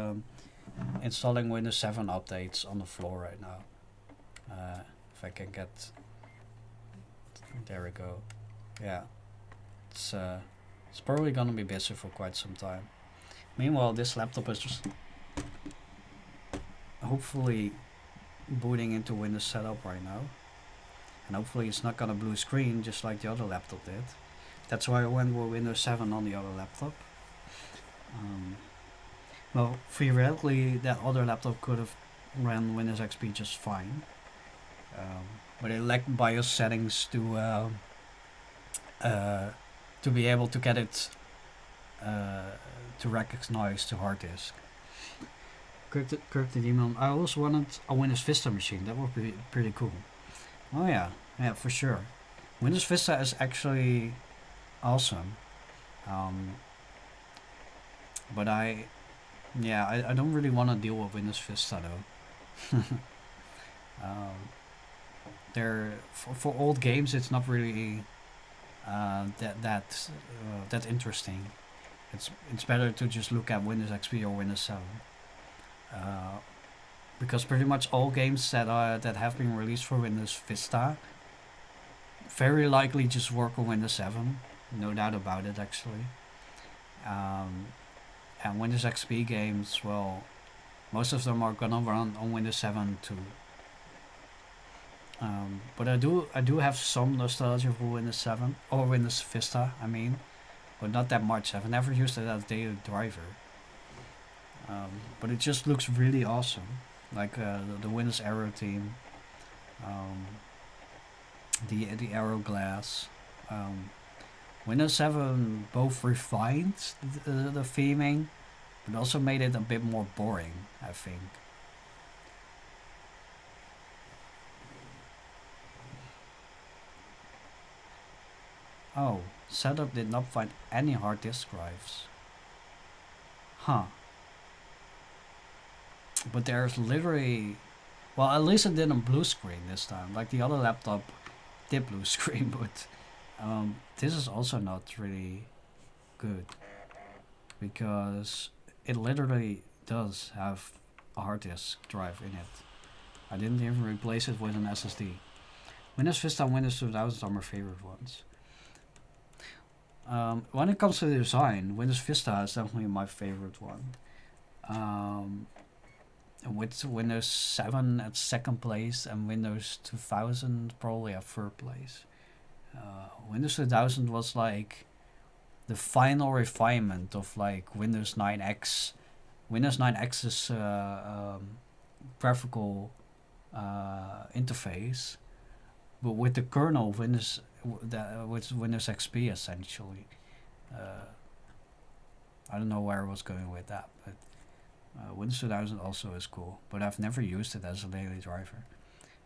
installing Windows 7 updates on the floor right now. If I can get, there we go. Yeah, it's uh, it's probably gonna be busy for quite some time. Meanwhile, this laptop is just hopefully booting into Windows setup right now, and hopefully it's not gonna blue screen just like the other laptop did. That's why I went with Windows 7 on the other laptop. Um, well, theoretically, that other laptop could have ran Windows XP just fine, but it lacked BIOS settings to be able to get it to recognize the hard disk. Corrected email. I also wanted a Windows Vista machine. That would be pretty cool. Oh yeah, yeah, for sure. Windows Vista is actually awesome. Um, but I don't really want to deal with Windows Vista though. um, they're for old games. It's not really that interesting. It's better to just look at Windows XP or Windows 7. Uh, because pretty much all games that have been released for Windows Vista very likely just work on Windows 7, no doubt about it actually. Um, and Windows XP games, well, most of them are gonna run on Windows 7 too. But I do have some nostalgia for Windows 7 or Windows Vista, I mean, but not that much. I've never used it as a daily driver. But it just looks really awesome, like the Windows Aero team, um, the Aero glass. Windows 7 both refined the theming, but also made it a bit more boring, I think. Oh, setup did not find any hard disk drives. Huh. But there's literally, well, at least it didn't blue screen this time. Like the other laptop did blue screen, but this is also not really good because it literally does have a hard disk drive in it. I didn't even replace it with an SSD. Windows Vista and Windows 2000 are my favorite ones. When it comes to the design, Windows Vista is definitely my favorite one. Um, with Windows 7 at second place and Windows 2000 probably at third place. Windows 2000 was like the final refinement of like Windows 9X. Windows 9X's graphical interface, but with the kernel of with Windows XP essentially. Uh, I don't know where I was going with that, but Windows 2000 also is cool, but I've never used it as a daily driver.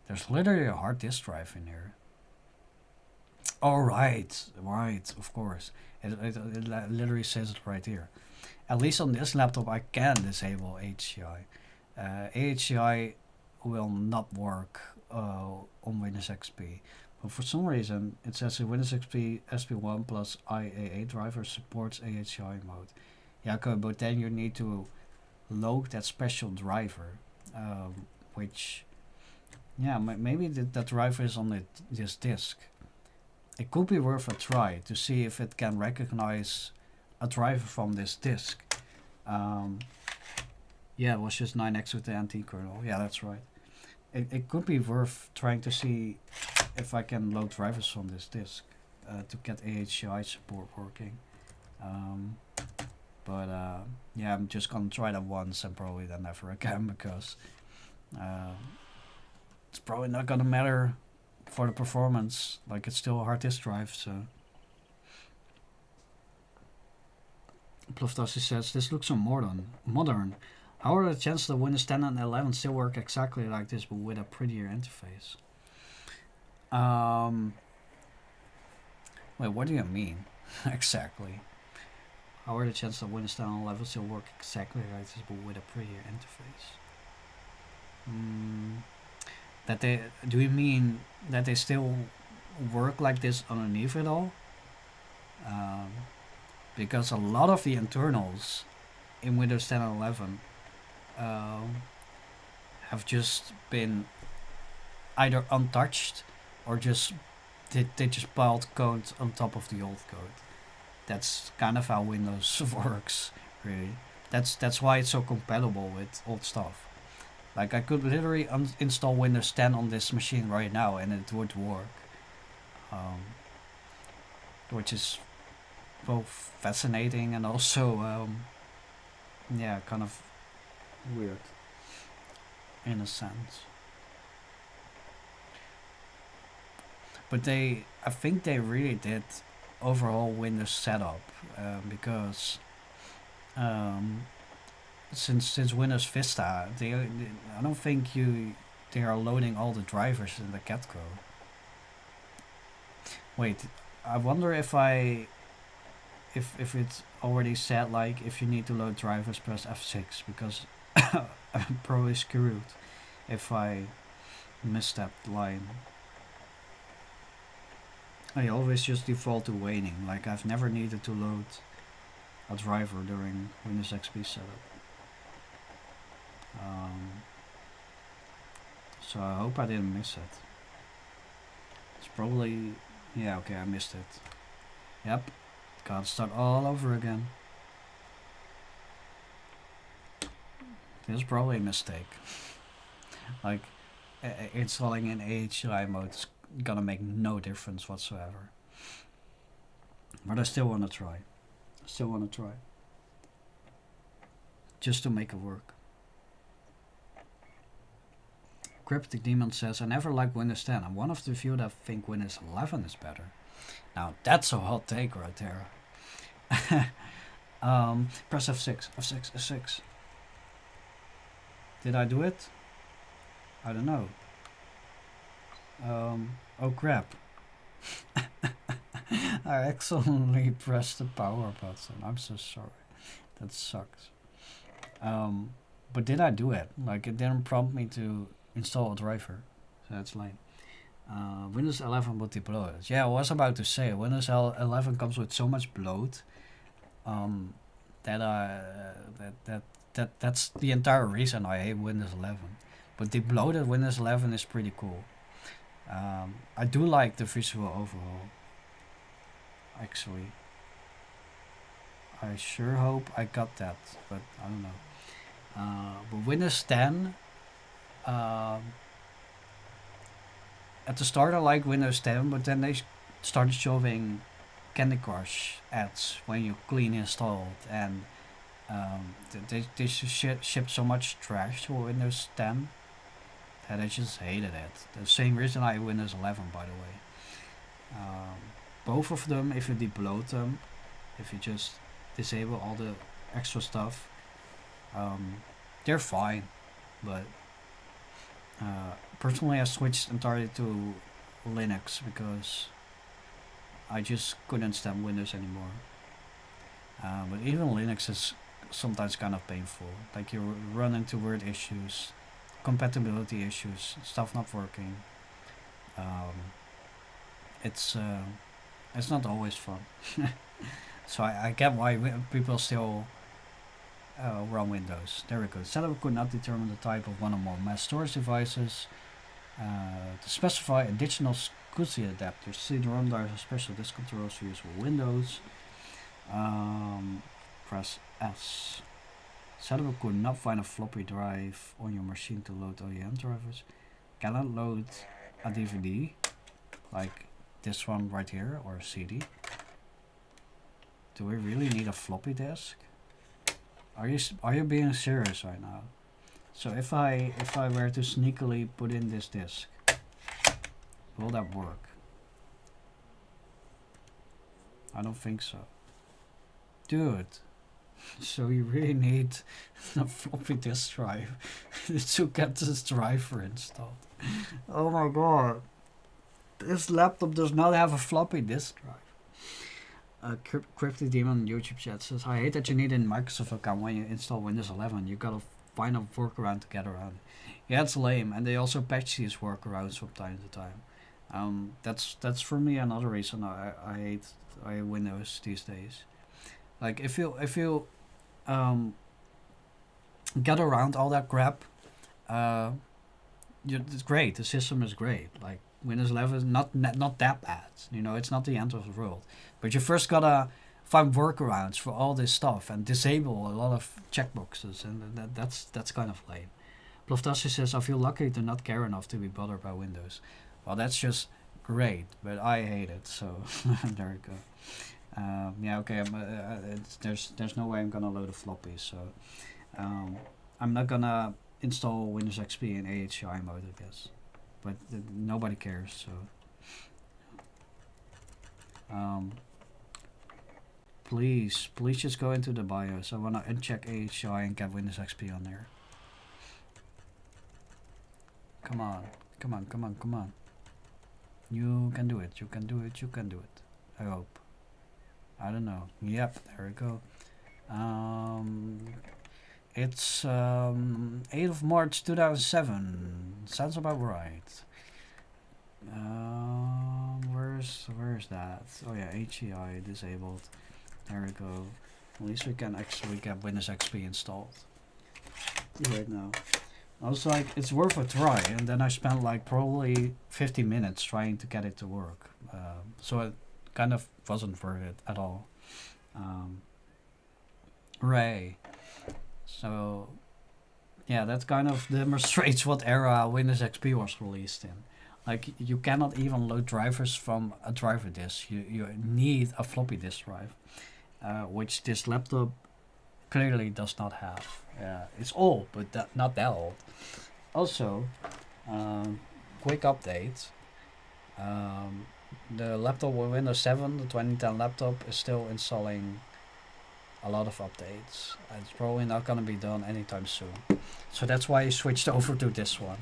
There's literally a hard disk drive in here. Oh, right, of course. It literally says it right here. At least on this laptop, I can disable HCI. HCI will not work on Windows XP. But for some reason, it says the Windows XP SP1 plus IAA driver supports AHCI mode. Yeah, okay, but then you need to load that special driver, which, yeah, maybe that driver is on this disk. It could be worth a try to see if it can recognize a driver from this disk. Yeah, it was just 9x with the NT kernel. Yeah, that's right. It could be worth trying to see if I can load drivers from this disk to get AHCI support working. But yeah, I'm just gonna try that once and probably then never again because it's probably not gonna matter for the performance. Like it's still a hard disk drive, so Ploftassi says, this looks so modern. How are the chances that Windows 10 and 11 still work exactly like this but with a prettier interface? Wait, what do you mean? Exactly. How are the chances that Windows 10 and 11 still work exactly like this but with a prettier interface? That they, do you mean that they still work like this underneath it all? Because a lot of the internals in Windows 10 and 11 have just been either untouched or just they just piled code on top of the old code. That's kind of how Windows works, really. That's why it's so compatible with old stuff. Like I could literally install Windows 10 on this machine right now and it would work, which is both fascinating and also yeah, kind of weird in a sense. But I think they really did overhaul Windows setup because since Windows Vista, I don't think they are loading all the drivers in the get-go. Wait, I wonder if if it's already said like if you need to load drivers press F6 because I'm probably screwed if I missed that line. I always just default to waiting, like I've never needed to load a driver during Windows XP setup. So I hope I didn't miss it. It's probably, yeah, okay, I missed it. Yep, gotta start all over again. This is probably a mistake. Like, installing in AHI mode is gonna make no difference whatsoever. But I still wanna try. Just to make it work. Cryptic Demon says, I never liked Windows 10. I'm one of the few that think Windows 11 is better. Now that's a hot take right there. Press F6, F6, F6. Did I do it? I don't know. Oh crap. I accidentally pressed the power button. I'm so sorry. That sucks. But did I do it? Like it didn't prompt me to install a driver. So that's lame. Windows 11 will deploy it. Yeah, I was about to say Windows 11 comes with so much bloat that's the entire reason I hate Windows 11. But the bloated Windows 11 is pretty cool. I do like the visual overhaul. Actually, I sure hope I got that, but I don't know. But Windows 10. At the start I liked Windows 10, but then they started showing Candy Crush ads when you clean installed, and they shipped so much trash to Windows 10 that I just hated it. The same reason I hate Windows 11, by the way. Both of them, if you debloat them, if you just disable all the extra stuff, they're fine, but personally I switched entirely to Linux because I just couldn't stand Windows anymore. But even Linux is sometimes kind of painful. Like you run into weird issues, compatibility issues, stuff not working. It's not always fun. So I get why people still run Windows. There we go. Setup could not determine the type of one or more mass storage devices. To specify additional SCSI adapters, CD-ROM drives and special disk controllers for use with Windows. Press S. Setup could not find a floppy drive on your machine to load OEM drivers. Cannot load a DVD like this one right here or a CD. Do we really need a floppy disk? Are you being serious right now? So if I were to sneakily put in this disk, will that work? I don't think so. Dude, So you really need a floppy disk drive to get this driver installed. Oh my god. This laptop does not have a floppy disk drive. Cryptic Demon YouTube chat says, I hate that you need a Microsoft account when you install Windows 11. You gotta find a workaround to get around. Yeah, it's lame, and they also patch these workarounds from time to time. That's for me another reason I hate Windows these days. Like if you get around all that crap, uh, it's great. The system is great. Like Windows 11 is not that bad. You know, it's not the end of the world. But you first gotta find workarounds for all this stuff and disable a lot of checkboxes, and that's kind of lame. Ploftashi says, I feel lucky to not care enough to be bothered by Windows. Well, that's just great, but I hate it, so there you go. Yeah, okay, there's no way I'm gonna load a floppy, so I'm not gonna install Windows XP in AHCI mode, I guess. But nobody cares, so... please just go into the BIOS. I wanna uncheck AHCI and get Windows XP on there. Come on. You can do it, you can do it, you can do it. I hope. I don't know. Yep, there we go. It's 8th of March 2007. Sounds about right. Where's that? Oh yeah, HEI disabled. There we go. At least we can actually get Windows XP installed right now. I was like, it's worth a try, and then I spent like probably 50 minutes trying to get it to work. So it kind of wasn't worth it at all. Hooray. So yeah, that kind of demonstrates what era Windows XP was released in. Like, you cannot even load drivers from a driver disk. You need a floppy disk drive, which this laptop clearly does not have. It's old, but not that old. Also, quick update. The laptop with Windows 7, the 2010 laptop, is still installing a lot of updates. It's probably not going to be done anytime soon. So that's why I switched over to this one.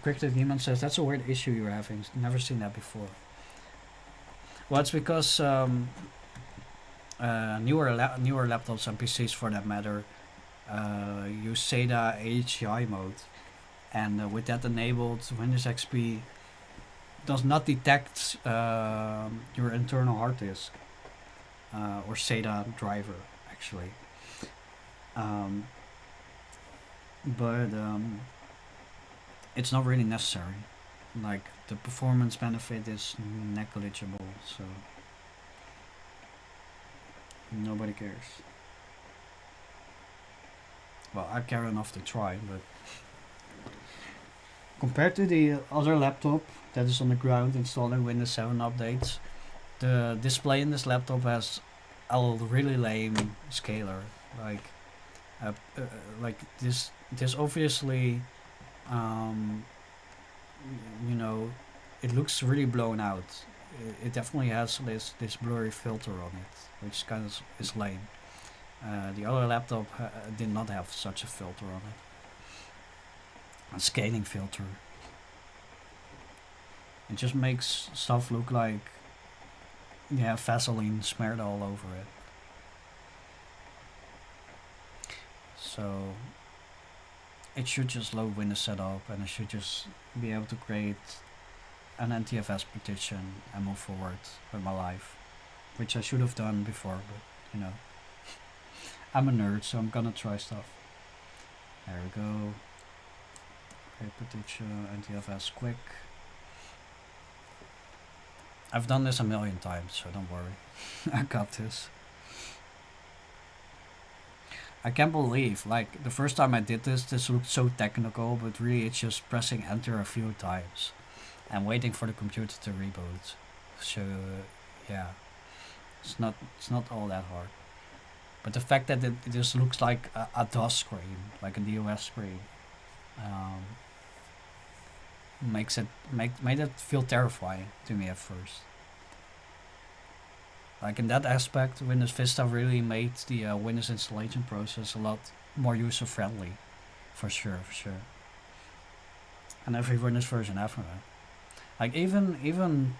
Cryptic Demon says, that's a weird issue you're having. Never seen that before. Well, it's because newer laptops and PCs, for that matter, use SATA HCI mode, and with that enabled, Windows XP does not detect your internal hard disk or SATA driver, actually. But it's not really necessary. Like, the performance benefit is negligible, so nobody cares. Well, I care enough to try, but compared to the other laptop that is on the ground installing Windows 7 updates, the display in this laptop has a really lame scaler. Like this obviously, you know, it looks really blown out. It definitely has this blurry filter on it, which kind of is lame. The other laptop did not have such a filter on it. A scaling filter. It just makes stuff look like, yeah, Vaseline smeared all over it. So it should just load Windows setup, and I should just be able to create an NTFS petition and move forward with my life, which I should have done before, but you know, I'm a nerd, so I'm gonna try stuff. There we go. Create petition, NTFS quick. I've done this a million times, so don't worry. I got this. I can't believe, like, the first time I did this looked so technical, but really it's just pressing enter a few times and waiting for the computer to reboot. So yeah, it's not all that hard. But the fact that it just looks like a DOS screen, like a DOS screen, made it feel terrifying to me at first. Like in that aspect, Windows Vista really made the Windows installation process a lot more user friendly, for sure, for sure. And every Windows version after that, like even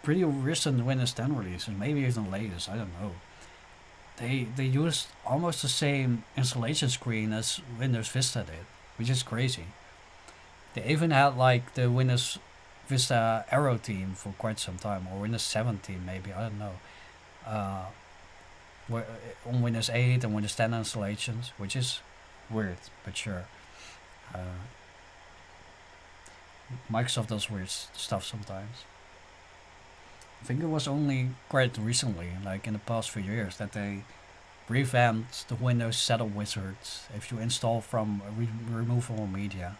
pretty recent Windows 10 releases, maybe even the latest, I don't know. They used almost the same installation screen as Windows Vista did, which is crazy. They even had like the Windows Vista Arrow theme for quite some time, or Windows 17 maybe, I don't know. Uh, on Windows 8 and Windows 10 installations, which is weird, but sure. Uh, Microsoft does weird stuff sometimes. I think it was only quite recently, like in the past few years, that they revamped the Windows setup wizards. If you install from removable media,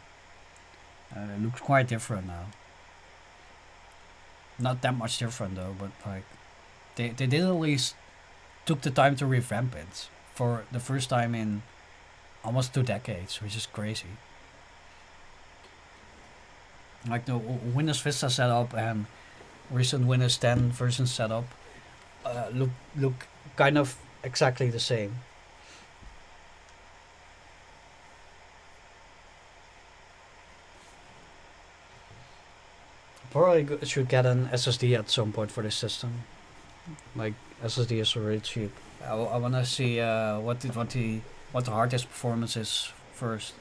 it looks quite different now. Not that much different though, but like they did at least took the time to revamp it for the first time in almost 2 decades, which is crazy. Like the Windows Vista setup and recent Windows 10 version setup look kind of exactly the same. Probably should get an SSD at some point for this system. Like SSD is already cheap. I wanna see what the hard disk performance is first.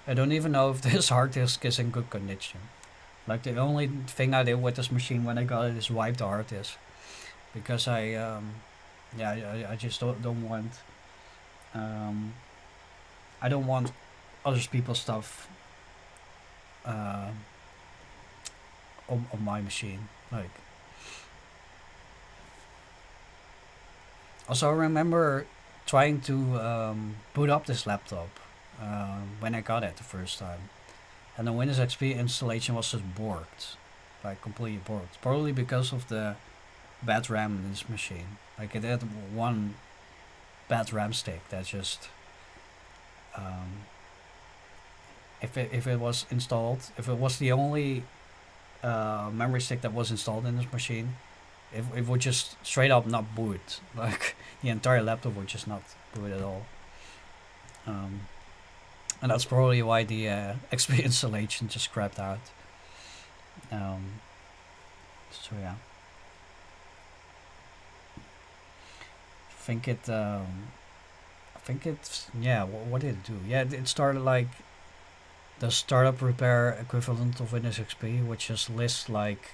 I don't even know if this hard disk is in good condition. Like the only thing I did with this machine when I got it is wipe the hard disk, because I just don't want um, I don't want other people's stuff uh, on my machine. Like, also I remember trying to boot up this laptop when I got it the first time, and the Windows XP installation was just borked, like completely borked. Probably because of the bad RAM in this machine. Like it had one bad RAM stick that just um, if it was installed, if it was the only memory stick that was installed in this machine, it would just straight up not boot. Like the entire laptop would just not boot at all. Um, and that's probably why the XP installation just crapped out. Um, so yeah, think it. I think it's yeah. What did it do? Yeah, it started like the startup repair equivalent of Windows XP, which just lists like,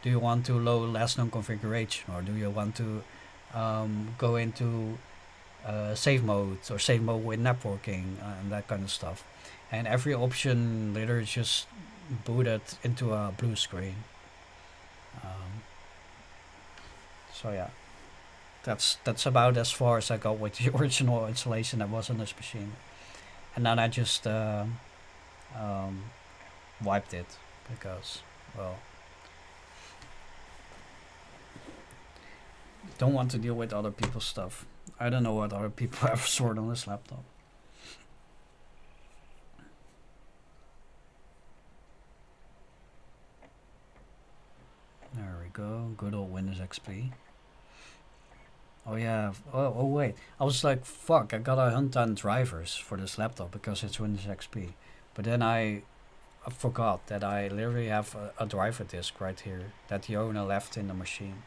do you want to load last known configuration, or do you want to go into save mode, or save mode with networking, and that kind of stuff. And every option later just booted into a blue screen. Um, so yeah, that's about as far as I got with the original installation that was on this machine. And then I just um, wiped it because, well, don't want to deal with other people's stuff. I don't know what other people have stored on this laptop. There we go. Good old Windows XP. Oh yeah. Oh wait. I was like, fuck. I gotta hunt down drivers for this laptop because it's Windows XP. But then I forgot that I literally have a driver disk right here that the owner left in the machine.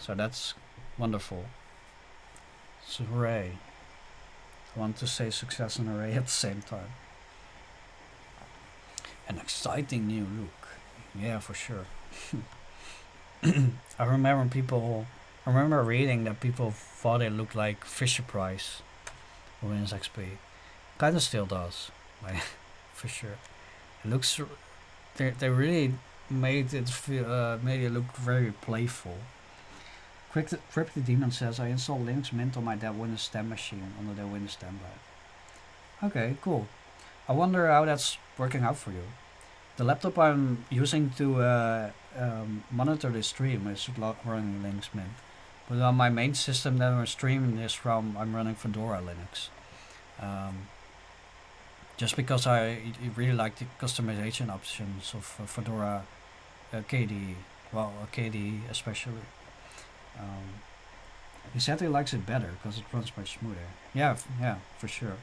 So that's wonderful. So hooray. I want to say success and hooray at the same time. An exciting new look. Yeah, for sure. I remember reading that people thought it looked like Fisher Price Windows XP. Kinda still does. Like, for sure. It looks. They really made it made it look very playful. Cryptic Demon says, I installed Linux Mint on my dead Windows 10 machine under the Windows 10 drive. Okay, cool. I wonder how that's working out for you. The laptop I'm using to monitor the stream is running Linux Mint. But on my main system that I'm streaming this from, I'm running Fedora Linux. Just because I really like the customization options of Fedora KDE well, KDE especially. Um, he said he likes it better because it runs much smoother. Yeah, yeah, for sure.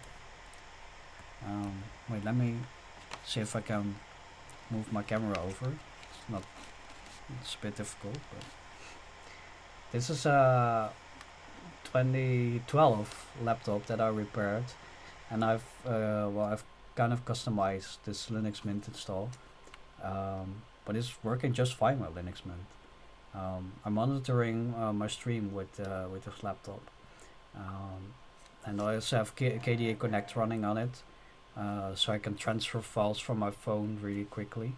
Wait, let me see if I can move my camera over. It's not. It's a bit difficult, but this is a 2012 laptop that I repaired, and I've kind of customized this Linux Mint install, but it's working just fine with Linux Mint. I'm monitoring my stream with this laptop, um, and I also have KDE Connect running on it, so I can transfer files from my phone really quickly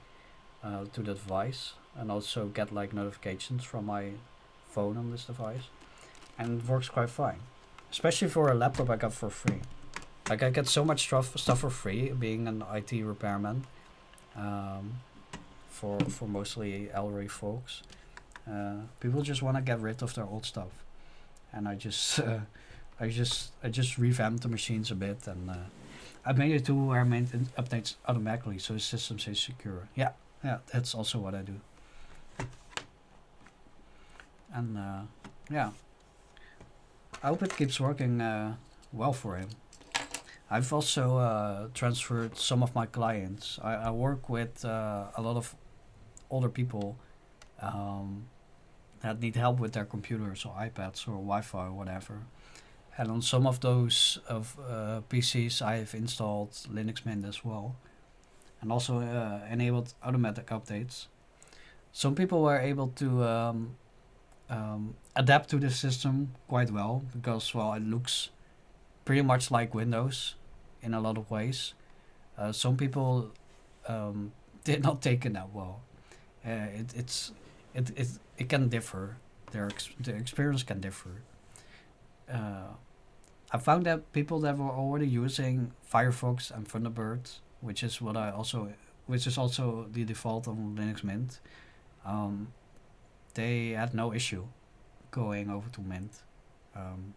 to the device, and also get like notifications from my phone on this device, and it works quite fine, especially for a laptop I got for free. Like I get so much stuff for free, being an IT repairman, um, for mostly elderly folks. People just want to get rid of their old stuff, and I just revamped the machines a bit, and I made it to where I maintain updates automatically, so the system stays secure. Yeah, yeah, that's also what I do. And yeah, I hope it keeps working well for him. I've also transferred some of my clients. I work with a lot of older people um, that need help with their computers or iPads or Wi-Fi or whatever. And on some of those of PCs, I've installed Linux Mint as well, and also enabled automatic updates. Some people were able to adapt to the system quite well because, well, it looks pretty much like Windows in a lot of ways. Some people did not take it that well. It can differ. The experience can differ. I found that people that were already using Firefox and Thunderbird, which is also the default on Linux Mint, um, they had no issue going over to Mint. Um,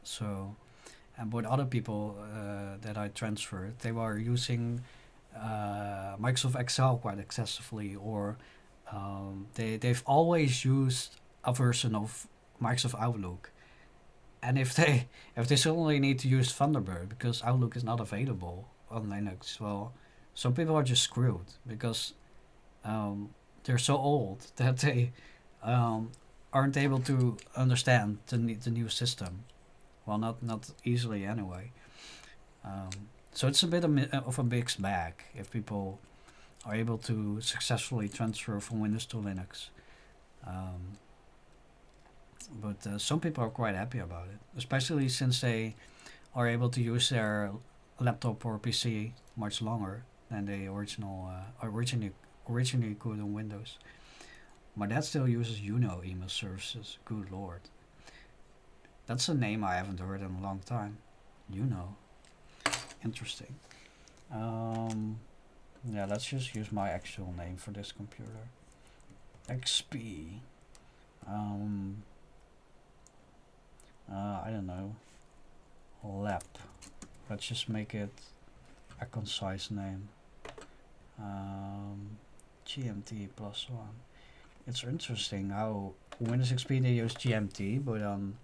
so, and with other people that I transferred, they were using Microsoft Excel quite excessively, or they've always used a version of Microsoft Outlook. And if they suddenly need to use Thunderbird because Outlook is not available on Linux, well, some people are just screwed because they're so old that they aren't able to understand the new system. Well, not easily anyway. So it's a bit of a mixed bag if people are able to successfully transfer from Windows to Linux. But some people are quite happy about it, especially since they are able to use their laptop or PC much longer than they originally could on Windows. My dad still uses Uno email services. Good lord, that's a name I haven't heard in a long time. Uno, interesting. Yeah, let's just use my actual name for this computer. XP. I don't know. Lap. Let's just make it a concise name. GMT +1. It's interesting how Windows XP they use GMT, but on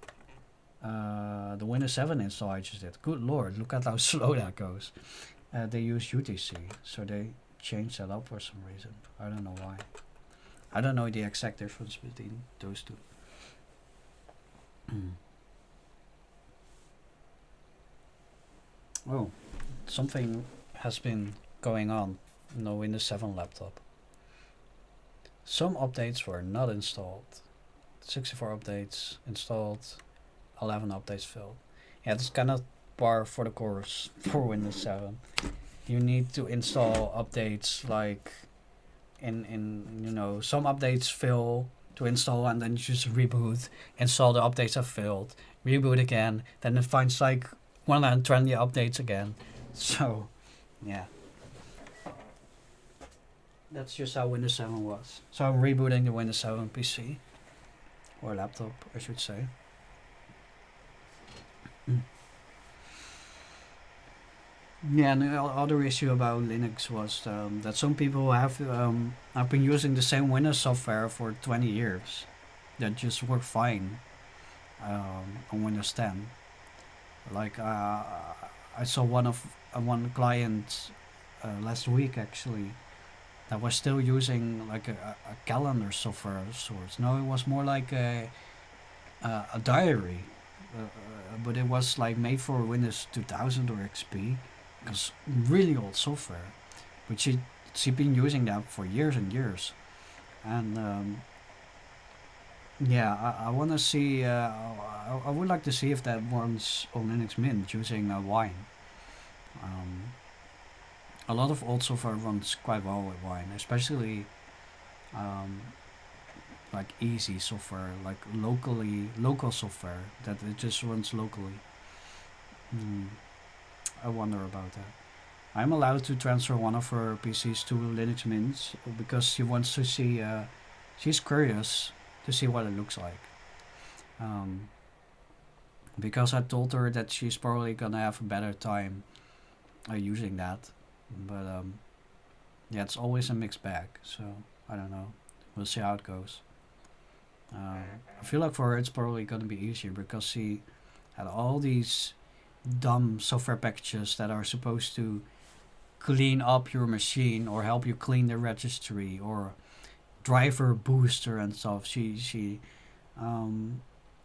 the Windows 7 install I just did. Good lord, look at how slow that goes. They use UTC, so they changed that up for some reason. I don't know why. I don't know the exact difference between those two. Oh, something has been going on in the Windows 7 laptop. Some updates were not installed. 64 updates installed, 11 updates failed. Yeah, it's kind of par for the course for Windows 7. You need to install updates like in some updates fail to install and then you just reboot, install the updates have failed, reboot again, then it finds like 120 updates again. So, yeah. That's just how Windows 7 was. So I'm rebooting the Windows 7 PC. Or laptop, I should say. Yeah, and the other issue about Linux was that some people have been using the same Windows software for 20 years that just work fine on Windows 10. Like I saw one client last week actually that was still using like a calendar software of sorts. No, it was more like a diary, but it was like made for Windows 2000 or XP. Because really old software, but she been using that for years and years, and yeah, I want to see. I would like to see if that runs on Linux Mint using Wine. Um, a lot of old software runs quite well with Wine, especially um, like easy software, like local software that it just runs locally. Mm, I wonder about that. I'm allowed to transfer one of her PCs to Linux Mint because she wants to see. She's curious to see what it looks like. Um, because I told her that she's probably gonna have a better time using that, but yeah, it's always a mixed bag. So I don't know. We'll see how it goes. I feel like for her it's probably gonna be easier because she had all these dumb software packages that are supposed to clean up your machine or help you clean the registry or driver booster and stuff. Um,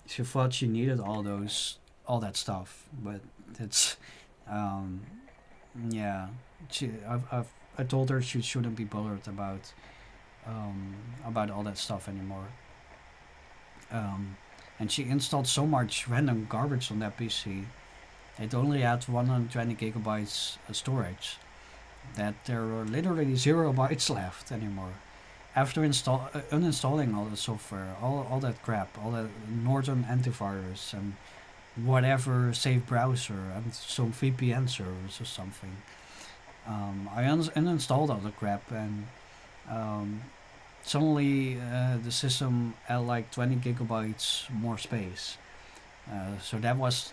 she thought she needed all that stuff, but it's um, yeah. I told her she shouldn't be bothered about all that stuff anymore. Um, and she installed so much random garbage on that PC. It only had 120 gigabytes storage. That there are literally 0 bytes left anymore. After uninstalling all the software, all that crap, all that Norton antivirus and whatever safe browser and some VPN servers or something, I uninstalled all the crap and um, suddenly the system had like 20 gigabytes more space. So that was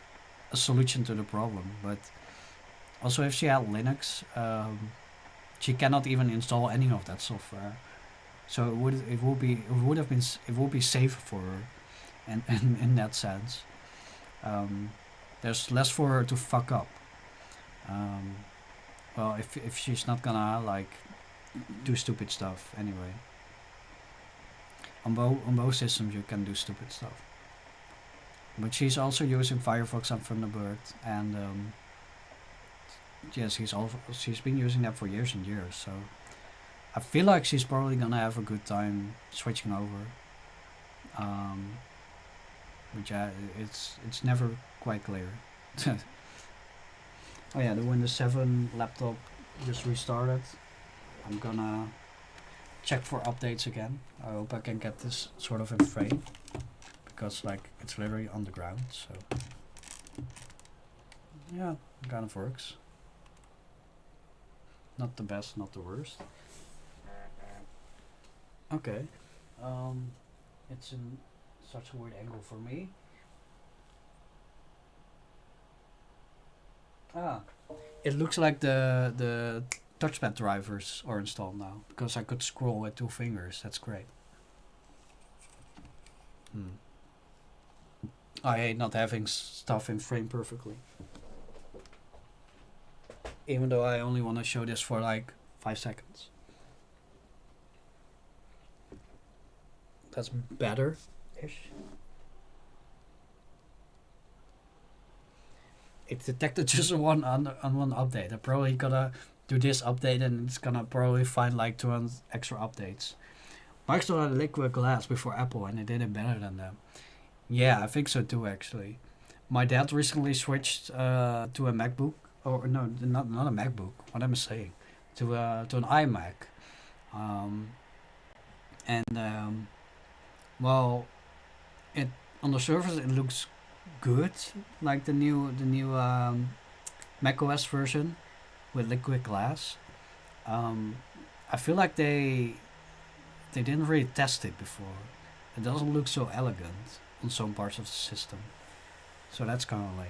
a solution to the problem. But also, if she had Linux, she cannot even install any of that software. So it would be safe for her, and in that sense, um, there's less for her to fuck up. Um, well, if she's not gonna like do stupid stuff anyway. On both systems you can do stupid stuff. But she's also using Firefox and Thunderbird, and yeah, she's been using that for years and years. So I feel like she's probably gonna have a good time switching over. Um, which it's never quite clear. Oh yeah, the Windows 7 laptop just restarted. I'm gonna check for updates again. I hope I can get this sort of in frame because like it's literally on the ground. So yeah, it kind of works. Not the best, not the worst. Okay. Um, it's in such a weird angle for me. Ah, it looks like the touchpad drivers are installed now because I could scroll with 2 fingers. That's great. Hmm. I hate not having stuff in frame perfectly. Even though I only want to show this for like 5 seconds. That's better ish. It detected just on one update. I probably gotta do this update and it's gonna probably find like 200 extra updates. Microsoft had Liquid Glass before Apple and they did it better than them. Yeah, I think so too actually. My dad recently switched to a MacBook or no, not a MacBook. What am I saying? To an iMac. Um, and well, it on the surface it looks good, like the new macOS version with Liquid Glass. Um, I feel like they didn't really test it before. It doesn't look so elegant on some parts of the system, so that's kind of lame.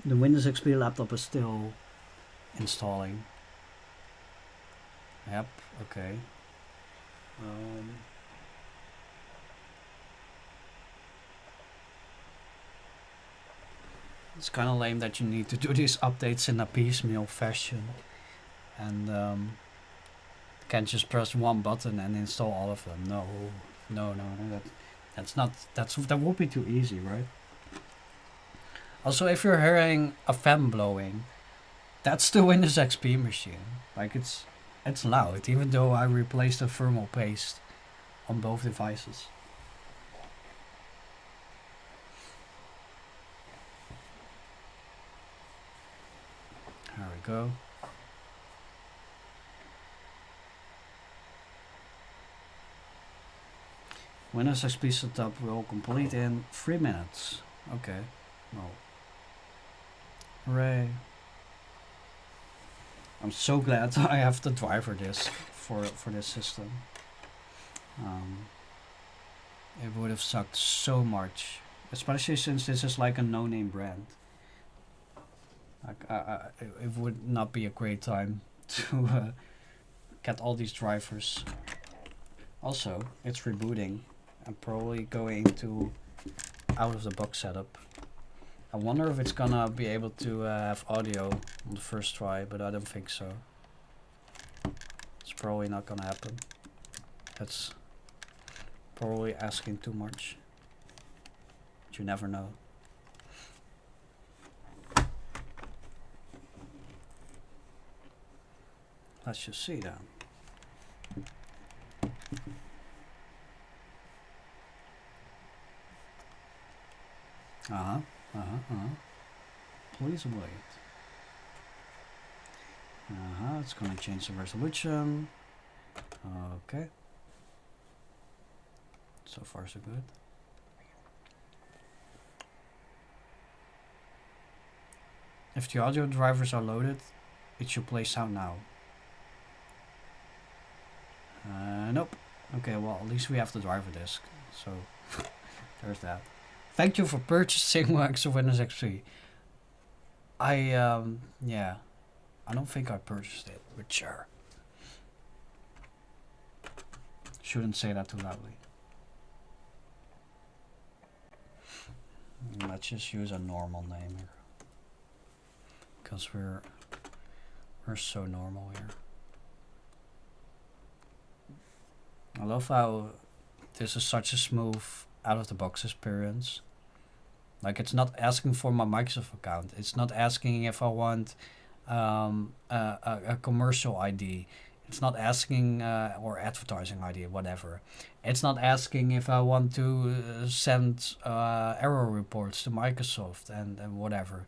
The Windows XP laptop is still installing. Yep, okay. It's kind of lame that you need to do these updates in a piecemeal fashion, and can't just press one button and install all of them. No, that would be too easy, right? Also, if you're hearing a fan blowing, that's the Windows XP machine. Like it's loud, even though I replaced the thermal paste on both devices. There we go. Windows XP setup will complete in 3 minutes. Okay, well. Hooray. I'm so glad I have the driver disk for this system. It would have sucked so much, especially since this is like a no-name brand. Like, it would not be a great time to get all these drivers. Also, it's rebooting. I'm probably going to out of the box setup. I wonder if it's gonna be able to have audio on the first try, but I don't think so. It's probably not gonna happen. That's probably asking too much. But you never know. Let's just see then. Please wait. It's gonna change the resolution. Okay. So far so good. If the audio drivers are loaded, it should play sound now. Nope. Okay, well at least we have the driver disk. So there's that. Thank you for purchasing Microsoft Windows XP. Yeah. I don't think I purchased it, but sure. Shouldn't say that too loudly. Let's just use a normal name here. Because we're so normal here. I love how this is such a smooth out-of-the-box experience. Like, it's not asking for my Microsoft account. It's not asking if I want a commercial ID. It's not asking or advertising ID, whatever. It's not asking if I want to send error reports to Microsoft and whatever.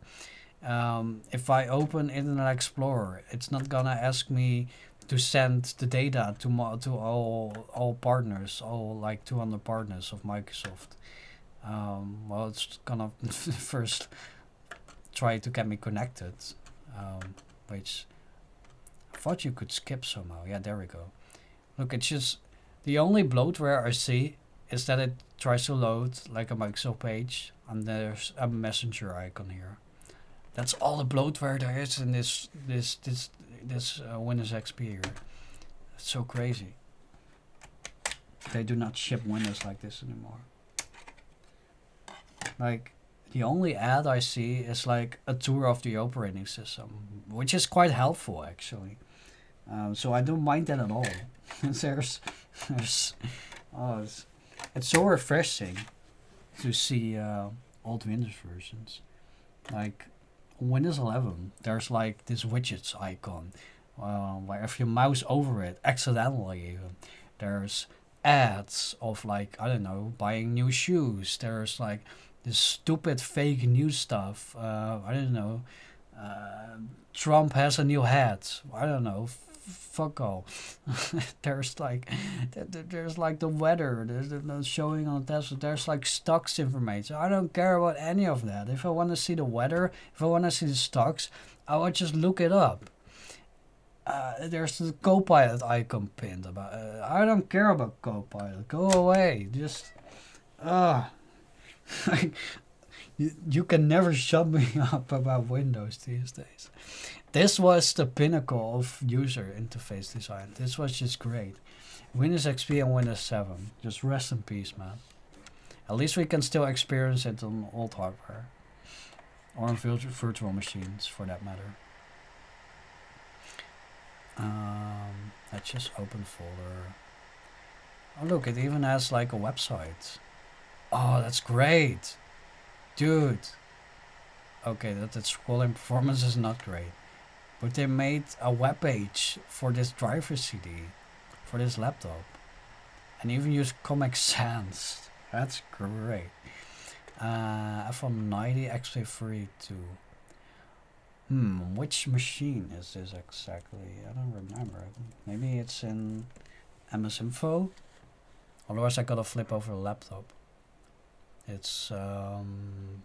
If I open Internet Explorer, it's not gonna ask me to send the data to all partners, all like 200 partners of Microsoft. Well, it's gonna first try to get me connected, which I thought you could skip somehow. Yeah, there we go. Look, it's just the only bloatware I see is that it tries to load like a Microsoft page, and there's a messenger icon here. That's all the bloatware there is in this Windows XP here. It's so crazy. They do not ship Windows like this anymore. Like, the only ad I see is like a tour of the operating system, which is quite helpful actually. So I don't mind that at all. It's so refreshing to see old Windows versions. Like on Windows 11, there's like this widgets icon, where if you mouse over it accidentally, even there's ads of like, I don't know, buying new shoes. There's like this stupid fake news stuff. I don't know. Trump has a new hat. I don't know. Fuck all. There's like the weather. There's showing on Tesla. There's like stocks information. I don't care about any of that. If I want to see the weather, if I want to see the stocks, I would just look it up. There's the Copilot icon pinned. About I don't care about Copilot. Go away. Just like You can never shut me up about Windows these days. This was the pinnacle of user interface design. This was just great. Windows XP and Windows 7. Just rest in peace, man. At least we can still experience it on old hardware. Or on virtual machines, for that matter. Let's just open folder. Oh look, it even has like a website. Oh, that's great. Dude. Okay, that scrolling performance is not great. But they made a web page for this driver CD. For this laptop. And even use Comic Sans. That's great. F190 XP32. Which machine is this exactly? I don't remember. Maybe it's in MS Info? Otherwise I gotta flip over the laptop. It's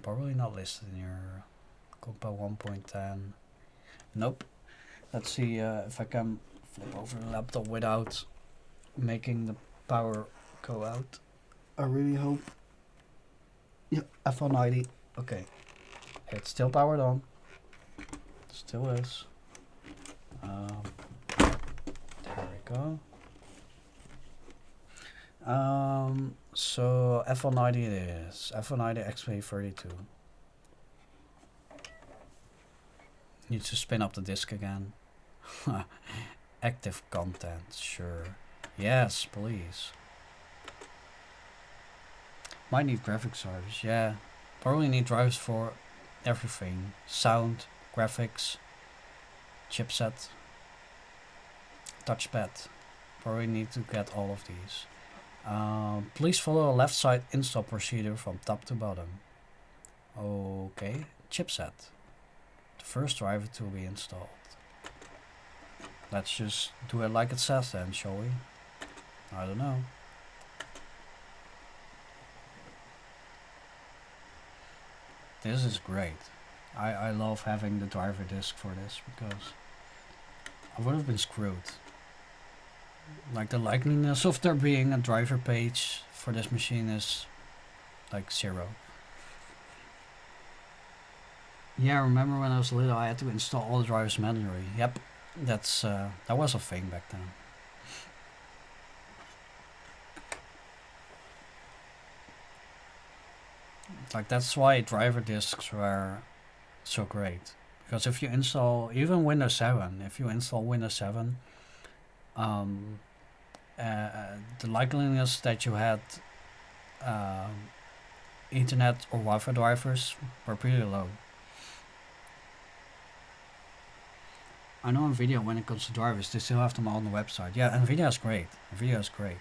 probably not listed in your Compa 1.10. Nope. Let's see if I can flip over the laptop without making the power go out. I really hope. Yep, F190. Okay. It's still powered on. Still is. There we go. So F190 it is. F190 XP32. Need to spin up the disk again. Active content, sure. Yes, please. Might need graphics drivers, yeah. Probably need drivers for everything. Sound, graphics, chipset, touchpad. Probably need to get all of these. Please follow a left side install procedure from top to bottom. Okay, chipset. The first driver to be installed. Let's just do it like it says then, shall we? I don't know. This is great. I love having the driver disk for this because I would have been screwed. Like the likeliness of there being a driver page for this machine is like 0. Yeah, I remember when I was little I had to install all the drivers manually. Yep, that's that was a thing back then. Like that's why driver disks were so great. Because if you install even Windows 7, if you install Windows 7, the likeliness that you had Ethernet or Wi-Fi drivers were pretty low. I know NVIDIA, when it comes to drivers, they still have them on the website. Yeah, NVIDIA is great. NVIDIA is great.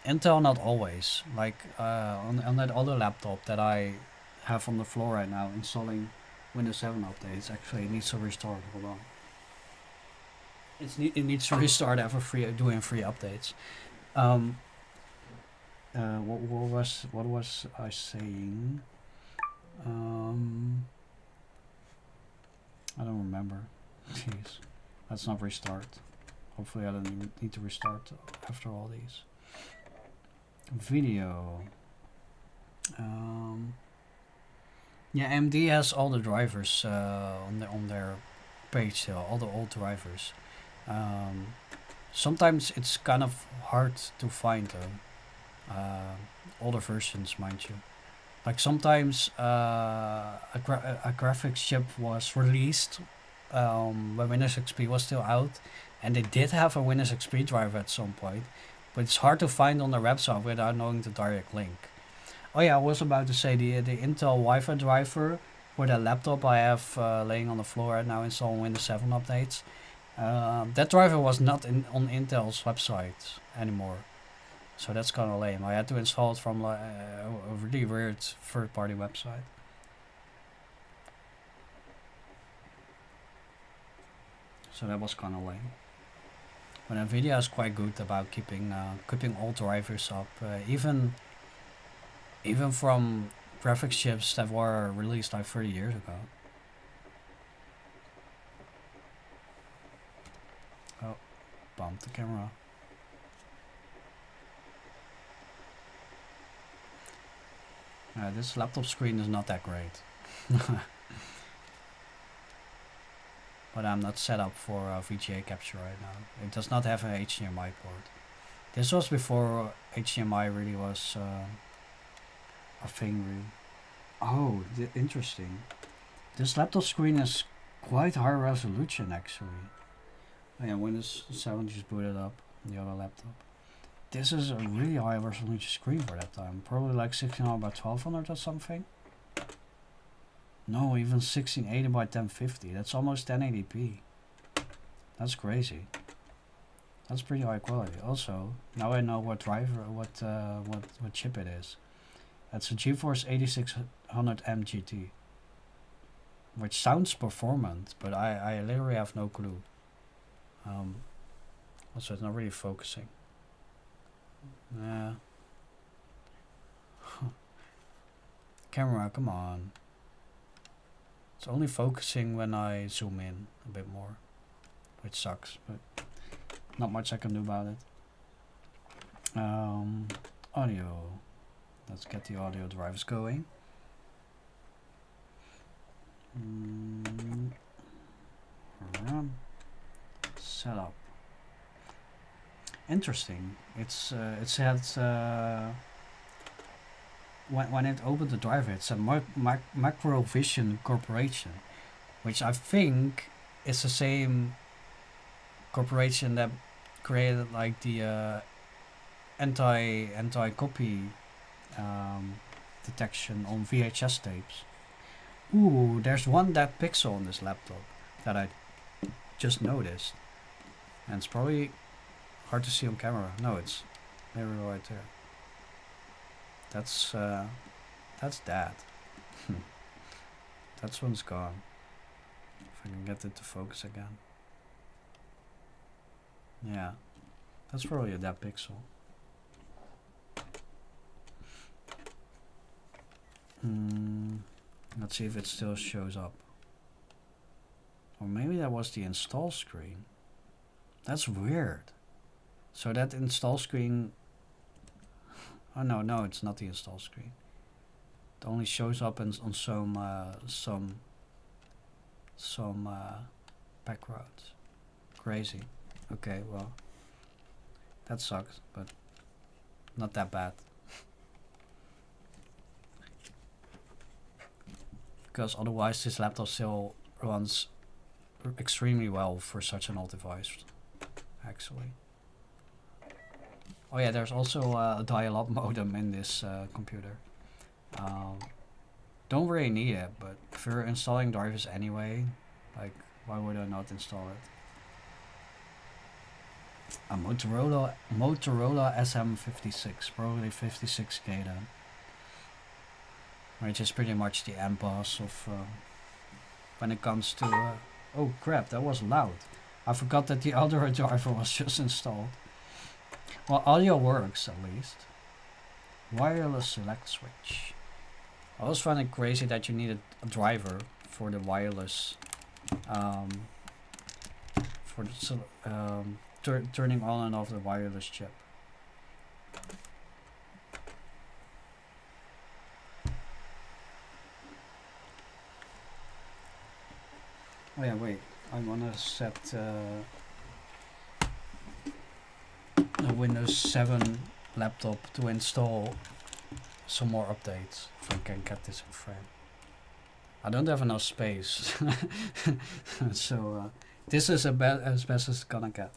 Intel, not always. Like on that other laptop that I have on the floor right now, installing Windows 7 updates, actually it needs to restart. Hold on. It needs to restart after doing free updates. What was I saying? I don't remember. Jeez. Let's not restart. Hopefully I don't even need to restart after all these. Video. Yeah, AMD has all the drivers on their page still, all the old drivers. Sometimes it's kind of hard to find though. Older versions, mind you. Like sometimes a graphics chip was released when Windows XP was still out, and they did have a Windows XP driver at some point, but it's hard to find on their website without knowing the direct link. Oh yeah, I was about to say the Intel Wi-Fi driver for that laptop I have laying on the floor right now installing Windows 7 updates. That driver was not on Intel's website anymore. So that's kind of lame. I had to install it from a really weird third-party website. So that was kind of lame. But NVIDIA is quite good about keeping old drivers up, even from graphics chips that were released like 30 years ago. Oh, bumped the camera. This laptop screen is not that great. But I'm not set up for VGA capture right now. It does not have an HDMI port. This was before HDMI really was a thing really. Oh, interesting. This laptop screen is quite high resolution actually. Oh yeah, Windows 7 just booted up on the other laptop. This is a really high resolution screen for that time. Probably like 1600 by 1200 or something. No, even 1680 by 1050. That's almost 1080p. That's crazy. That's pretty high quality. Also, now I know what driver, what chip it is. That's a GeForce 8600M GT, which sounds performant, but I literally have no clue. Also, it's not really focusing. Camera, come on. It's only focusing when I zoom in a bit more, which sucks, but not much I can do about it. Audio. Let's get the audio drivers going. Setup. Interesting. It said when it opened the driver, it said Macrovision Corporation, which I think is the same corporation that created like the anti-copy detection on VHS tapes. Ooh, there's one dead pixel on this laptop that I just noticed, and it's probably hard to see on camera. No, it's maybe right there. That's that. That one's gone. If I can get it to focus again. Yeah, that's probably a dead pixel. Let's see if it still shows up. Or maybe that was the install screen. That's weird. So that install screen... Oh no, it's not the install screen. It only shows up on some backgrounds. Crazy. Okay, well, that sucks, but not that bad. Because otherwise this laptop still runs extremely well for such an old device, actually. Oh yeah, there's also a dial-up modem in this computer. Don't really need it, but if you're installing drivers anyway, like, why would I not install it? A Motorola SM56, probably 56K then. Which is pretty much the end-boss of when it comes to... oh crap, that was loud. I forgot that the other driver was just installed. Well, audio works at least. Wireless select switch. I always find it crazy that you need a driver for the wireless, for the turning on and off the wireless chip. Oh yeah, wait. I wanna set the Windows 7 laptop to install some more updates if I can get this in frame. I don't have enough space, so this is as best as it's gonna get.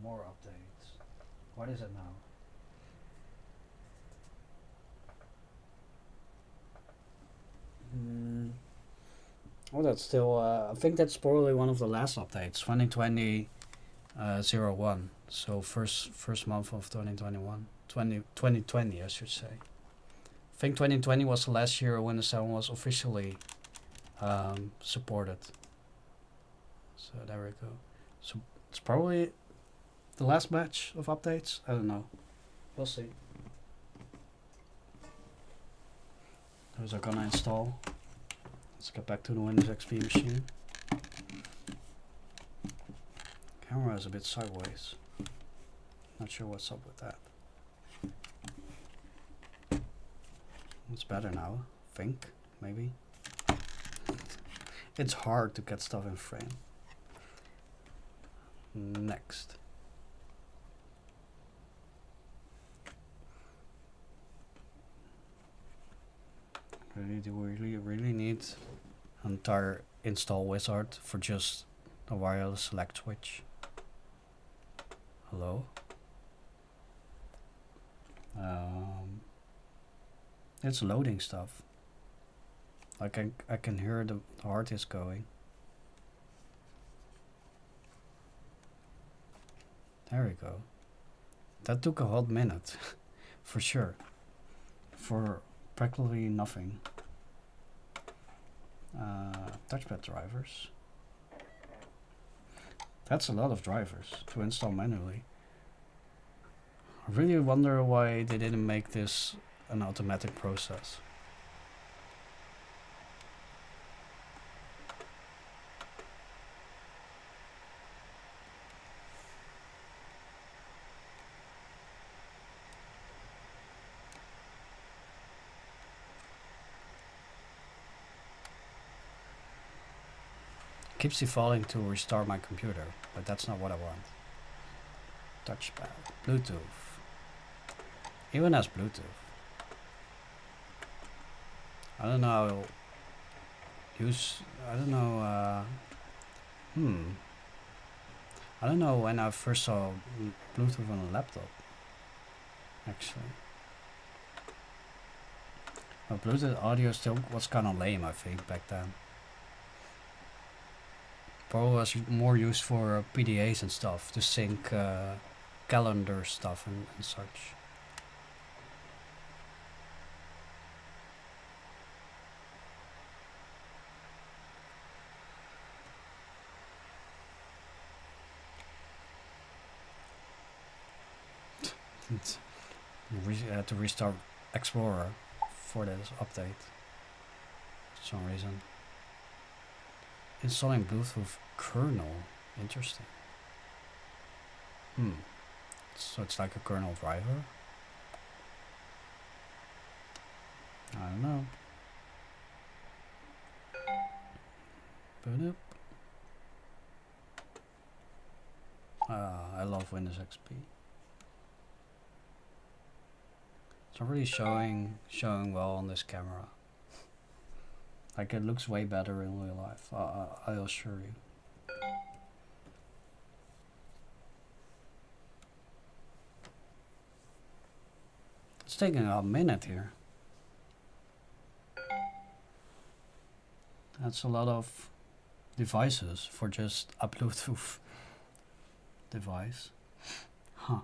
More updates. What is it now? Oh, that's still, I think that's probably one of the last updates, 2020 01. So first month of 2021. 2020, I should say. I think 2020 was the last year when the 7 was officially supported. So there we go. So it's probably the last batch of updates. I don't know. We'll see. Those are gonna install. Let's get back to the Windows XP machine. camera's a bit sideways. Not sure what's up with that. It's better now, I think, maybe. It's hard to get stuff in frame. Next. Do we really need an entire install wizard for just a wireless select switch? Hello? It's loading stuff. I can hear the hard disk going. There we go. That took a hot minute, for sure. For practically nothing. Touchpad drivers. That's a lot of drivers to install manually. I really wonder why they didn't make this an automatic process. Keeps defaulting to restart my computer, but that's not what I want. Touchpad, Bluetooth. Even has Bluetooth. I don't know. I don't know. I don't know when I first saw Bluetooth on a laptop. Actually, but Bluetooth audio still was kind of lame, I think, back then. Probably was more used for PDAs and stuff to sync calendar stuff and such. Had to restart Explorer for this update for some reason. Installing Bluetooth kernel, interesting. So it's like a kernel driver? I don't know. Boot up. I love Windows XP. It's not really showing well on this camera. Like, it looks way better in real life, I'll assure you. It's taking a minute here. That's a lot of devices for just a Bluetooth device. Huh.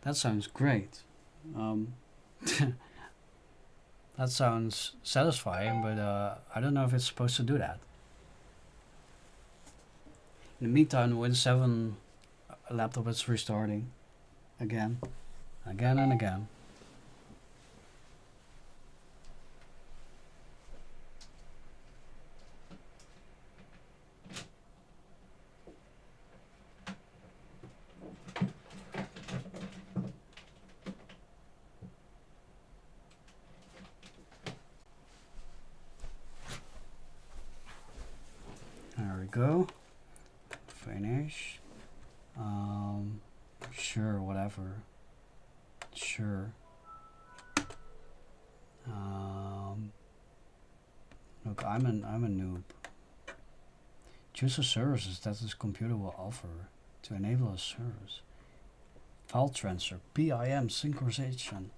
That sounds great. That sounds satisfying, but I don't know if it's supposed to do that. In the meantime, the Windows 7 laptop is restarting again and again. There we go. Finish. Sure, whatever. Sure. Look, I'm a noob. Choose the services that this computer will offer to enable a service. File transfer, PIM synchronization.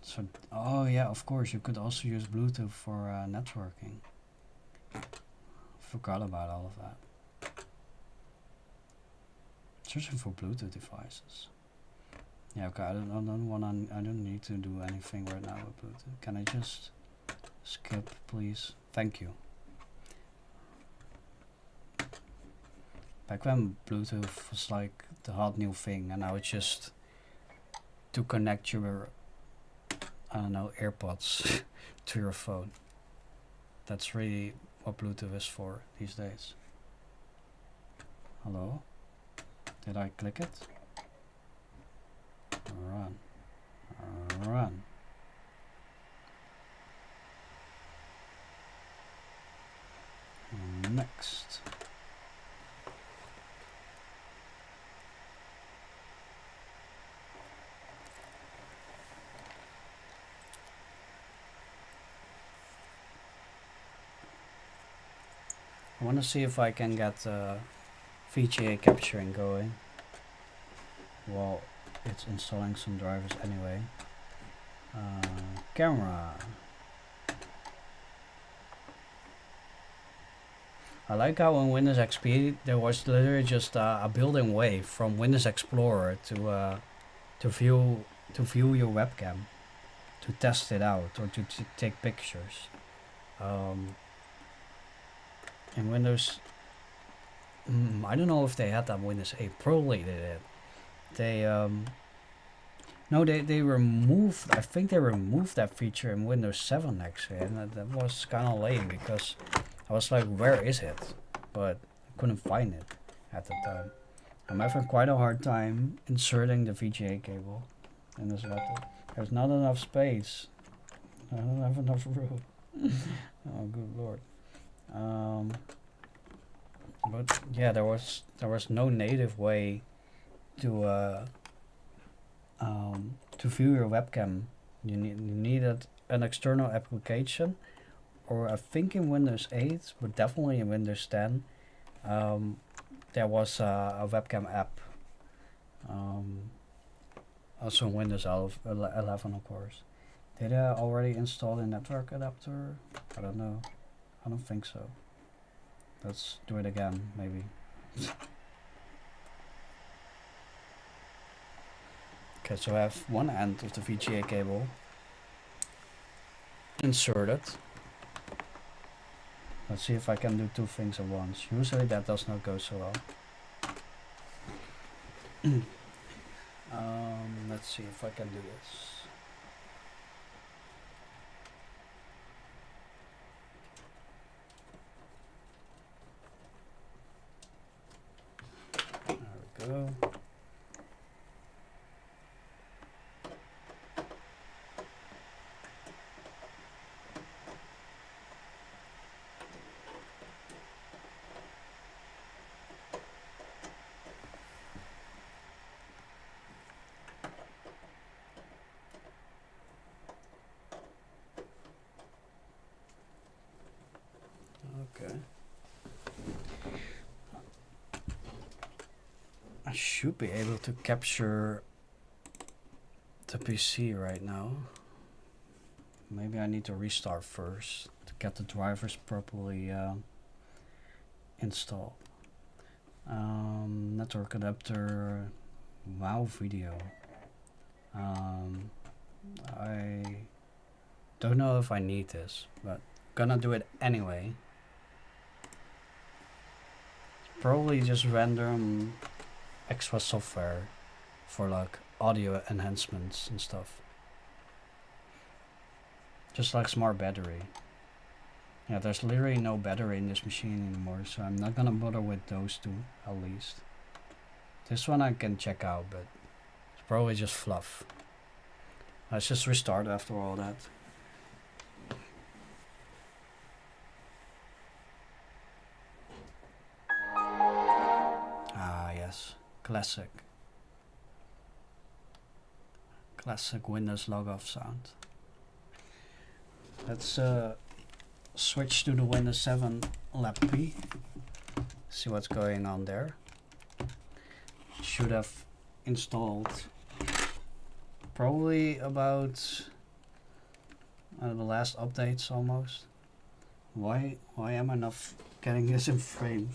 So, oh yeah, of course, you could also use Bluetooth for networking. Forgot about all of that. Searching for Bluetooth devices. Yeah, okay, I don't need to do anything right now with Bluetooth. Can I just skip, please? Thank you. Back when Bluetooth was like the hot new thing, and now it's just to connect your, I don't know, AirPods to your phone. That's really what Bluetooth is for these days. Hello? Did I click it? Run. Run. Next. I want to see if I can get VGA capturing going. Well, it's installing some drivers anyway. Camera. I like how in Windows XP there was literally just a built-in way from Windows Explorer to view your webcam, to test it out or to take pictures. In Windows, I don't know if they had that in Windows 8. Probably they did. No, they removed. I think they removed that feature in Windows 7 actually, and that was kind of lame because I was like, where is it? But I couldn't find it at the time. I'm having quite a hard time inserting the VGA cable in this laptop. There's not enough space. I don't have enough room. Oh, good lord. But yeah, there was no native way to view your webcam. You needed an external application, or I think in Windows 8, but definitely in Windows 10, there was a webcam app. Also in Windows 11, of course. Did I already install the network adapter? I don't know. I don't think so. Let's do it again, maybe. Okay, so I have one end of the VGA cable inserted. Let's see if I can do two things at once. Usually that does not go so well. Let's see if I can do this. There we go. Okay. I should be able to capture the PC right now. Maybe I need to restart first to get the drivers properly installed. Network adapter, wow video. I don't know if I need this, but gonna do it anyway. Probably just random extra software for like audio enhancements and stuff. Just like smart battery. Yeah, there's literally no battery in this machine anymore, so I'm not gonna bother with those two at least. This one I can check out, but it's probably just fluff. Let's just restart after all that. Ah, yes. Classic. Classic Windows logoff sound. Let's switch to the Windows 7 Lab P. See what's going on there. Should have installed probably about the last updates almost. Why am I not getting this in frame?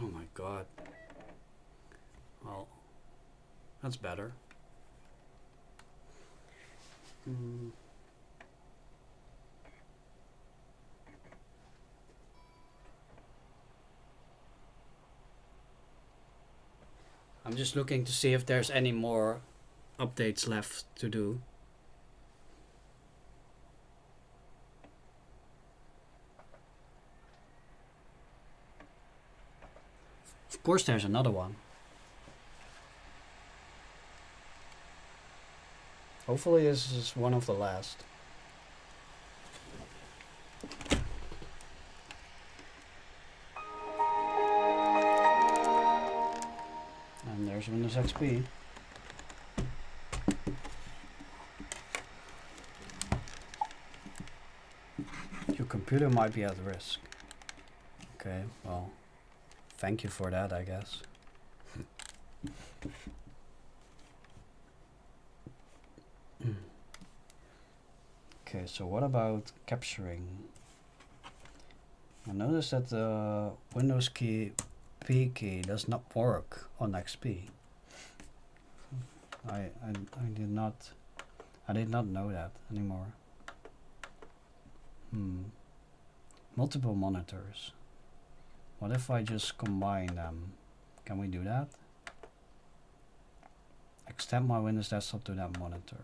Oh my god. Well, that's better. I'm just looking to see if there's any more updates left to do. Of course there's another one. Hopefully this is one of the last. And there's Windows XP. Your computer might be at risk. Okay, well, thank you for that, I guess. Okay, so what about capturing? I noticed that the Windows key P key does not work on XP. I did not know that anymore. Multiple monitors. What if I just combine them? Can we do that? Extend my Windows desktop to that monitor.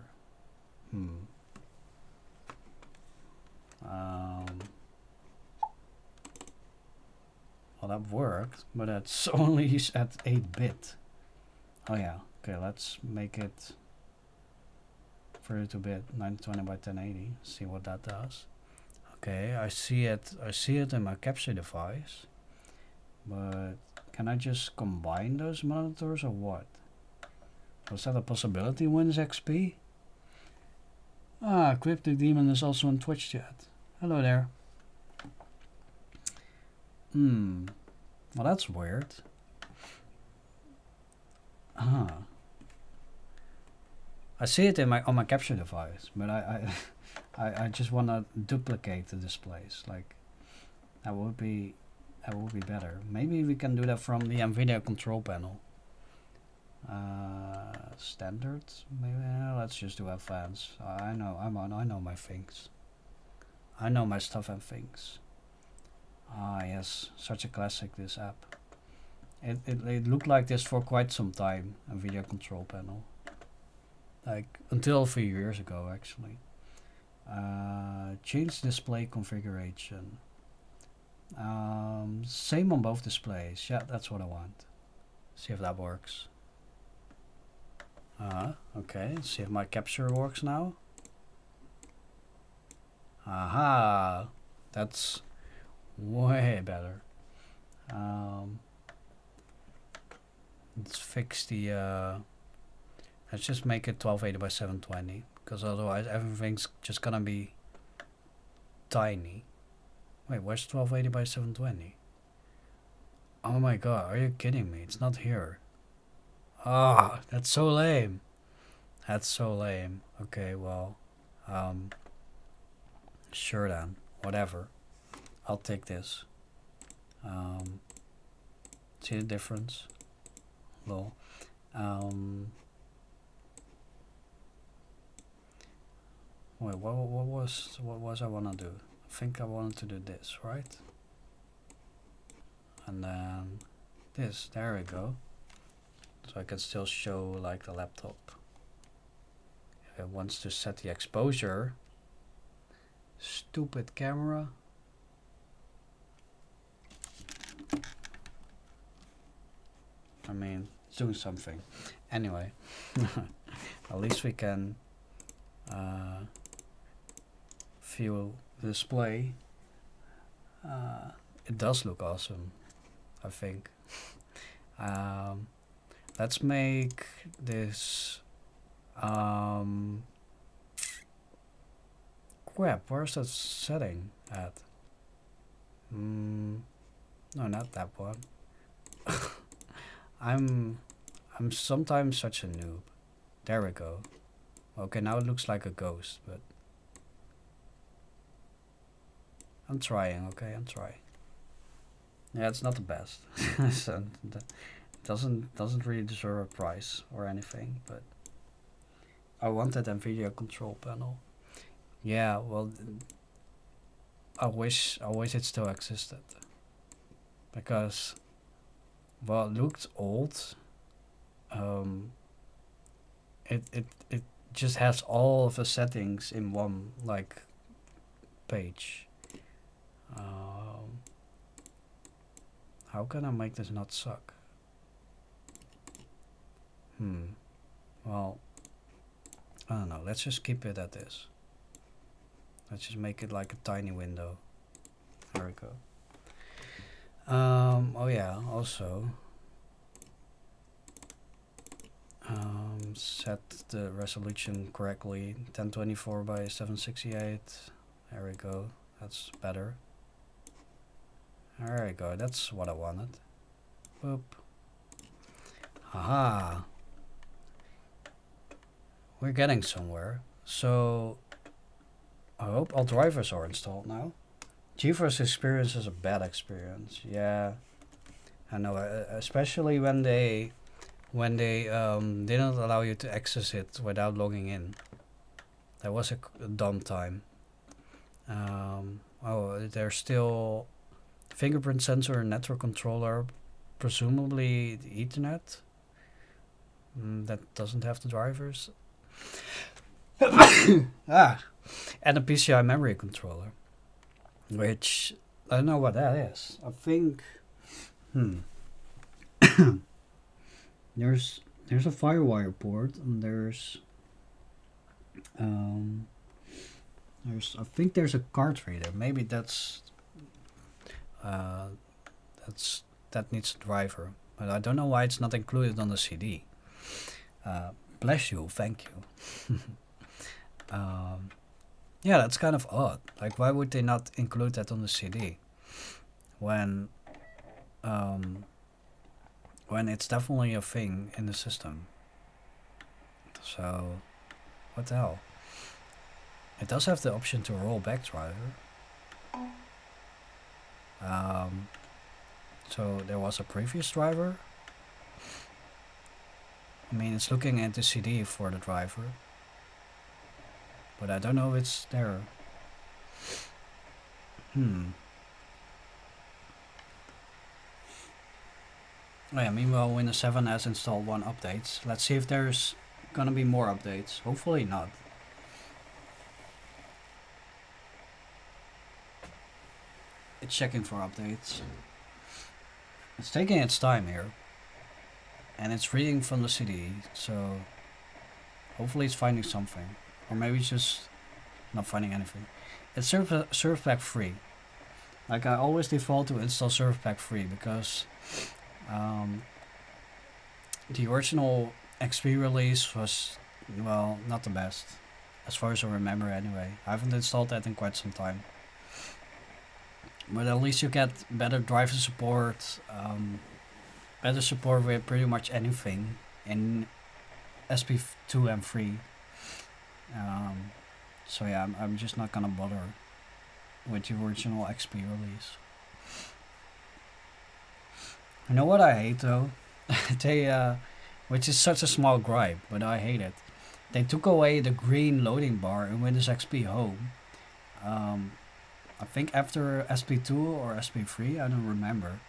Well, that worked, but it's only at 8-bit. Oh yeah, okay, let's make it 32-bit, 920 by 1080. See what that does. Okay, I see it in my capture device, but can I just combine those monitors or what? Was that a possibility, Windows XP? Ah, Cryptic Demon is also in Twitch chat. Hello there. Well, that's weird. I see it in on my capture device, but I just want to duplicate the displays. Like that would be better. Maybe we can do that from the NVIDIA control panel. Standard, maybe. Let's just do advanced. I know my things. I know my stuff and things. Ah yes, such a classic, this app. It looked like this for quite some time, NVIDIA control panel. Like until a few years ago actually. Change display configuration. Same on both displays. Yeah, that's what I want. See if that works. Okay, see if my capture works now. Aha, that's way better. Let's fix the let's just make it 1280 by 720, because otherwise everything's just gonna be tiny. Wait, where's 1280 by 720? Oh my god, are you kidding me? It's not here. Ah, that's so lame. That's so lame. Okay, well, sure then, whatever. I'll take this. See the difference? Lol. Wait, what was I wanna do? I think I wanted to do this, right? And then this, there we go. So I can still show like the laptop. If it wants to set the exposure. Stupid camera. I mean, it's doing something. Anyway, at least we can view the display. It does look awesome, I think. Let's make this crap, where's that setting at? No, not that one. I'm sometimes such a noob. There we go. Okay, now it looks like a ghost, but I'm trying, okay, I'm trying. Yeah, it's not the best. So doesn't really deserve a prize or anything, but I wanted NVIDIA control panel. Yeah, well, I wish it still existed, because, well, it looked old. It just has all of the settings in one like page. How can I make this not suck? Well, I don't know. Let's just keep it at this. Let's just make it like a tiny window. There we go. Oh yeah, also set the resolution correctly. 1024 by 768. There we go. That's better. There we go. That's what I wanted. Boop. Haha. We're getting somewhere. So I hope all drivers are installed now. GeForce Experience is a bad experience. Yeah, I know. Especially when they didn't allow you to access it without logging in. That was a dumb time. Oh, there's still fingerprint sensor and network controller, presumably the Ethernet. That doesn't have the drivers. And a PCI memory controller, which I don't know what that is. I think there's a FireWire port, and there's I think there's a card reader. Maybe that needs a driver, but I don't know why it's not included on the CD. Bless you, thank you. Yeah, that's kind of odd. Like, why would they not include that on the CD when it's definitely a thing in the system? So, what the hell? It does have the option to roll back driver. So there was a previous driver. I mean, it's looking at the CD for the driver, but I don't know if it's there. Oh yeah, meanwhile Windows 7 has installed 1 update. Let's see if there's gonna be more updates. Hopefully not. It's checking for updates. It's taking its time here. And it's reading from the CD, so hopefully it's finding something. Or maybe it's just not finding anything. It's Service Pack 3. Like, I always default to install Service Pack 3 because the original XP release was, well, not the best. As far as I remember anyway. I haven't installed that in quite some time. But at least you get better driver support, better support with pretty much anything in SP2 and 3. So yeah, I'm just not gonna bother with the original XP release. You know what I hate though? They, which is such a small gripe, but I hate it. They took away the green loading bar in Windows XP Home. I think after SP2 or SP3, I don't remember.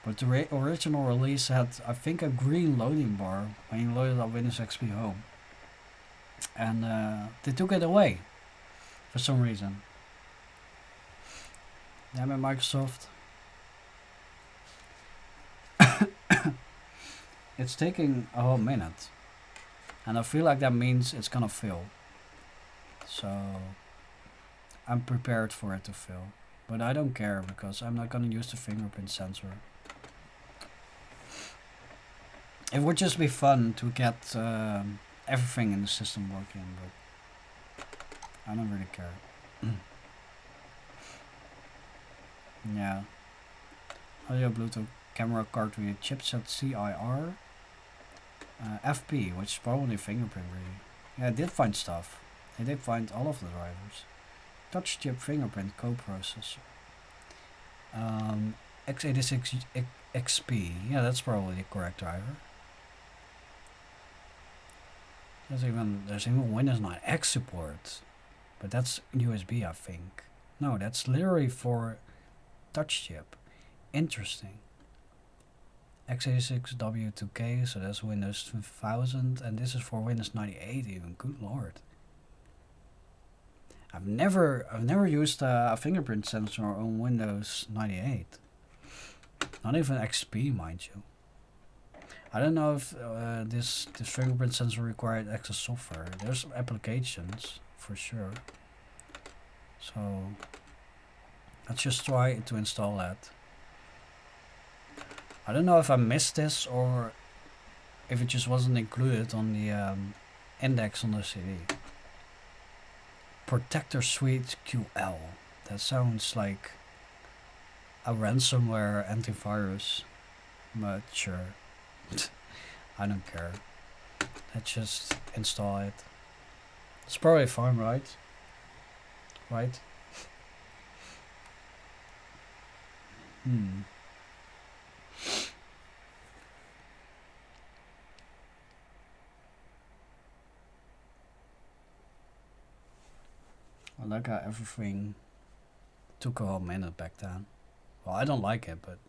But the original release had, I think, a green loading bar when you loaded up Windows XP Home. And they took it away for some reason. Damn it, Microsoft. It's taking a whole minute. And I feel like that means it's gonna fill. So I'm prepared for it to fill. But I don't care because I'm not gonna use the fingerprint sensor. It would just be fun to get everything in the system working, but I don't really care. Yeah. Audio Bluetooth camera card reader chipset CIR. FP, which is probably fingerprint reading. Yeah, it did find stuff. It did find all of the drivers. Touch chip fingerprint coprocessor. x86 XP. Yeah, that's probably the correct driver. There's even Windows 9 X support, but that's USB, I think. No, that's literally for touch chip. Interesting. x86 W2K, so that's Windows 2000, and this is for Windows 98 even. Good lord. I've never used a fingerprint sensor on Windows 98. Not even XP, mind you. I don't know if this fingerprint sensor required access software. There's applications for sure. So let's just try to install that. I don't know if I missed this or if it just wasn't included on the index on the CD. Protector Suite QL. That sounds like a ransomware antivirus, but sure. I don't care. Let's just install it. It's probably fine, right? Right? I like how everything took a whole minute back then. Well, I don't like it, but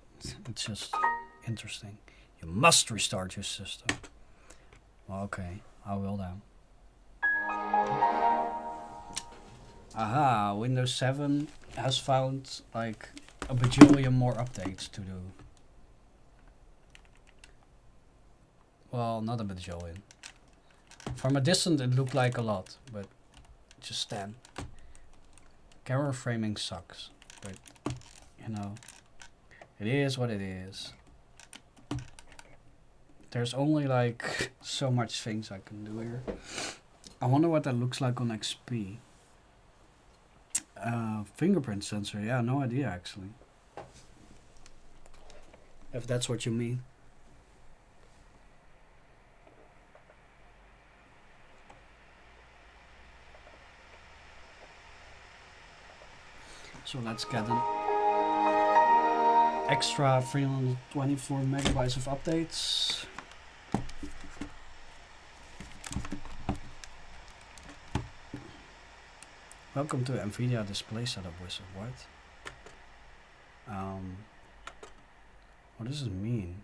it's just interesting. You must restart your system. Well, okay, I will then. Aha, Windows 7 has found like a bajillion more updates to do. Well, not a bajillion. From a distance it looked like a lot, but just 10. Camera framing sucks, but you know, it is what it is. There's only like so much things I can do here. I wonder what that looks like on XP. Fingerprint sensor, yeah, no idea actually. If that's what you mean. So let's get an extra 324 megabytes of updates. Welcome to NVIDIA Display Setup Wizard. What? What does it mean?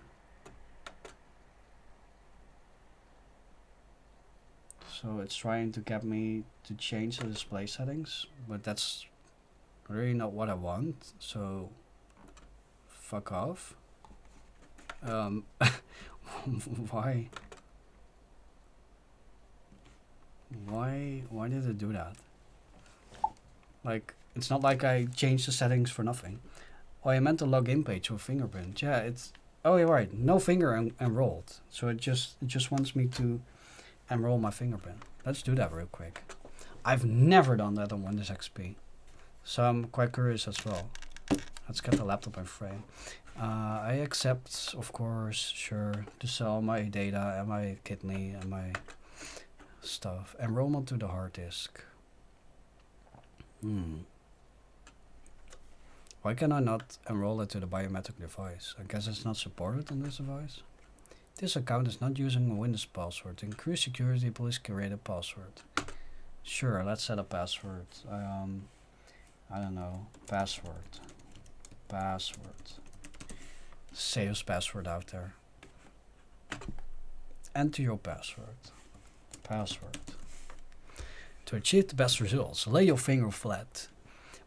So it's trying to get me to change the display settings, but that's really not what I want. So fuck off. Why? Why did it do that? Like, it's not like I changed the settings for nothing. Oh, I meant the login page with fingerprint. Yeah, it's... Oh, you're right. No finger enrolled. So it just wants me to enroll my fingerprint. Let's do that real quick. I've never done that on Windows XP. So I'm quite curious as well. Let's get the laptop in frame. I accept, of course, sure, to sell my data and my kidney and my stuff. Enrollment to the hard disk. Why can I not enroll it to the biometric device? I guess it's not supported on this device. This account is not using a Windows password. To increase security, please create a password. Sure, let's set a password. I don't know. Password. Sales password out there. Enter your password. To achieve the best results, lay your finger flat.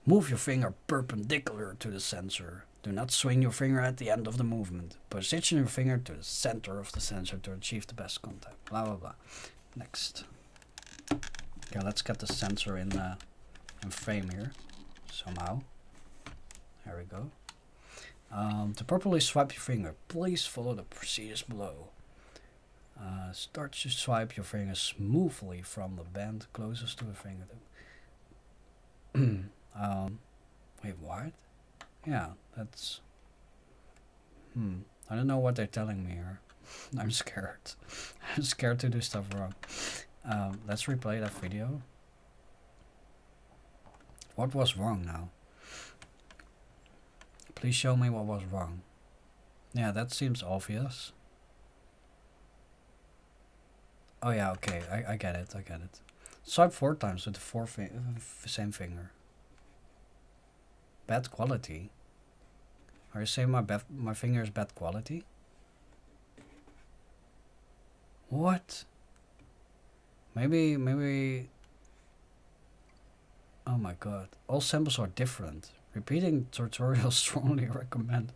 Move your finger perpendicular to the sensor. Do not swing your finger at the end of the movement. Position your finger to the center of the sensor to achieve the best contact. Blah blah blah. Next. Okay, let's get the sensor in frame here. Somehow. There we go. To properly swipe your finger, please follow the procedures below. Start to swipe your finger smoothly from the band closest to the fingertip. Wait, what? Yeah, that's... I don't know what they're telling me here. I'm scared. I'm scared to do stuff wrong. Let's replay that video. What was wrong now? Please show me what was wrong. Yeah, that seems obvious. Oh yeah, okay, I get it. Swipe 4 times with the same finger. Bad quality? Are you saying my finger is bad quality? What? Maybe... Oh my god. All samples are different. Repeating tutorials strongly recommend.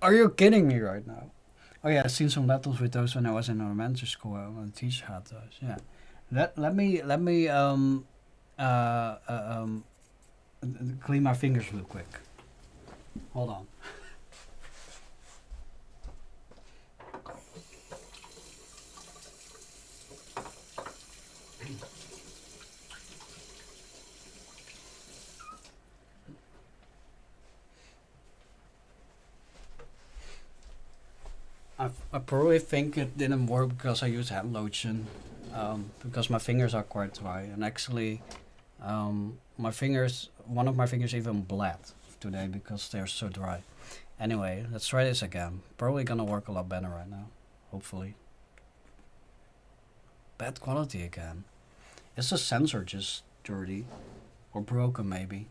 Are you kidding me right now? Oh yeah, I've seen some laptops with those when I was in elementary school. When the teacher had those. Yeah. Let me uh, uh um clean my fingers real quick. Hold on. I probably think it didn't work because I used hand lotion. Because my fingers are quite dry, and actually, my fingers, one of my fingers even bled today because they're so dry. Anyway, let's try this again. Probably gonna work a lot better right now. Hopefully. Bad quality again. Is the sensor just dirty? Or broken maybe?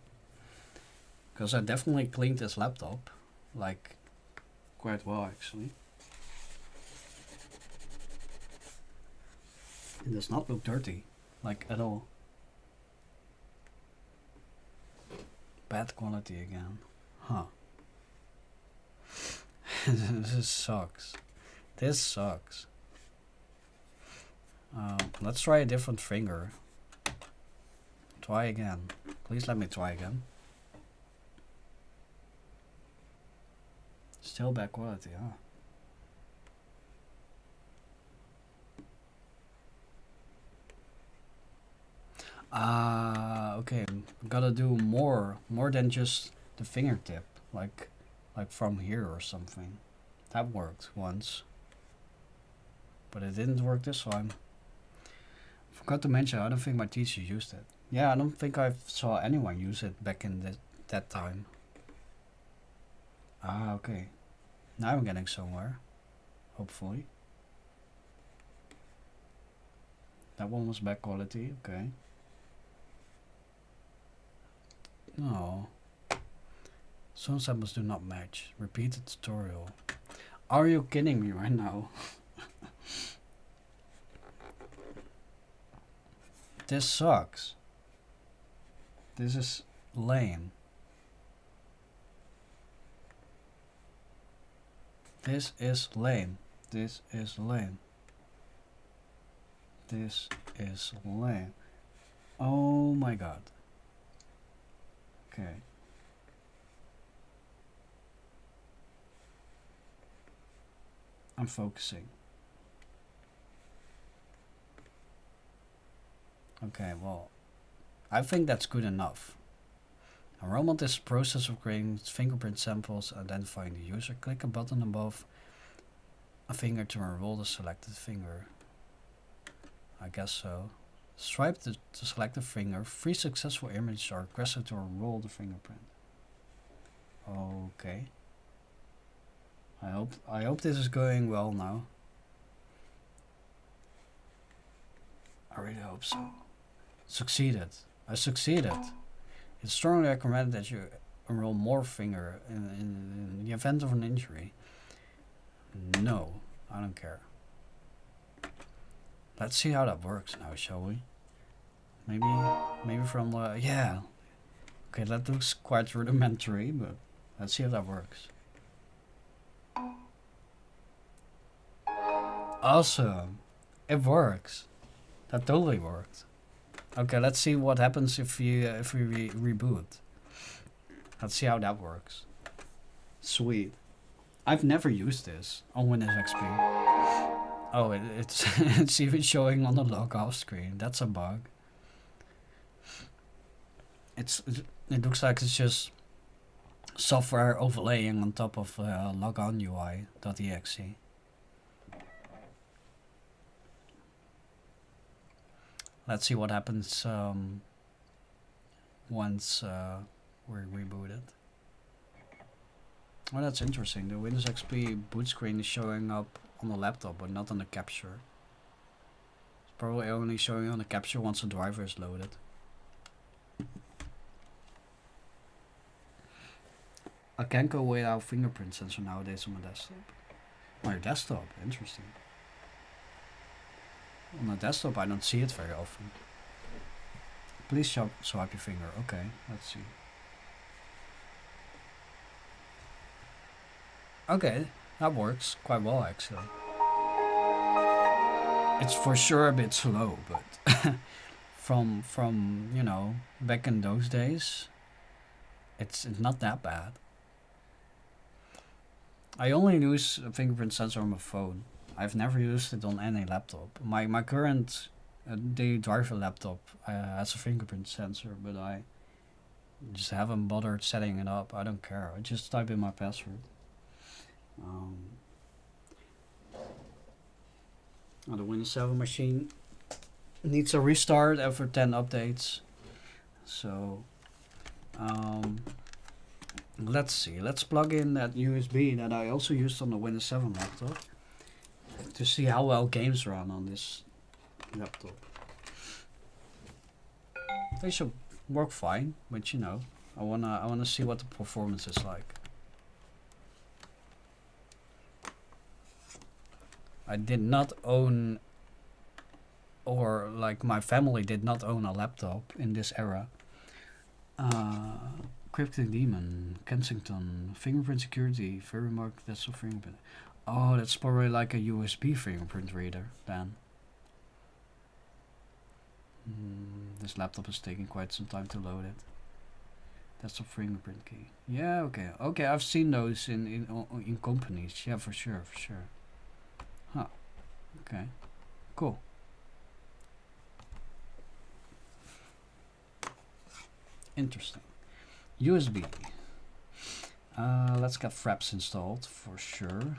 Because I definitely cleaned this laptop. Like, quite well actually. It does not look dirty. Like, at all. Bad quality again. Huh. This sucks. This sucks. Let's try a different finger. Try again. Please let me try again. Still bad quality, huh? Okay. Gotta do more than just the fingertip, like from here or something. That worked once, but it didn't work this time. Forgot to mention, I don't think my teacher used it. Yeah, I don't think I saw anyone use it back in that time. Ah, okay. Now I'm getting somewhere. Hopefully. That one was bad quality, okay. No. Some samples do not match. Repeat the tutorial. Are you kidding me right now? This sucks. This is lame. This is lame. This is lame. This is lame. Oh my god. Okay. I'm focusing. Okay, well, I think that's good enough. Enrollment is the process of creating fingerprint samples, identifying the user. Click a button above a finger to enroll the selected finger. I guess so. Swipe to select the finger. 3 successful images are requested to enroll the fingerprint. Okay. I hope this is going well now. I really hope so. Succeeded. I succeeded. It's strongly recommended that you enroll more finger in the event of an injury. No, I don't care. Let's see how that works now, shall we? Maybe from the... yeah. Okay, that looks quite rudimentary, but let's see if that works. Awesome. It works. That totally worked. Okay, let's see what happens if we reboot. Let's see how that works. Sweet. I've never used this on Windows XP. Oh, it's it's even showing on the log off screen. That's a bug. It looks like it's just software overlaying on top of logon UI.exe. Let's see what happens once we're rebooted. Well, that's interesting. The Windows XP boot screen is showing up on the laptop, but not on the capture. It's probably only showing on the capture once the driver is loaded. I can't go without fingerprint sensor nowadays on my desktop. On your desktop, interesting. On the desktop, I don't see it very often. Please swipe your finger. Okay, let's see. Okay, That works quite well actually. It's for sure a bit slow, but from you know back in those days, it's not that bad. I only use a fingerprint sensor on my phone. I've never used it on any laptop. My current daily driver laptop has a fingerprint sensor, but I just haven't bothered setting it up. I don't care. I just type in my password. Um, the Windows 7 machine needs a restart after 10 updates. So, let's see. Let's plug in that USB that I also used on the Windows 7 laptop to see how well games run on this laptop. They should work fine, but you know, I wanna see what the performance is like. I did not own, or like my family did not own a laptop in this era. Cryptic Demon, Kensington, Fingerprint Security, Verimark, that's a fingerprint. Oh, that's probably like a USB fingerprint reader then. This laptop is taking quite some time to load it. That's a fingerprint key. Yeah, okay. Okay, I've seen those in companies. Yeah, for sure, for sure. Huh. Okay. Cool. Interesting. USB. Let's get Fraps installed for sure.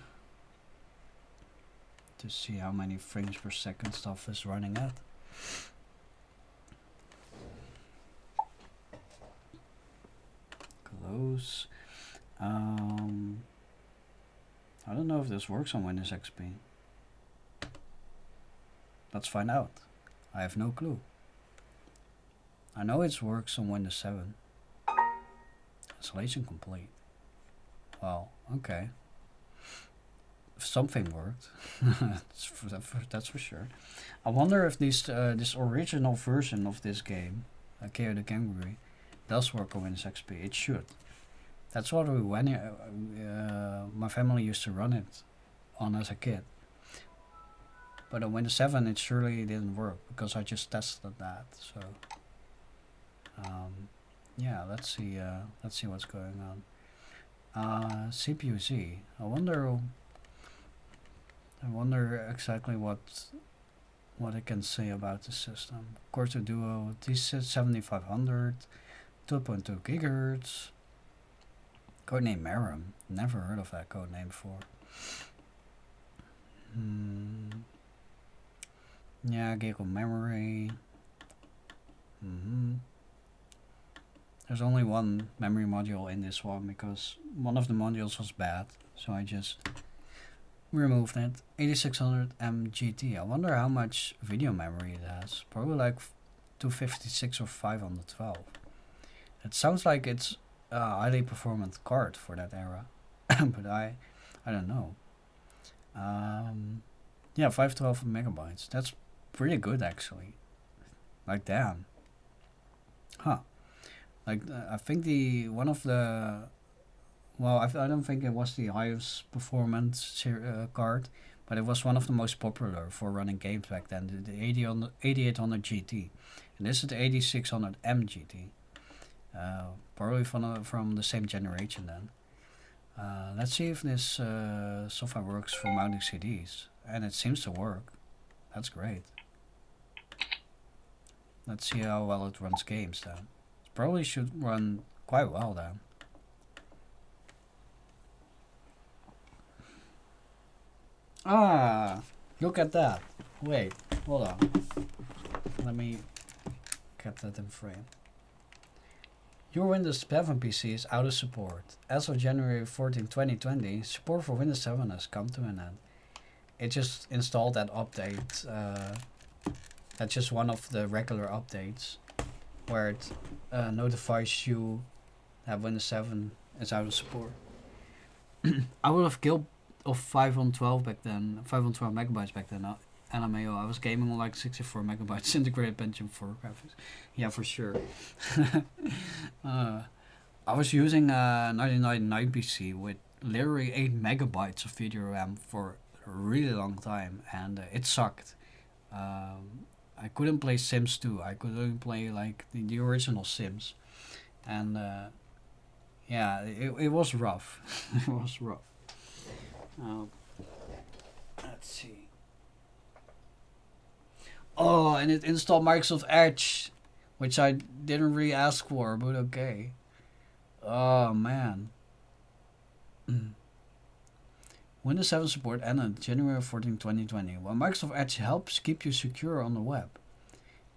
To see how many frames per second stuff is running at. Close. I don't know if this works on Windows XP. Let's find out. I have no clue. I know it works on Windows 7. Installation complete. Well, okay. Something worked. that's for sure. I wonder if this original version of this game, Chaotic Angry, does work on Windows XP. It should. That's what my family used to run it on as a kid. But on Windows 7 it surely didn't work because I just tested that. So yeah, let's see what's going on. CPU-Z. I wonder exactly what I can say about the system. Corsair Duo T7500, 2.2 gigahertz. Codename Marum. Never heard of that codename before. Yeah, gig of memory. There's only one memory module in this one because one of the modules was bad, so I just removed it. 8600 MGT. I wonder how much video memory it has. Probably like 256 or 512. It sounds like it's a highly performant card for that era, but I don't know. Yeah, 512 megabytes. That's pretty good actually. Like damn. Huh. Like I think I don't think it was the highest performance card, but it was one of the most popular for running games back then. The 8800 GT, and this is the 8600 MGT. Probably from the same generation then. Let's see if this software works for mounting CDs, and it seems to work. That's great. Let's see how well it runs games then. It probably should run quite well then. Ah, look at that. Wait, hold on. Let me get that in frame. Your Windows 7 PC is out of support. As of January 14, 2020, support for Windows 7 has come to an end. It just installed that update. That's just one of the regular updates where it notifies you that Windows 7 is out of support. I would have killed of 512 back then, 512 megabytes back then. LMAO. I was gaming on like 64 megabytes integrated Pentium 4 graphics. Yeah, for sure. I was using a 1999 PC with literally 8 megabytes of video RAM for a really long time, and it sucked. I couldn't play Sims 2. I couldn't play like the original Sims, and yeah, it was rough. It was rough. Um, let's see. Oh, and it installed Microsoft Edge, which I didn't really ask for, but okay. Oh man. Windows 7 support ended January 14, 2020. While Microsoft Edge helps keep you secure on the web,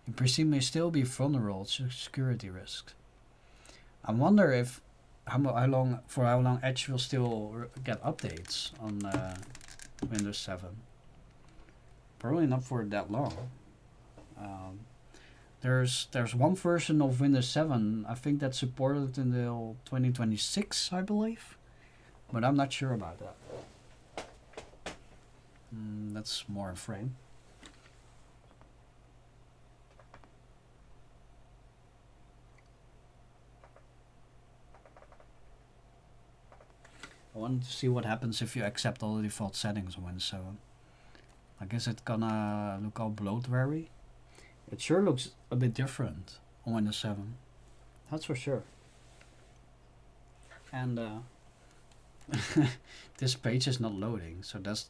your PC may still be vulnerable to security risks. I wonder if how long Edge will still get updates on Windows 7. Probably not for that long. There's one version of Windows 7, I think that's supported until 2026, I believe, but I'm not sure about that. That's more a frame. I wanted to see what happens if you accept all the default settings on Windows 7. I guess it's gonna look all bloatware-y. It sure looks a bit different on Windows 7. That's for sure. And this page is not loading, so that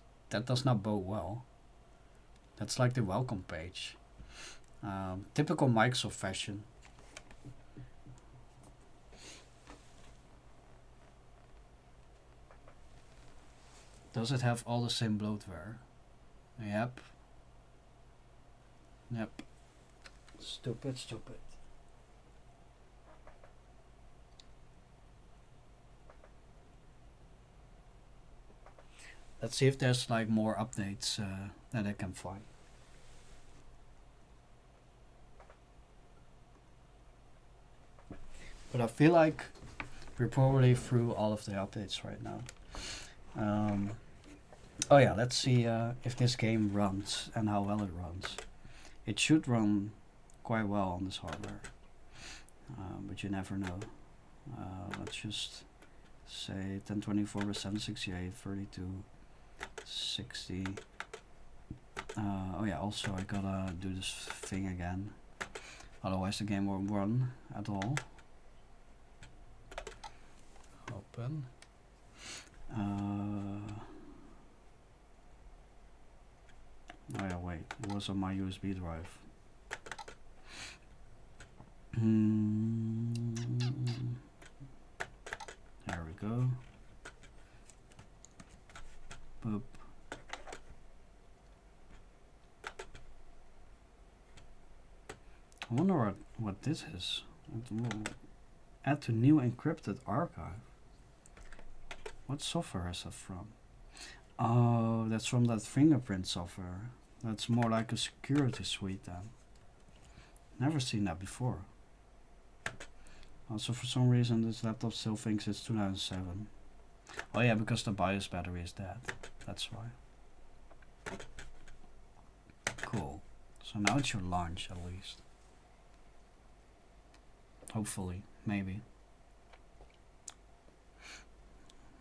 does not bode well. That's like the welcome page. Typical Microsoft fashion. Does it have all the same bloatware? Yep. Yep. Stupid, stupid. Let's see if there's like more updates that I can find. But I feel like we're probably through all of the updates right now. Oh yeah, let's see if this game runs and how well it runs. It should run quite well on this hardware, but you never know. Let's just say 1024 by 768, 3260. Oh yeah, also I gotta do this thing again, otherwise the game won't run at all. Open. Oh yeah, wait, it was on my USB drive. There we go. Boop. I wonder what this is. Add to new encrypted archive. What software is that from? Oh, that's from that fingerprint software. That's more like a security suite then. Never seen that before. Also, for some reason, this laptop still thinks it's 2007. Oh yeah, because the BIOS battery is dead. That's why. Cool. So now it should launch at least. Hopefully, maybe.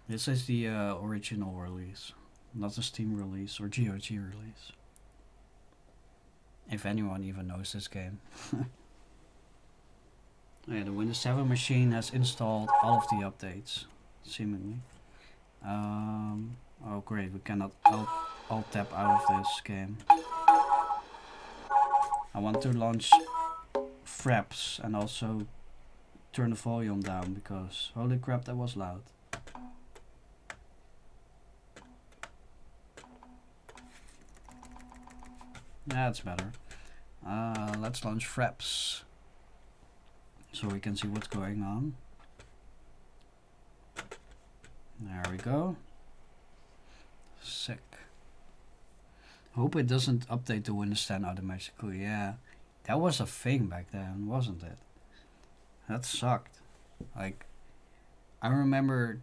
This is the original release, not the Steam release or GOG release. If anyone even knows this game. Yeah, the Windows 7 machine has installed all of the updates, seemingly. Oh great, we cannot alt tab out of this game. I want to launch Fraps and also turn the volume down because holy crap, that was loud. That's better. Let's launch Fraps so we can see what's going on. There we go. Sick. Hope it doesn't update to Windows 10 automatically. Yeah, that was a thing back then, wasn't it? That sucked. Like, I remember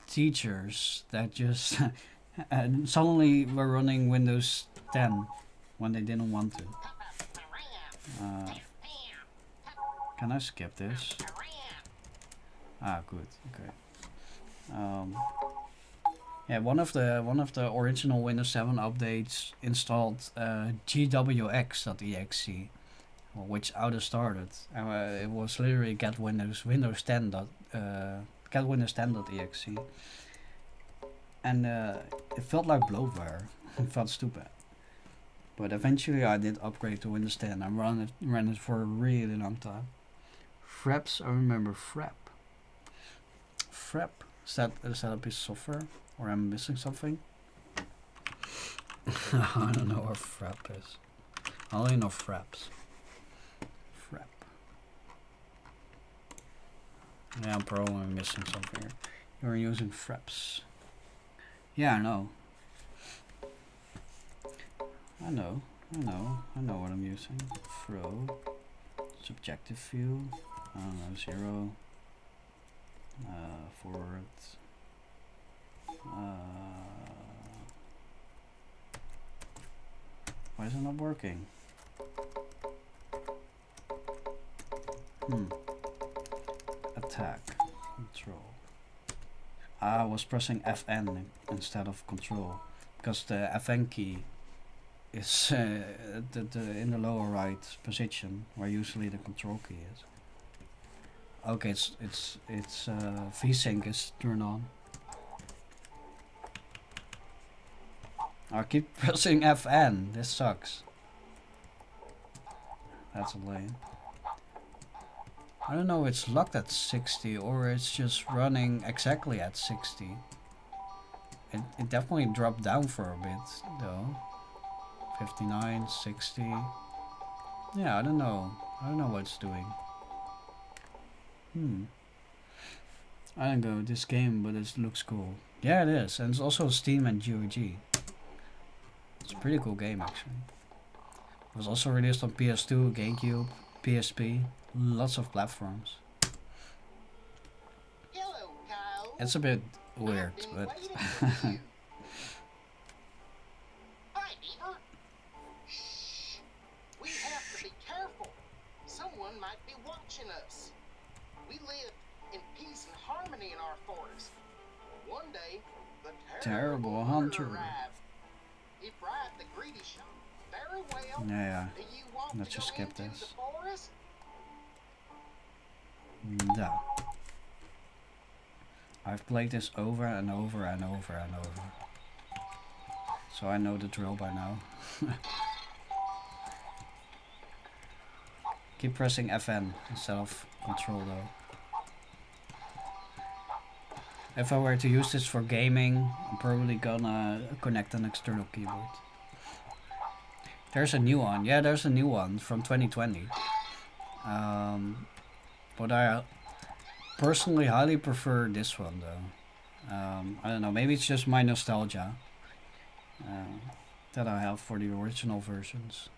teachers that just and suddenly were running Windows 10 when they didn't want to. Can I skip this? Ah, good. Okay. Yeah, one of the original Windows 7 updates installed GWX.exe, which auto started. It was literally Windows 10 get Windows 10.exe, and it felt like bloatware. It felt stupid. But eventually I did upgrade to Windows 10 and ran it for a really long time. Fraps, I remember Frap. Frap, is that a piece of software? Or am I missing something? I don't know what Frap is. I only know Fraps. Frap. Yeah, I'm probably missing something here. You're using Fraps. Yeah, I know. I know what I'm using. Throw. Subjective view. I don't know, 0. Forward. Why is it not working? Attack. Control. I was pressing FN instead of control because the FN key is in the lower right position where usually the control key is. Okay, it's VSync is turned on. I keep pressing FN. This sucks. That's a lame. I don't know if it's locked at 60 or it's just running exactly at 60. It definitely dropped down for a bit though. 59, 60. Yeah, I don't know. I don't know what it's doing. I don't go this game, but it looks cool. Yeah, it is, and it's also Steam and GOG. It's a pretty cool game actually. It was also released on PS2, GameCube, PSP, lots of platforms. Hello, Kyle. It's a bit weird, but Hi, Beaver. Shh. We have to be careful. Someone might be watching us. We live in peace and harmony in our forest. One day, the Terrible hunter arrived. He bribed the greedy shot very well. yeah, Do you want let's to just go skip into this. the forest? Da. I've played this over and over and over and over, so I know the drill by now. Keep pressing FN instead of control though. If I were to use this for gaming, I'm probably gonna connect an external keyboard. There's a new one. Yeah, there's a new one from 2020. But I personally highly prefer this one though. I don't know, maybe it's just my nostalgia that I have for the original versions.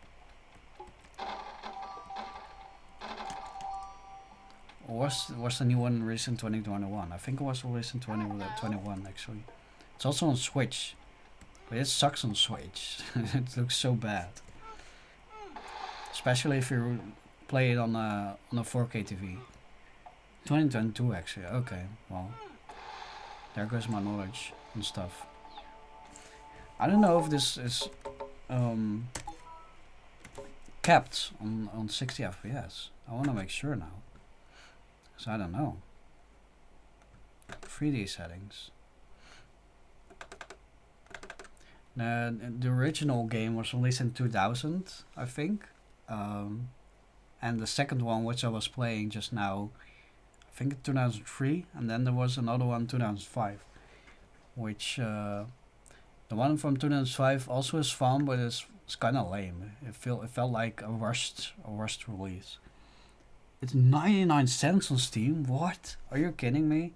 Was the new one released in 2021? I think it was released in 2021 actually. It's also on Switch, but it sucks on Switch. It looks so bad, especially if you play it on a 4K TV. 2022 actually. Okay, well, there goes my knowledge and stuff. I don't know if this is capped on 60 FPS. I want to make sure now. So I don't know. 3D settings. The original game was released in 2000, I think. And the second one, which I was playing just now, I think 2003. And then there was another one 2005. Which, the one from 2005 also is fun, but it's kind of lame. It felt like a rushed release. It's 99 cents on Steam. What? Are you kidding me?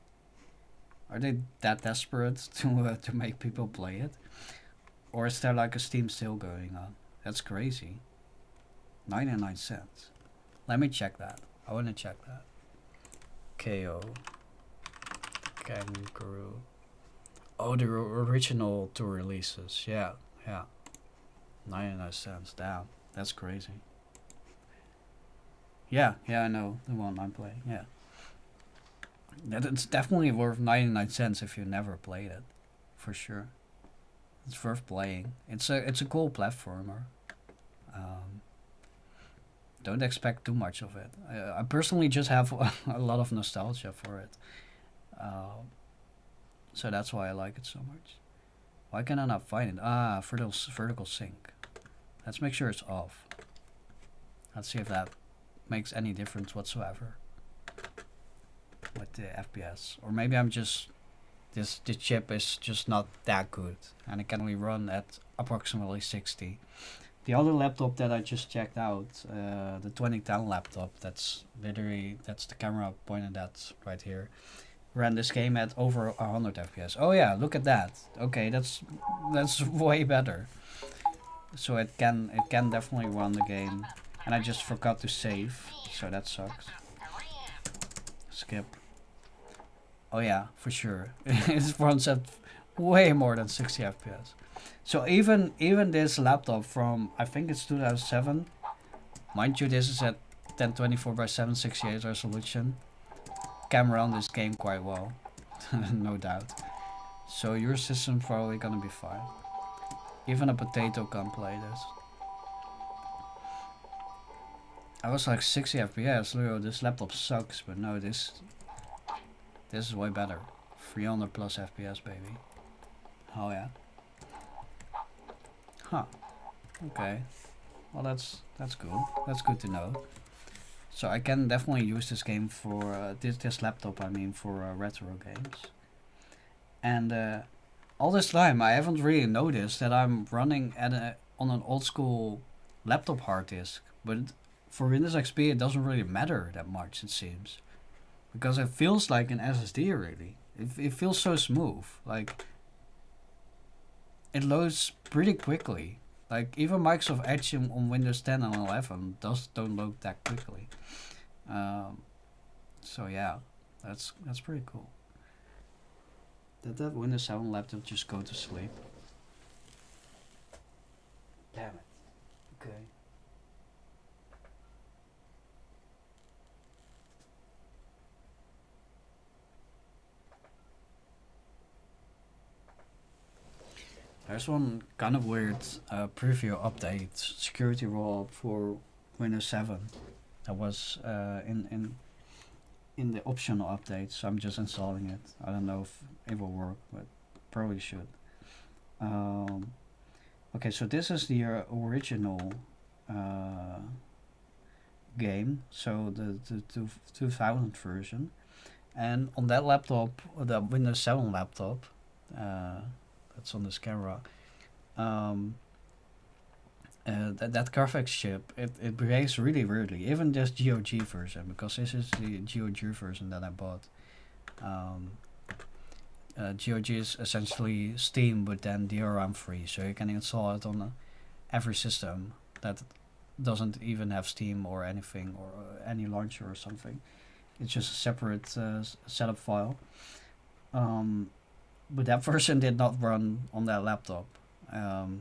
Are they that desperate to make people play it? Or is there like a Steam sale going on? That's crazy. 99 cents. Let me check that. I want to check that. KO. Kangaroo. Oh, the original two releases. Yeah. 99 cents. Damn. That's crazy. Yeah, I know the one I'm playing. Yeah, it's definitely worth 99 cents if you never played it. for sure. It's worth playing. It's a cool platformer. Don't expect too much of it. I personally just have a lot of nostalgia for it. So that's why I like it so much. Why can I not find it? Ah, vertical sync. Let's make sure it's off. Let's see if that makes any difference whatsoever with the FPS. Or maybe I'm just the chip is just not that good and it can only run at approximately 60. The other laptop that I just checked out, the 2010 laptop, that's the camera pointed at right here, ran this game at over 100 FPS. Oh yeah, look at that. Okay, that's way better. So it can definitely run the game, and I just forgot to save, so that sucks. Skip. Oh yeah, for sure. It runs at way more than 60 FPS. So even this laptop from, I think it's 2007, mind you, this is at 1024 by 768 resolution, can run this game quite well, no doubt. So your system's probably gonna be fine. Even a potato can play this. I was like 60 FPS, Leo, this laptop sucks, but no, this is way better. 300 plus FPS, baby. Oh yeah. Huh. Okay. Well, that's good. That's good to know. So I can definitely use this game for this laptop. I mean, for retro games. And all this time, I haven't really noticed that I'm running on an old school laptop hard disk. But for Windows XP, it doesn't really matter that much. It seems, because it feels like an SSD really. It feels so smooth. Like, it loads pretty quickly. Like, even Microsoft Edge on Windows 10 and 11 don't load that quickly. So yeah, that's pretty cool. Did that Windows 7 laptop just go to sleep? Damn it. Okay. There's one kind of weird preview update, security roll-up for Windows 7 that was in the optional update, so I'm just installing it. I don't know if it will work, but probably should. Okay, so this is the original game, so the 2000 version, and on that laptop, the Windows 7 laptop, that's on this camera, that graphics chip, it behaves really weirdly, even this GOG version, because this is the GOG version that I bought. GOG is essentially Steam, but then DRM free, so you can install it on every system that doesn't even have Steam or anything, or any launcher or something. It's just a separate setup file. But that version did not run on that laptop. The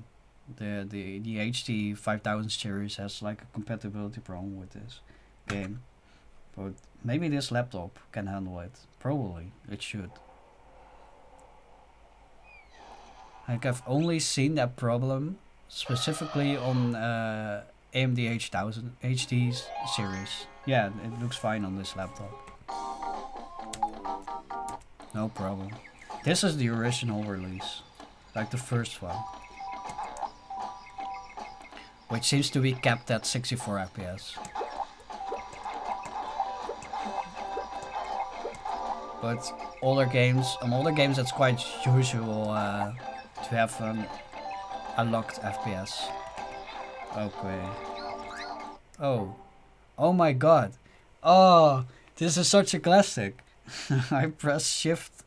HD 5000 series has like a compatibility problem with this game, but maybe this laptop can handle it. Probably it should. Like, I've only seen that problem specifically on AMD HD series. Yeah, it looks fine on this laptop. No problem. This is the original release, like the first one, which seems to be capped at 64 FPS. But older games, on older games, it's quite usual to have a locked FPS. Okay. Oh my god. Oh, this is such a classic. I pressed shift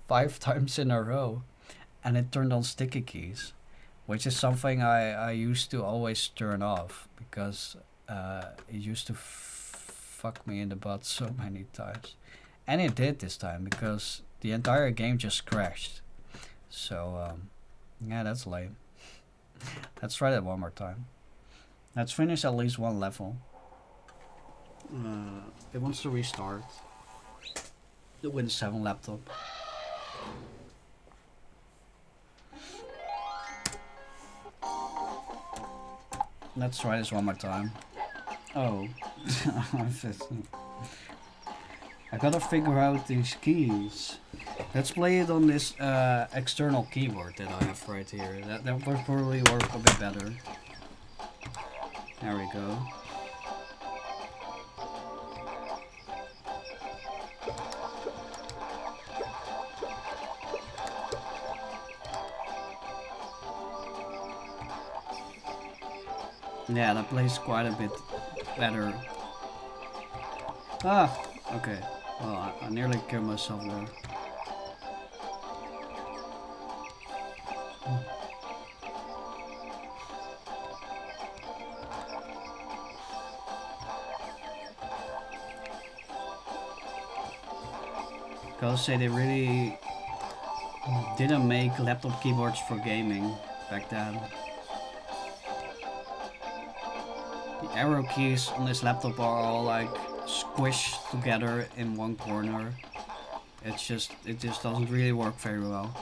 5 times in a row and it turned on sticky keys, which is something I used to always turn off, because it used to fuck me in the butt so many times. And it did this time, because the entire game just crashed. So yeah, that's lame. Let's try that one more time. Let's finish at least one level. It wants to restart the Windows 7 laptop. Let's try this one more time. Oh. I gotta figure out these keys. Let's play it on this external keyboard that I have right here. That would probably work a bit better. There we go. Yeah, that plays quite a bit better. Ah, okay. Well, I nearly killed myself there. Gotta say, they really didn't make laptop keyboards for gaming back then. The arrow keys on this laptop are all like squished together in one corner. It just doesn't really work very well.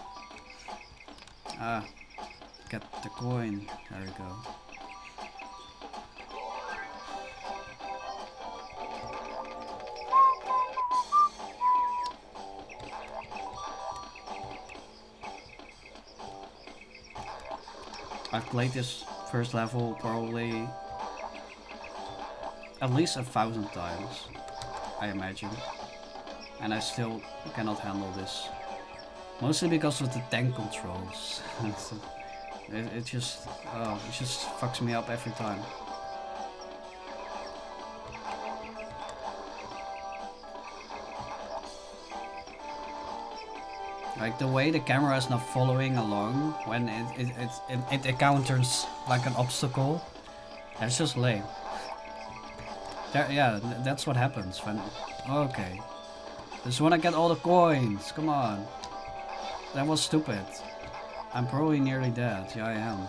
Ah, get the coin. There we go. I've played this first level probably at least 1,000 times, I imagine. And I still cannot handle this. Mostly because of the tank controls. it just fucks me up every time. Like the way the camera is not following along when it encounters like an obstacle. That's just lame. Yeah, that's what happens when... Okay. Just wanna get all the coins, come on. That was stupid. I'm probably nearly dead, yeah I am.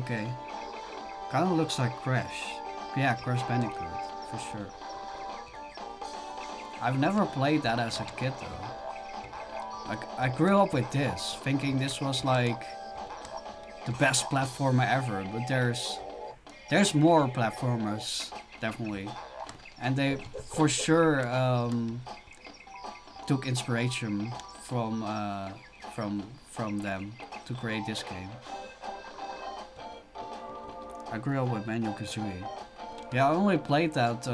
Okay. Kinda looks like Crash. Yeah, Crash Bandicoot, for sure. I've never played that as a kid though. Like, I grew up with this, thinking this was like the best platformer ever, but there's more platformers, definitely. And they for sure took inspiration from them to create this game. I grew up with Banjo-Kazooie. Yeah, I only played that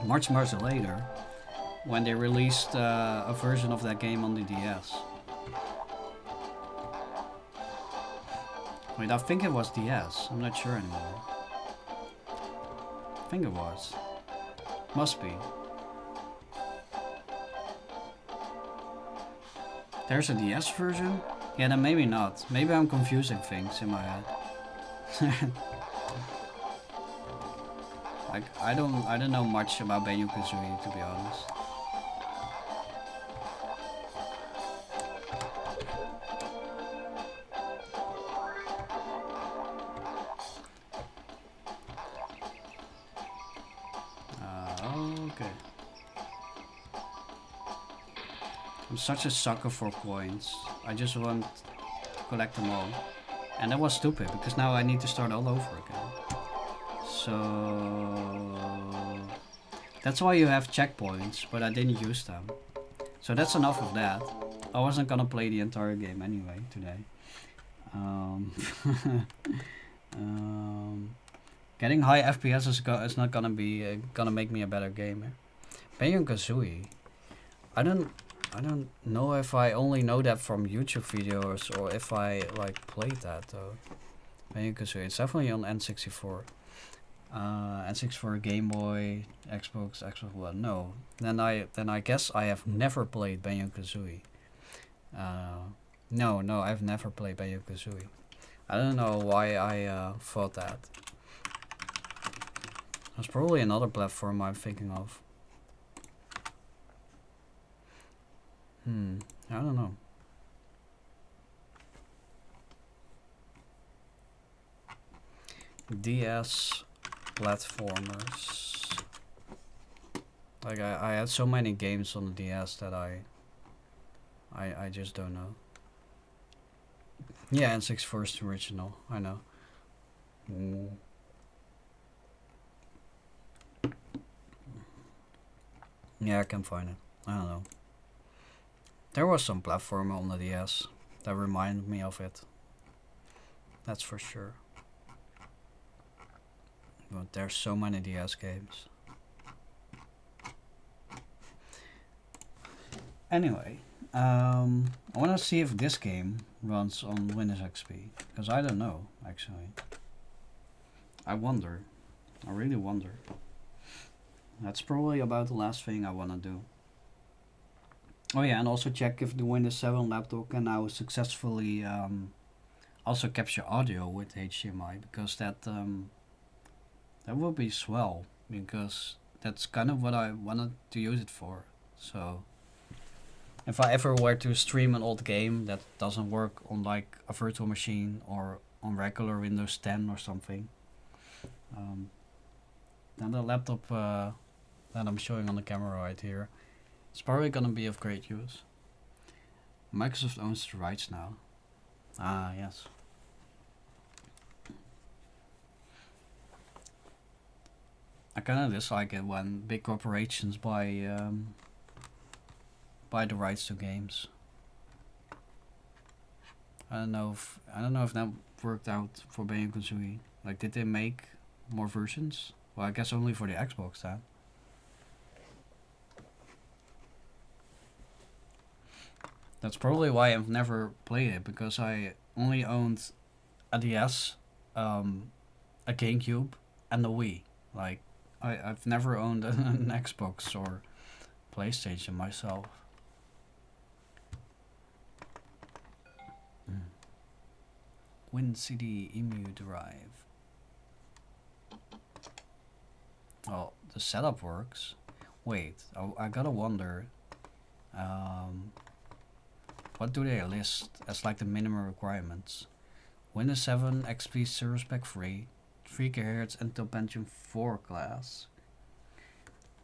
much later, when they released a version of that game on the DS. Wait, I think it was DS. I'm not sure anymore. I think it was. Must be. There's a DS version? Yeah, then maybe not. Maybe I'm confusing things in my head. Like, I don't know much about Banjo-Kazooie, to be honest. Okay. I'm such a sucker for coins. I just want to collect them all. And that was stupid, because now I need to start all over again. So... That's why you have checkpoints, but I didn't use them. So that's enough of that. I wasn't gonna play the entire game anyway today. Getting high FPS is not gonna be gonna make me a better gamer. Banjo-Kazooie. I don't know if I only know that from YouTube videos or if I like played that though. Banjo-Kazooie. It's definitely on N64. N64, Game Boy, Xbox One. No. Then I guess I have never played Banjo-Kazooie. No, I've never played Banjo-Kazooie. I don't know why I thought that. There's probably another platform I'm thinking of. I don't know. DS platformers. Like I had so many games on the DS that I just don't know. Yeah, N64 is the original. I know. Mm. Yeah, I can find it. I don't know. There was some platformer on the DS that reminded me of it. That's for sure. But there's so many DS games. Anyway, I want to see if this game runs on Windows XP. Because I don't know, actually. I wonder. I really wonder. That's probably about the last thing I want to do. Oh yeah, and also check if the Windows 7 laptop can now successfully also capture audio with HDMI, because that would be swell, because that's kind of what I wanted to use it for. So if I ever were to stream an old game that doesn't work on like a virtual machine or on regular Windows 10 or something, then the laptop that I'm showing on the camera right here, it's probably gonna be of great use. Microsoft owns the rights now. Ah, yes. I kind of dislike it when big corporations buy the rights to games. I don't know if that worked out for Banjo-Kazooie. Like, did they make more versions? Well, I guess only for the Xbox then. That's probably why I've never played it, because I only owned a DS, a GameCube, and a Wii. Like, I've never owned an Xbox or PlayStation myself. WinCD EMU drive. Well, the setup works. Wait, I gotta wonder. What do they list as like the minimum requirements? Windows 7 XP Service Pack 3, 3 GHz Intel Pentium 4 class,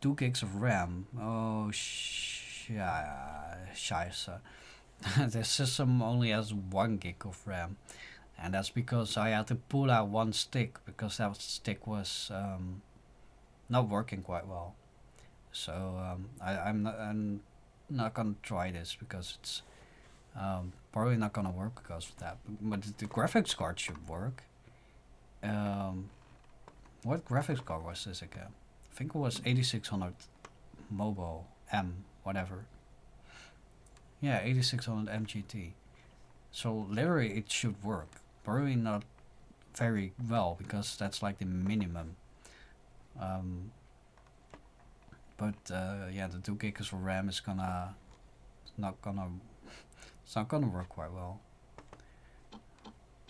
2 gigs of RAM. Oh, scheisse. The system only has 1 gig of RAM, and that's because I had to pull out one stick because that stick was not working quite well. So I'm not gonna try this because it's probably not gonna work because of that. But the graphics card should work. What graphics card was this again? I think it was 8600 Mobile M whatever. Yeah, 8600 MGT. So literally it should work. Probably not very well because that's like the minimum. But yeah, the 2 gigs of RAM is not gonna work quite well.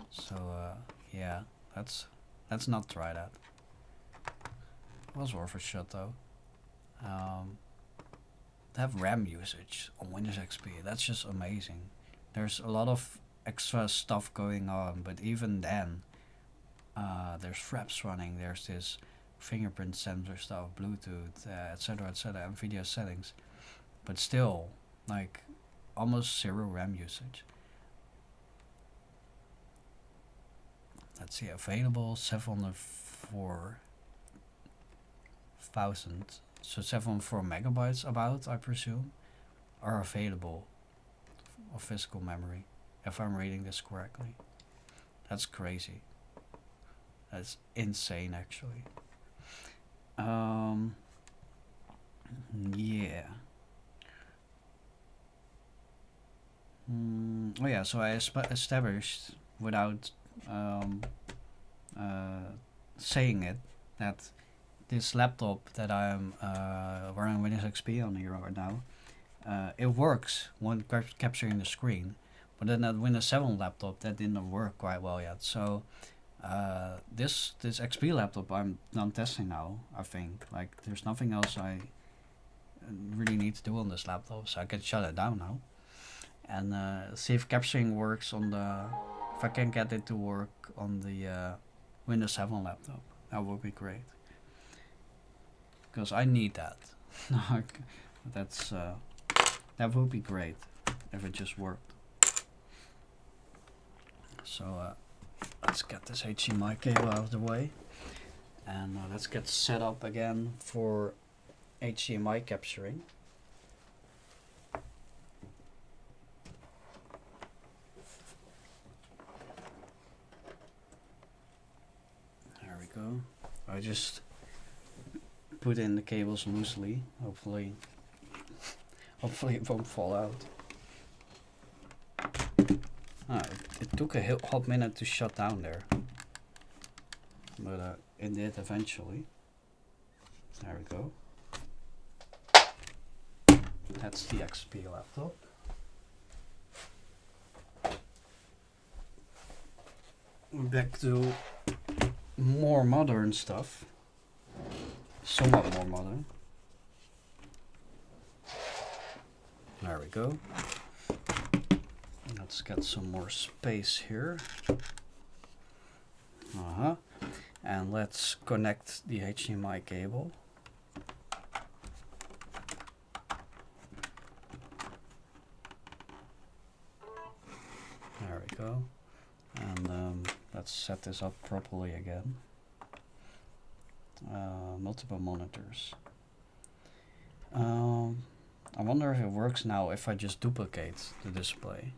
So yeah, let's not try that. It was worth a shot though. To have RAM usage on Windows XP, that's just amazing. There's a lot of extra stuff going on, but even then, there's fraps running. There's this fingerprint sensor stuff, Bluetooth, etc., and video settings. But still, like, almost zero RAM usage. Let's see, available 704,000. So 704 megabytes about, I presume, are available of physical memory, if I'm reading this correctly. That's crazy. That's insane, actually. Yeah. Oh yeah, so I established without saying it that this laptop that I'm running Windows XP on here right now, it works when capturing the screen, but then that Windows 7 laptop that didn't work quite well yet. So this XP laptop I'm testing now. I think like there's nothing else I really need to do on this laptop, so I can shut it down now and see if capturing works on the. If I can get it to work on the Windows 7 laptop, that would be great. Because I need that. That's that would be great if it just worked. So let's get this HDMI cable out of the way, and let's get set up again for HDMI capturing. There we go. I just put in the cables loosely. Hopefully it won't fall out. It took a hot minute to shut down there, but it did eventually. There we go. That's the XP laptop. Back to more modern stuff. Somewhat more modern. There we go. Let's get some more space here. And let's connect the HDMI cable. There we go. And let's set this up properly again. Multiple monitors. I wonder if it works now if I just duplicate the display.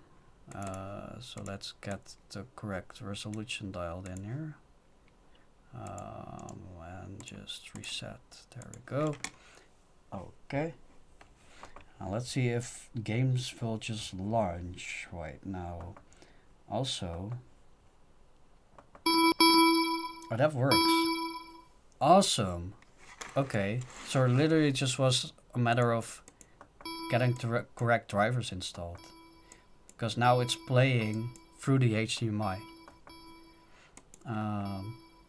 So let's get the correct resolution dialed in here. And just reset. There we go. Okay. Now let's see if games will just launch right now. Also, oh, that works. Awesome. Okay, so it literally just was a matter of getting the correct drivers installed, because now it's playing through the HDMI.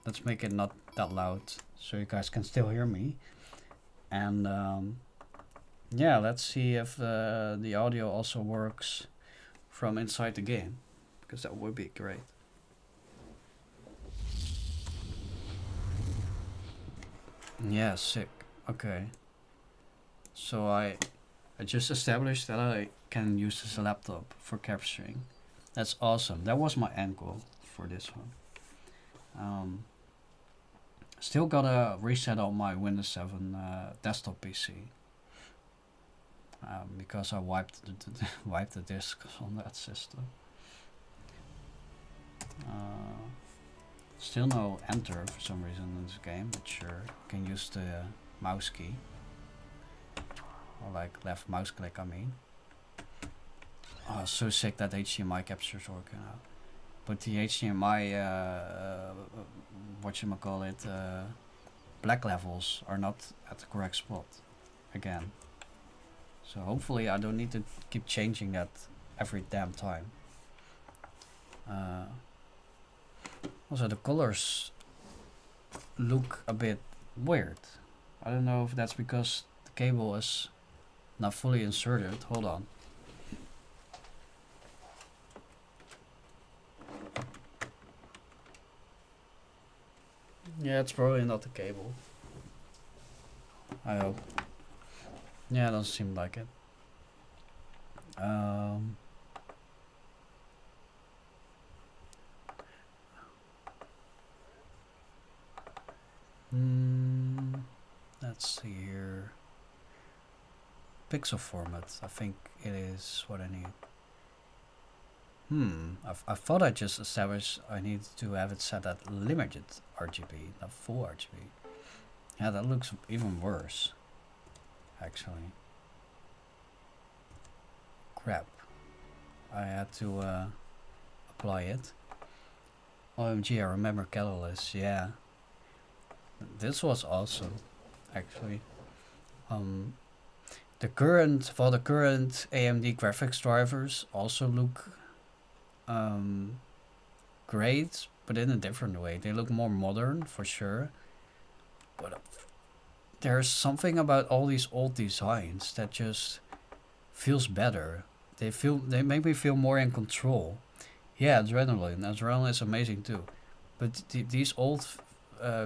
Let's make it not that loud so you guys can still hear me. And yeah, let's see if the audio also works from inside the game, because that would be great. Yeah, sick. Okay. So I just established that I can use this laptop for capturing. That's awesome. That was my end goal for this one. Still gotta reset all my Windows 7 desktop PC. Because I wiped the disk on that system. Still no enter for some reason in this game, but sure, can use the mouse key. Or like left mouse click, I mean. Oh, so sick that HDMI capture's working out. But the HDMI, black levels are not at the correct spot again. So hopefully I don't need to keep changing that every damn time. Also, the colors look a bit weird. I don't know if that's because the cable is not fully inserted. Hold on. Yeah, it's probably not the cable. I hope. Yeah, it doesn't seem like it. Let's see here. Pixel format, I think it is what I need. I thought I just established I need to have it set at limited RGB, not full RGB. Yeah, that looks even worse, actually. Crap. I had to apply it. OMG, I remember Catalyst, yeah. This was awesome, actually. The current AMD graphics drivers also look great, but in a different way. They look more modern for sure, but there's something about all these old designs that just feels better. They make me feel more in control. Yeah, Adrenaline is amazing too, but these old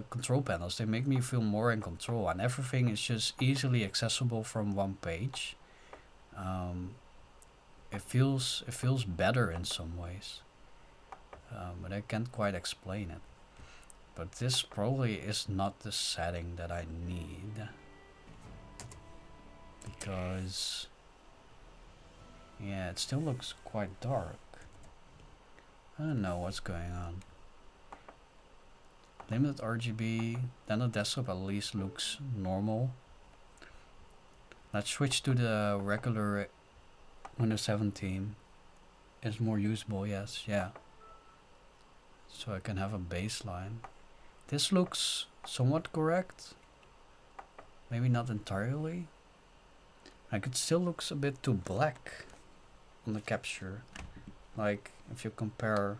control panels, they make me feel more in control, and everything is just easily accessible from one page. It feels better in some ways. but I can't quite explain it. But this probably is not the setting that I need, because yeah, it still looks quite dark. I don't know what's going on. Limited RGB, then the desktop at least looks normal. Let's switch to the regular Windows 17. It's more usable, yes, yeah. So I can have a baseline. This looks somewhat correct. Maybe not entirely. Like, it still looks a bit too black on the capture. Like, if you compare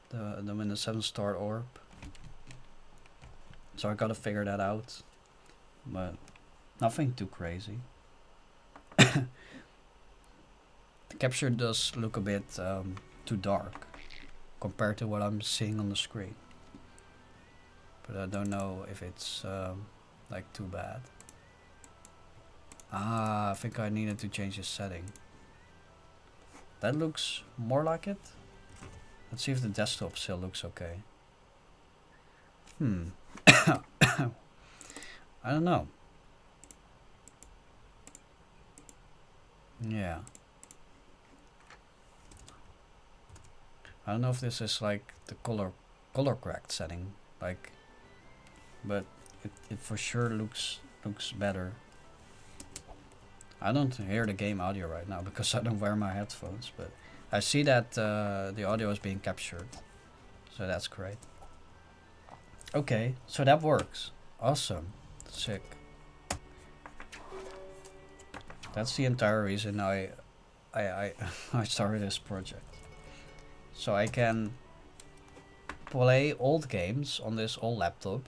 the Windows 7 start orb. So I gotta figure that out. But nothing too crazy. The capture does look a bit too dark compared to what I'm seeing on the screen. But I don't know if it's like too bad. Ah, I think I needed to change the setting. That looks more like it. Let's see if the desktop still looks okay. I don't know. Yeah. I don't know if this is like the color correct setting, like, but it for sure looks better. I don't hear the game audio right now because I don't wear my headphones, but I see that the audio is being captured, so that's great. Okay, so that works. Awesome. Sick. That's the entire reason I started this project. So I can play old games on this old laptop,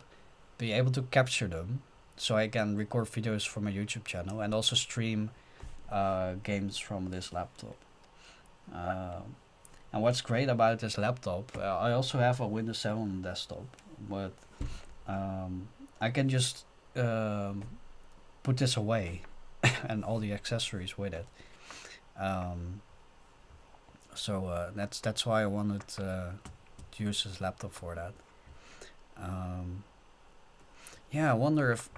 be able to capture them, so I can record videos for my YouTube channel and also stream games from this laptop. And what's great about this laptop, I also have a Windows 7 desktop, but I can just put this away and all the accessories with it. So that's why I wanted to use this laptop for that. Yeah, I wonder if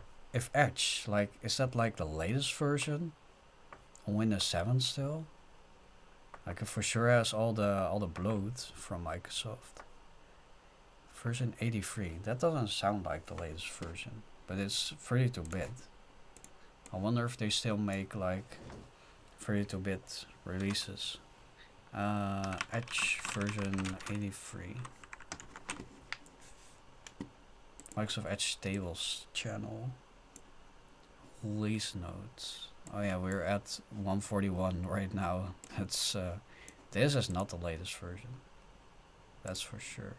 Edge, like, is that like the latest version on Windows 7 still? Like, it for sure has all the bloat from Microsoft. Version 83. That doesn't sound like the latest version, but it's 32-bit. I wonder if they still make like 32-bit releases. Edge version 83. Microsoft Edge Tables channel. Release notes. Oh yeah, we're at 141 right now. It's this is not the latest version. That's for sure.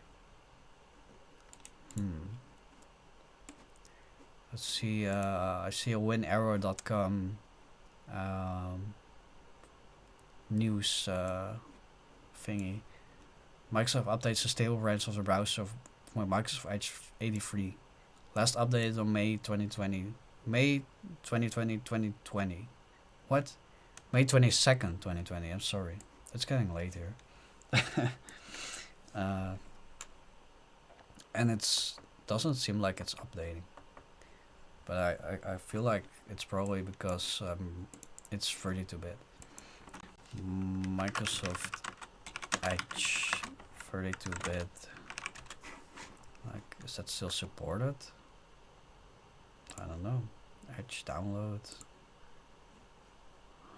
Let's see. I see a winarrow.com news thingy. Microsoft updates the stable branch of the browser of Microsoft Edge 83. Last updated on May 2020. May 2020. What? May 22nd, 2020. I'm sorry. It's getting late here. And it's doesn't seem like it's updating. But I feel like it's probably because it's 32-bit. Microsoft Edge 32-bit. Like, is that still supported? I don't know. Edge download.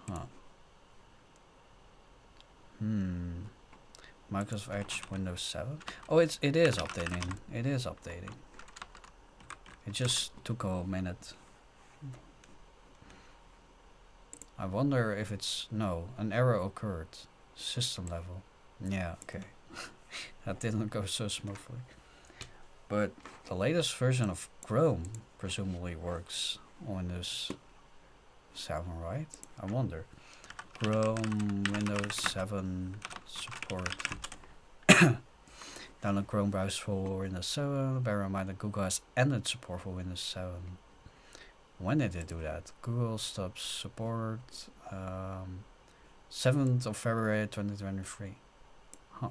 Huh. Microsoft Edge Windows 7. Oh, it is updating. It is updating. It just took a minute. I wonder if it's... No, an error occurred. System level. Yeah, okay. That didn't go so smoothly. But the latest version of Chrome presumably works on Windows 7, right? I wonder. Chrome Windows 7 support. Download Chrome browser for Windows 7. Bear in mind that Google has ended support for Windows 7. When did they do that? Google stops support 7th of February 2023. Huh.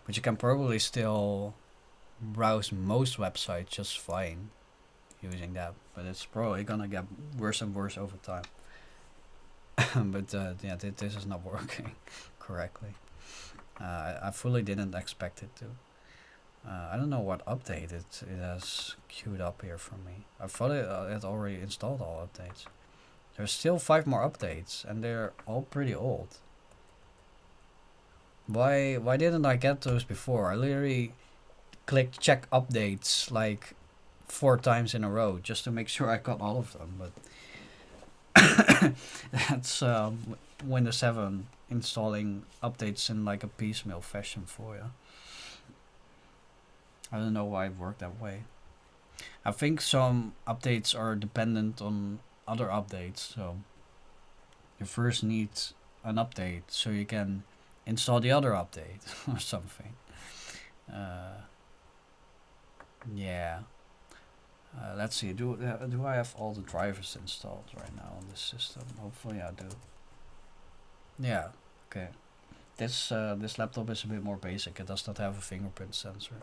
But you can probably still browse most websites just fine using that. But it's probably gonna get worse and worse over time. But yeah, this is not working correctly. I fully didn't expect it to. I don't know what update it has queued up here for me. I thought it already installed all updates. There's still 5 more updates, and they're all pretty old. Why didn't I get those before? I literally clicked check updates like 4 times in a row just to make sure I got all of them. But that's Windows 7 installing updates in like a piecemeal fashion for you. I don't know why it worked that way. I think some updates are dependent on other updates, so you first need an update so you can install the other update or something. Yeah. Let's see. Do I have all the drivers installed right now on this system? Hopefully I do. Yeah. Okay. This laptop is a bit more basic. It does not have a fingerprint sensor,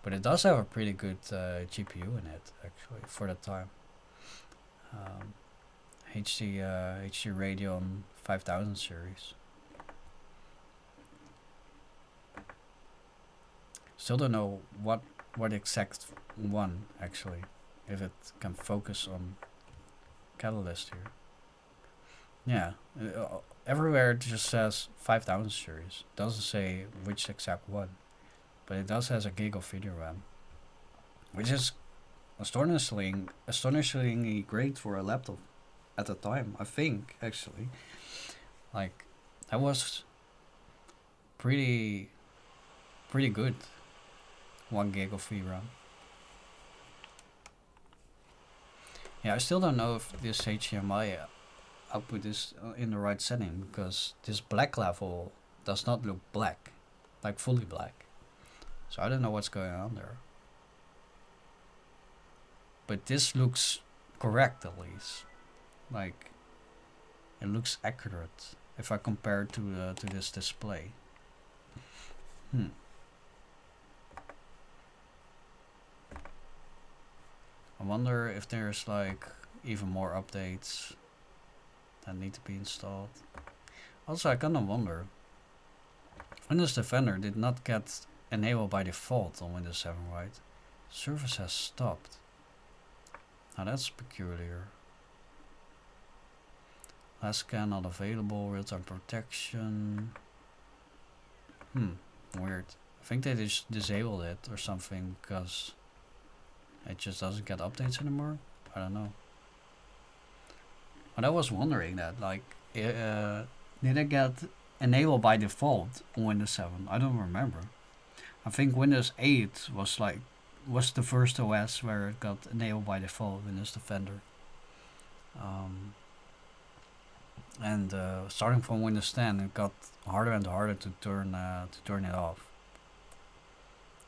but it does have a pretty good GPU in it actually for the time. HD Radeon 5000 series. Still don't know what exact one actually, if it can focus on Catalyst here. Yeah, everywhere it just says 5000 series. Doesn't say which exact one, but it does has a gig of video RAM, which is astonishingly great for a laptop at the time. I think actually, like, that was pretty good. 1 gig of VRAM. Yeah, I still don't know if this HDMI output is in the right setting, because this black level does not look black, like fully black. So I don't know what's going on there. But this looks correct at least. Like, it looks accurate if I compare it to this display. I wonder if there's like even more updates that need to be installed. Also, I kinda wonder, Windows Defender did not get enabled by default on Windows 7, right? Service has stopped. Now that's peculiar. Last scan not available, real-time protection. Weird. I think they just disabled it or something because it just doesn't get updates anymore. I don't know. But I was wondering that, like, did it get enabled by default on Windows 7? I don't remember. I think Windows 8 was the first OS where it got enabled by default, Windows Defender. And starting from Windows 10, it got harder and harder to turn it off.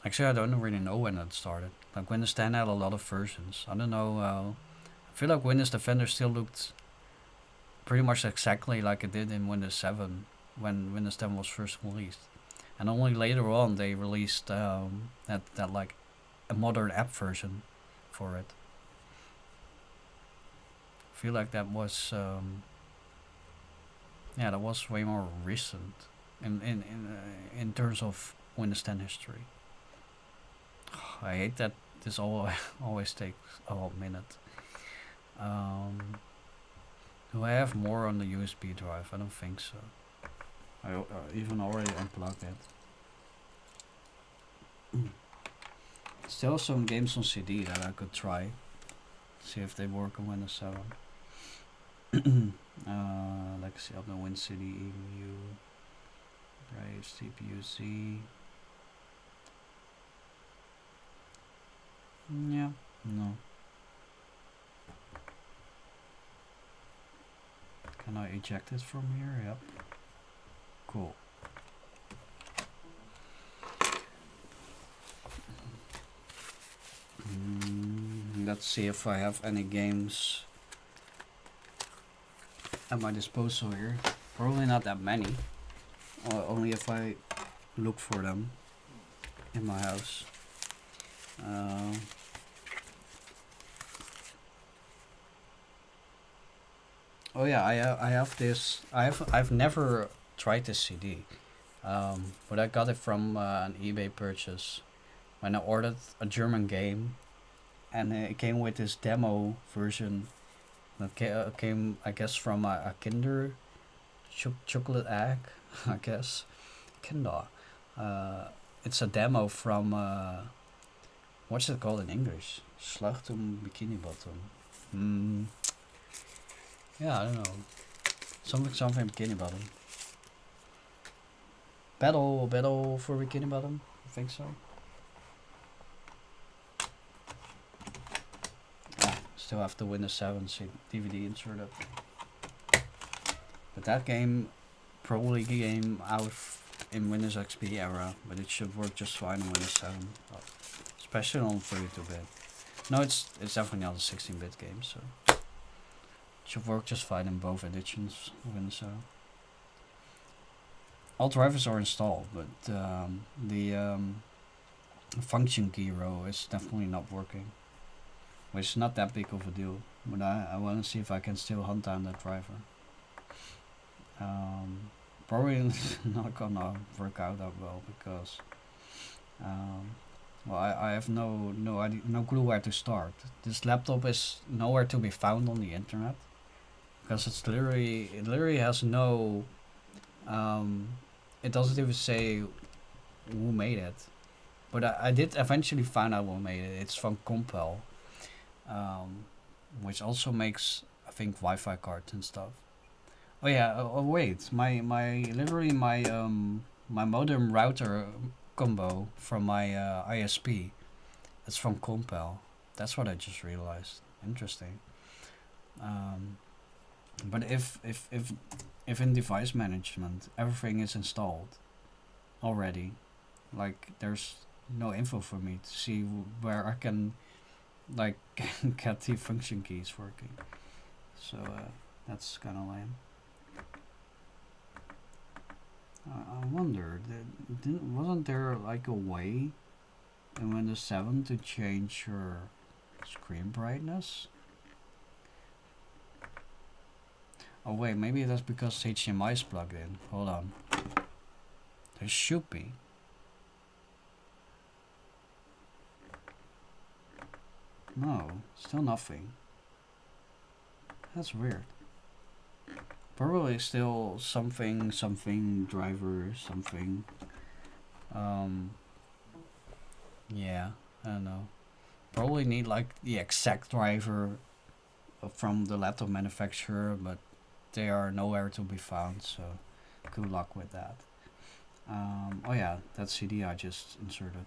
Actually, I don't really know when it started. Like, Windows 10 had a lot of versions. I don't know. I feel like Windows Defender still looked pretty much exactly like it did in Windows 7 when Windows 10 was first released, and only later on they released that like a modern app version for it. I feel like that was that was way more recent in terms of Windows 10 history. I hate that this always takes a whole minute. Do I have more on the USB drive? I don't think so. I even already unplugged it. Still some games on CD that I could try. See if they work on Windows 7. Legacy of the WinCity EMU. Brave CPU-Z. Yeah, no. Can I eject it from here? Yep. Cool. Let's see if I have any games at my disposal here. Probably not that many. Only if I look for them. in my house. Oh yeah, I have this. I've never tried this CD, but I got it from an eBay purchase when I ordered a German game, and it came with this demo version that came, I guess, from a Kinder chocolate egg, I guess, Kinder. It's a demo from what's it called in English? Slachtum Bikini Bottom. Yeah, I don't know. Something Bikini Bottom. Battle for Bikini Bottom. I think so. Still have the Windows 7 DVD inserted. But that game probably came out in Windows XP era, but it should work just fine on Windows 7, especially on 32-bit. No, it's definitely not a 16-bit game, so it should work just fine in both editions of Windows 7. All drivers are installed, but the function key row is definitely not working, which is not that big of a deal, but I want to see if I can still hunt down that driver. Probably not gonna work out that well because well, I have no idea, no clue where to start. This laptop is nowhere to be found on the internet because it literally has no it doesn't even say who made it, but I did eventually find out who made it. It's from Compal, which also makes, I think, Wi-Fi cards and stuff. Oh yeah. Oh wait. My modem router combo from my ISP. It's from Compal. That's what I just realized. Interesting. But if in device management everything is installed already, like there's no info for me to see where I can like get the function keys working. So that's kind of lame. I wonder, wasn't there like a way in Windows 7 to change your screen brightness? Oh wait, maybe that's because HDMI is plugged in. Hold on. There should be. No, still nothing. That's weird. Probably still something driver something. Yeah, I don't know. Probably need like the exact driver from the laptop manufacturer, but they are nowhere to be found, so good luck with that. Oh yeah, that CD I just inserted.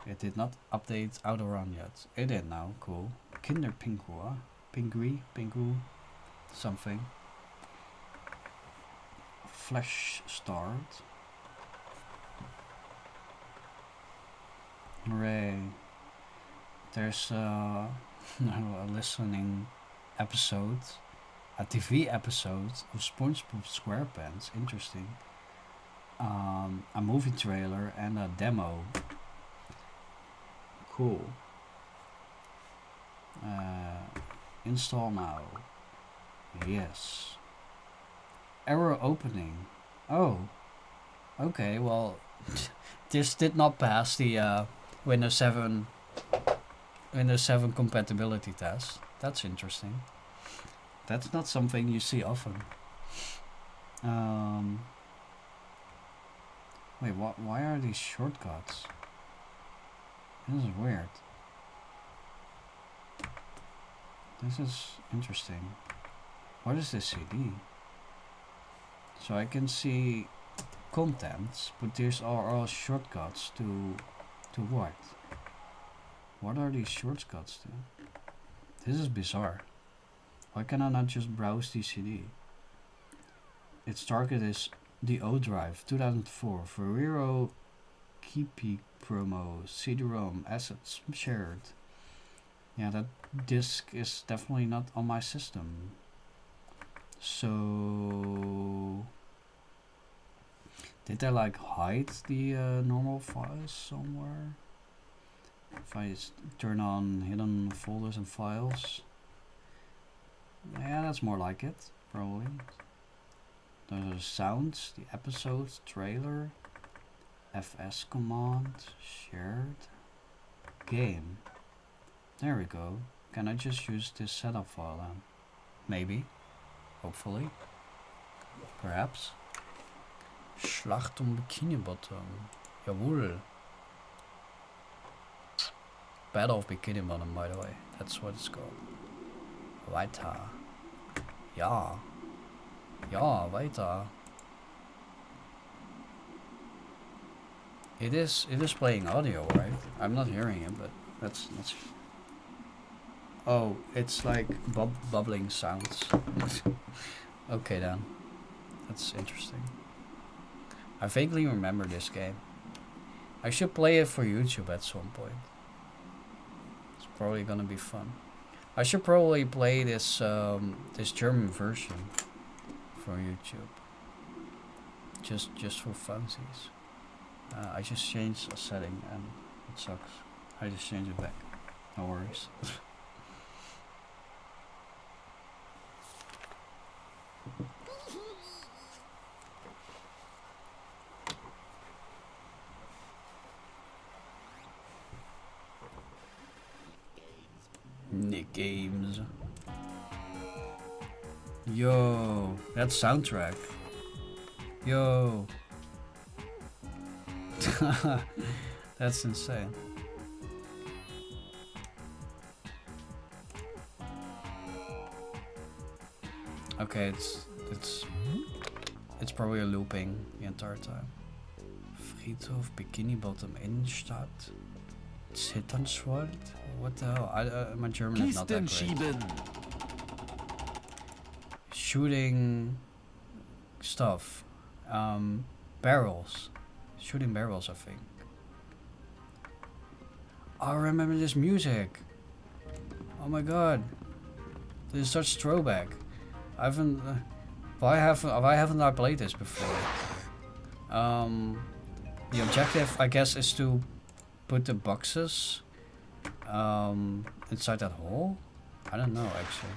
It did not update Autorun yet. It did now, cool. Kinder Pingu, something. Flash start. Hooray. There's a listening episode, a TV episode of SpongeBob SquarePants. Interesting. A movie trailer and a demo. Cool. Install now. Yes. Error opening. Oh. Okay, well, this did not pass the Windows 7 compatibility test. That's interesting. That's not something you see often. Wait, why are these shortcuts? This is weird. This is interesting. What is this CD? So I can see contents, but these are all shortcuts to what? What are these shortcuts to? This is bizarre. Why can I not just browse the CD? Its target is the O Drive 2004 Ferrero Kipi promo CD-ROM assets shared. Yeah, that disk is definitely not on my system. So Did they like hide the normal files somewhere? If I turn on hidden folders and files. Yeah, that's more like it, probably. Those are the sounds, the episodes, trailer, FS command, shared, game. There we go. Can I just use this setup file then? Maybe. Hopefully. Perhaps. Schlacht um Bikini Bottom. Jawohl. Battle of Bikini Bottom, by the way. That's what it's called. Weiter. Ja. Ja, weiter. It is playing audio, right? I'm not hearing it, but that's oh, it's like bubbling sounds. Okay then. That's interesting. I vaguely remember this game. I should play it for YouTube at some point. It's probably gonna be fun. I should probably play this this German version for YouTube. Just for funsies. I just changed a setting and it sucks. I just changed it back. No worries. Nick Games. Yo, that soundtrack. Yo. That's insane. Okay, it's probably looping the entire time. Friedhof Bikini Bottom Innenstadt. Zitternschwald? What the hell? My German is not that great. Shooting stuff. Barrels. Shooting barrels, I think. Oh, I remember this music. Oh my god. This is such throwback. I haven't... why haven't I played this before? The objective, I guess, is to put the boxes inside that hole? I don't know, actually.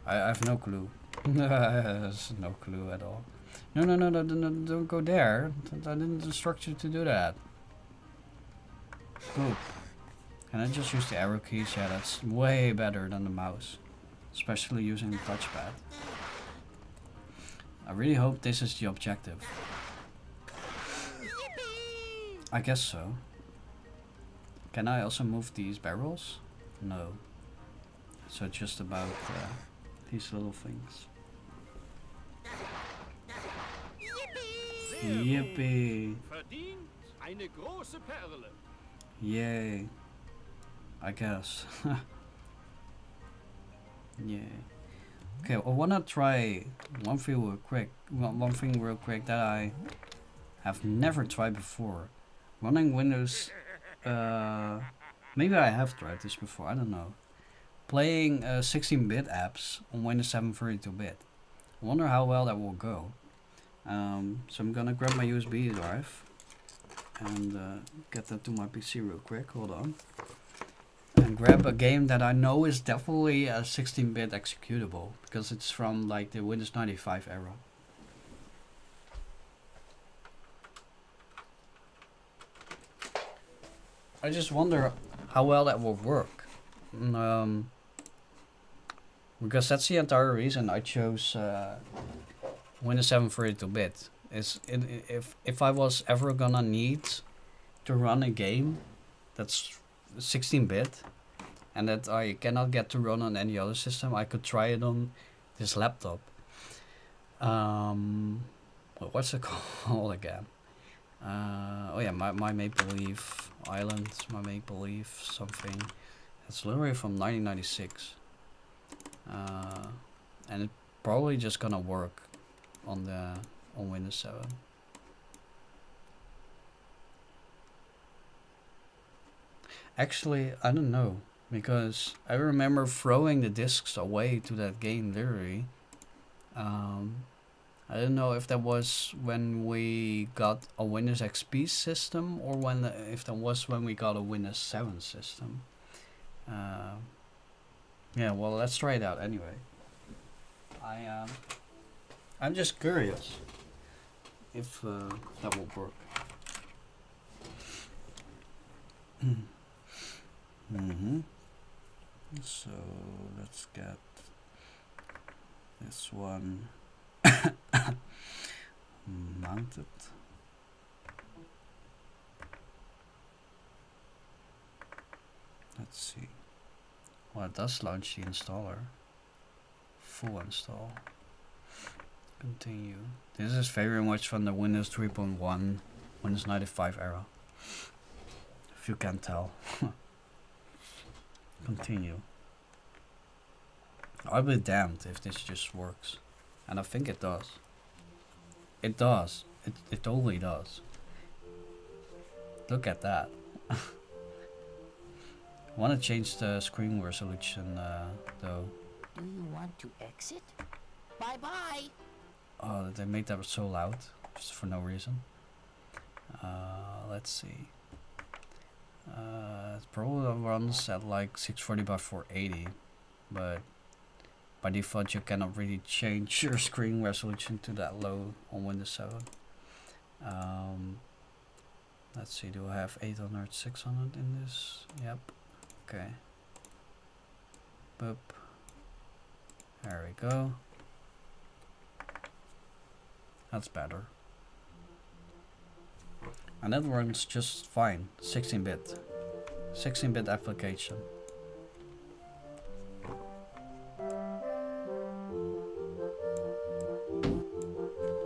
I have no clue. There's no clue at all. No, don't go there. I didn't instruct you to do that. Poop. Can I just use the arrow keys? Yeah, that's way better than the mouse. Especially using the touchpad. I really hope this is the objective. I guess so. Can I also move these barrels? No. So it's just about these little things. Yippee! Yay! I guess. Yay! Okay, I wanna try one thing real quick that I have never tried before. Running Windows. Maybe I have tried this before. I don't know. Playing 16-bit apps on Windows 7 32-bit. I wonder how well that will go. So I'm gonna grab my USB drive and get that to my PC real quick. Hold on. And grab a game that I know is definitely a 16-bit executable because it's from like the Windows 95 era. I just wonder how well that will work. Because that's the entire reason I chose Windows 7 32-bit. If I was ever gonna need to run a game that's 16-bit and that I cannot get to run on any other system, I could try it on this laptop. What's it called again? Oh yeah, my Maple Leaf Island, my Maple Leaf something. It's literally from 1996. And it's probably just gonna work on Windows 7. Actually, I don't know, because I remember throwing the discs away to that game literally. I I don't know if that was when we got a Windows XP system or if that was when we got a Windows 7 system. Yeah, well, let's try it out anyway. I'm just curious if that will work. So let's get this one mounted. Let's see. Well, it does launch the installer. Full install. Continue. This is very much from the Windows 3.1, Windows 95 era. If you can tell. Continue. I'll be damned if this just works. And I think it does. It does. It totally does. Look at that. I want to change the screen resolution though. Do you want to exit? Bye-bye. Oh, they made that so loud, just for no reason. Let's see. It probably runs at like 640 by 480, but by default you cannot really change your screen resolution to that low on Windows 7. Let's see, do I have 800, 600 in this? Yep. Okay. Boop. There we go. That's better. And that runs just fine. 16-bit. 16-bit application.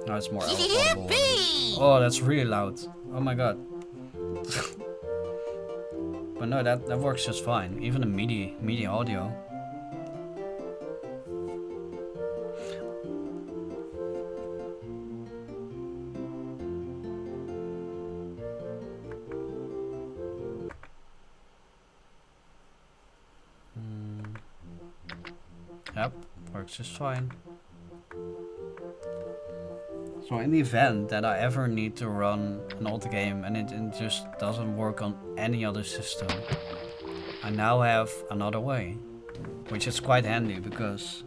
Now it's more audible. Oh, that's really loud. Oh my god. But no, that works just fine. Even the MIDI audio. Yep, works just fine. So in the event that I ever need to run an old game and it just doesn't work on any other system, I now have another way, which is quite handy because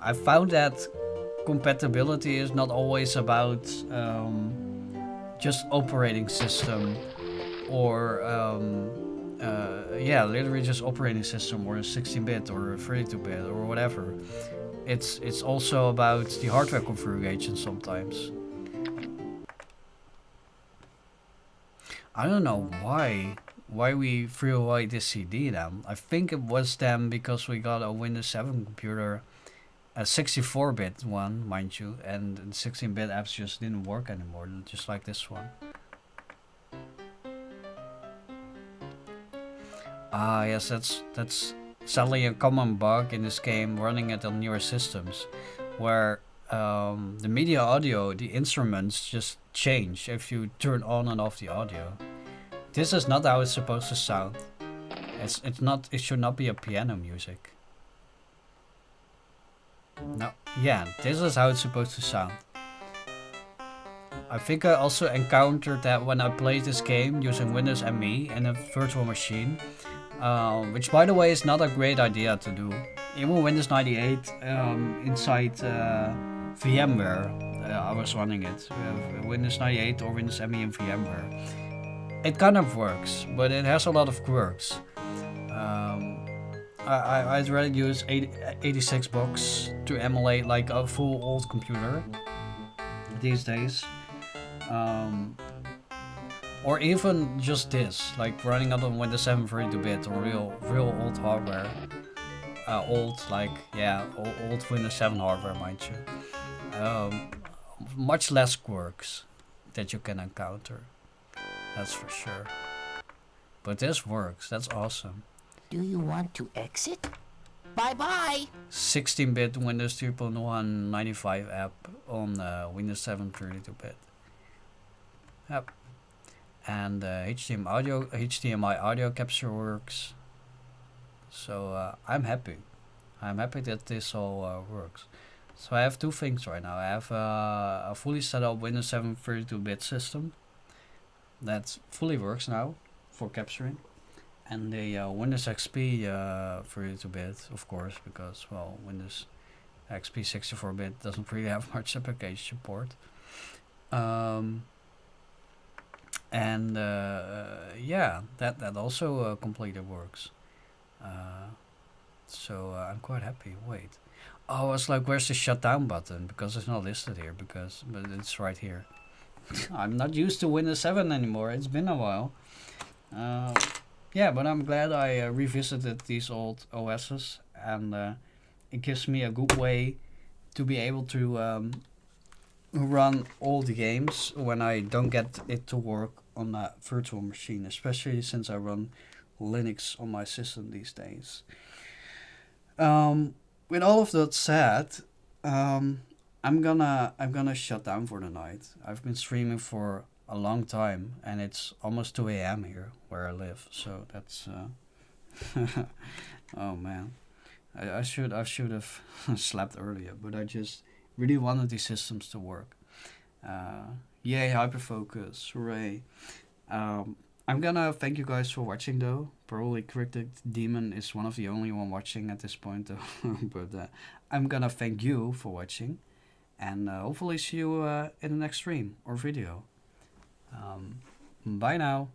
I found that compatibility is not always about just operating system or yeah, literally just operating system or a 16-bit or a 32-bit or whatever. It's also about the hardware configuration sometimes. I don't know why we threw away this CD then. I think it was then because we got a Windows 7 computer, a 64-bit one, mind you, and the 16-bit apps just didn't work anymore, just like this one. Ah, yes, that's sadly a common bug in this game running it on newer systems, where the media audio, the instruments just change if you turn on and off the audio. This is not how it's supposed to sound. It's not. It should not be a piano music. No, yeah, this is how it's supposed to sound. I think I also encountered that when I played this game using Windows ME in a virtual machine. Which by the way is not a great idea to do. Even Windows 98 inside VMware, I was running it. Windows 98 or Windows ME in VMware. It kind of works, but it has a lot of quirks. I'd rather use 86box to emulate like a full old computer these days. Or even just this, like running it on Windows 7 32-bit or real old hardware. Old Windows 7 hardware, mind you. Much less quirks that you can encounter. That's for sure. But this works, that's awesome. Do you want to exit? Bye-bye. 16-bit Windows 3.1 95 app on Windows 7 32-bit. Yep. And HDMI audio capture works. So I'm happy. I'm happy that this all works. So I have two things right now. I have a fully set up Windows 7 32-bit system that fully works now for capturing, and the Windows XP 32-bit, of course, because well, Windows XP 64-bit doesn't really have much application support. And yeah, that also completely works. So I'm quite happy. Wait, oh, I was like, where's the shutdown button? Because it's not listed here. But it's right here. I'm not used to Windows 7 anymore. It's been a while. Yeah, but I'm glad I revisited these old OSs, and it gives me a good way to be able to run all the games when I don't get it to work on a virtual machine, especially since I run Linux on my system these days. With all of that said, I'm gonna shut down for the night. I've been streaming for a long time, and it's almost 2 a.m. here where I live. So that's oh man, I should have slept earlier, but I just really wanted these systems to work. Yay, hyperfocus, hooray! I'm gonna thank you guys for watching though. Probably Cryptic Demon is one of the only one watching at this point though. But I'm gonna thank you for watching, and hopefully see you in the next stream or video. Bye now.